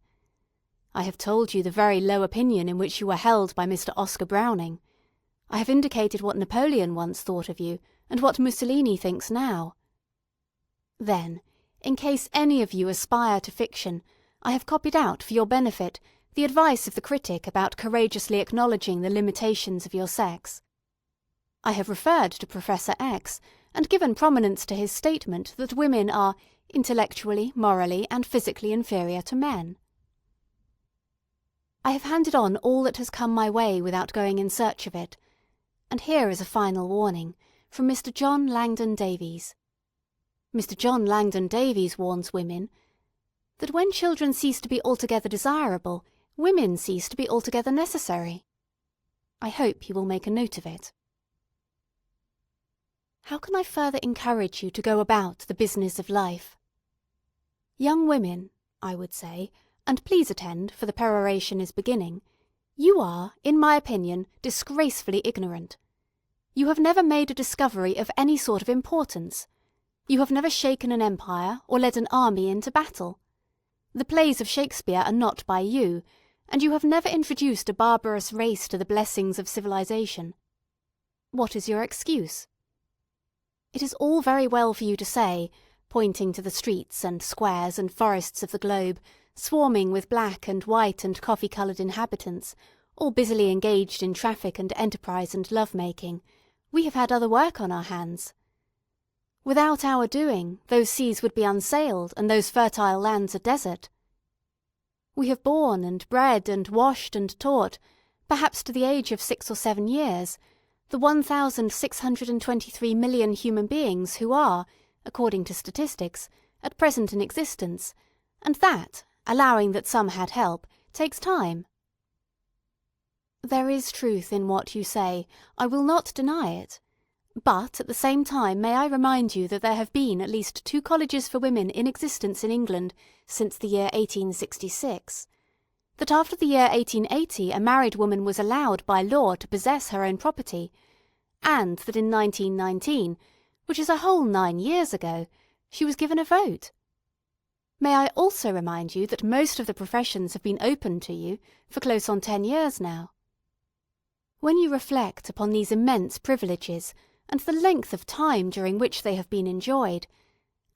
I have told you the very low opinion in which you were held by Mr. Oscar Browning. I have indicated what Napoleon once thought of you, and what Mussolini thinks now. Then, in case any of you aspire to fiction, I have copied out for your benefit the advice of the critic about courageously acknowledging the limitations of your sex. I have referred to Professor X, and given prominence to his statement that women are intellectually, morally, and physically inferior to men. I have handed on all that has come my way without going in search of it, and here is a final warning from Mr. John Langdon Davies. Mr. John Langdon Davies warns women that when children cease to be altogether desirable, women cease to be altogether necessary. I hope you will make a note of it. How can I further encourage you to go about the business of life? Young women, I would say, and please attend, for the peroration is beginning, you are, in my opinion, disgracefully ignorant. You have never made a discovery of any sort of importance. You have never shaken an empire or led an army into battle. The plays of Shakespeare are not by you, and you have never introduced a barbarous race to the blessings of civilization. What is your excuse? It is all very well for you to say, pointing to the streets and squares and forests of the globe, swarming with black and white and coffee-coloured inhabitants, all busily engaged in traffic and enterprise and love-making, We have had other work on our hands. Without our doing, those seas would be unsailed and those fertile lands a desert. We have borne and bred and washed and taught, perhaps to the age of 6 or 7 years, the 1,623 million human beings who are, according to statistics, at present in existence, and that, allowing that some had help, takes time. There is truth in what you say, I will not deny it. But at the same time may I remind you that there have been at least 2 colleges for women in existence in England since the year 1866, that after the year 1880 a married woman was allowed by law to possess her own property, and that in 1919, which is a whole 9 years ago, she was given a vote. May I also remind you that most of the professions have been open to you for close on 10 years now. When you reflect upon these immense privileges, and the length of time during which they have been enjoyed,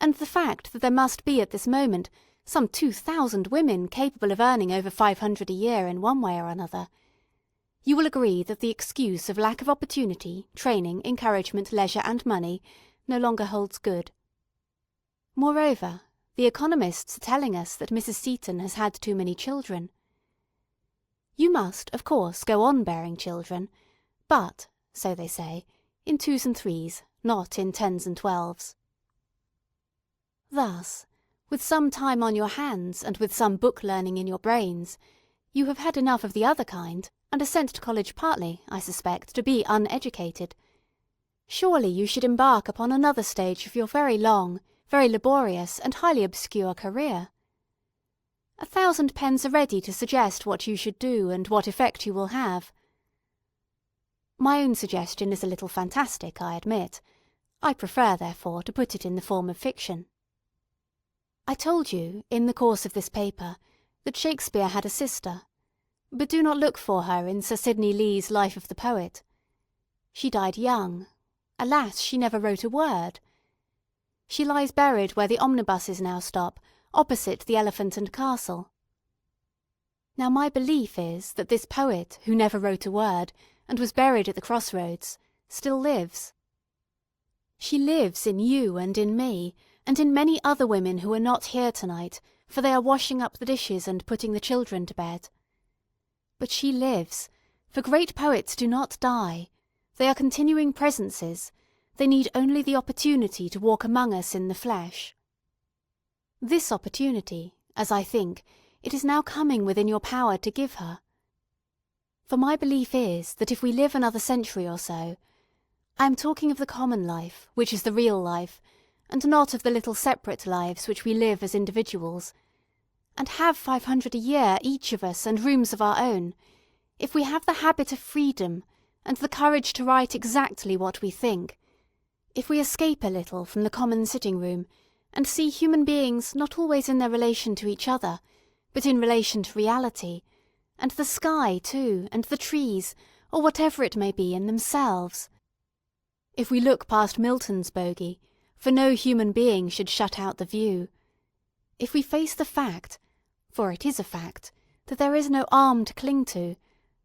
and the fact that there must be at this moment some 2,000 women capable of earning over 500 a year in one way or another, you will agree that the excuse of lack of opportunity, training, encouragement, leisure and money no longer holds good. Moreover, the economists are telling us that Mrs. Seaton has had too many children. You must, of course, go on bearing children, but, so they say, in 2s and 3s, not in 10s and 12s. Thus, with some time on your hands and with some book learning in your brains, you have had enough of the other kind, and are sent to college partly, I suspect, to be uneducated. Surely you should embark upon another stage of your very long, very laborious and highly obscure career. 1,000 pens are ready to suggest what you should do and what effect you will have. My own suggestion is a little fantastic, I admit. I prefer, therefore, to put it in the form of fiction. I told you, in the course of this paper, that Shakespeare had a sister, but do not look for her in Sir Sidney Lee's Life of the Poet. She died young. Alas, she never wrote a word. She lies buried where the omnibuses now stop, opposite the Elephant and Castle. Now my belief is that this poet, who never wrote a word, and was buried at the crossroads, still lives. She lives in you and in me, and in many other women who are not here tonight, for they are washing up the dishes and putting the children to bed. But she lives, for great poets do not die. They are continuing presences. They need only the opportunity to walk among us in the flesh. This opportunity, as I think, it is now coming within your power to give her. For my belief is that if we live another century or so, I am talking of the common life, which is the real life, and not of the little separate lives which we live as individuals, and have 500 a year each of us and rooms of our own, if we have the habit of freedom and the courage to write exactly what we think, if we escape a little from the common sitting-room and see human beings not always in their relation to each other, but in relation to reality, and the sky too, and the trees, or whatever it may be in themselves. If we look past Milton's bogey, for no human being should shut out the view. If we face the fact, for it is a fact, that there is no arm to cling to,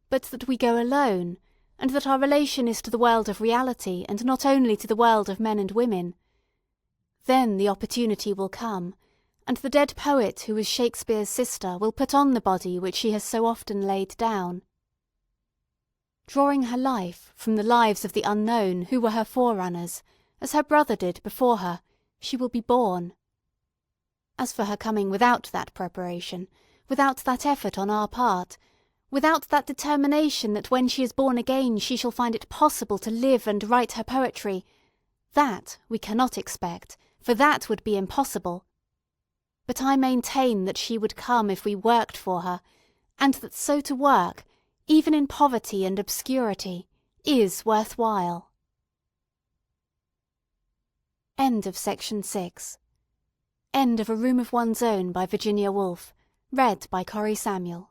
but that we go alone, and that our relation is to the world of reality and not only to the world of men and women, then the opportunity will come, and the dead poet who was Shakespeare's sister will put on the body which she has so often laid down. Drawing her life from the lives of the unknown who were her forerunners, as her brother did before her, she will be born. As for her coming without that preparation, without that effort on our part, without that determination that when she is born again she shall find it possible to live and write her poetry, that we cannot expect, for that would be impossible. But I maintain that she would come if we worked for her, and that so to work, even in poverty and obscurity, is worth while. End of section 6. End of A Room of One's Own by Virginia Woolf. Read by Corrie Samuel.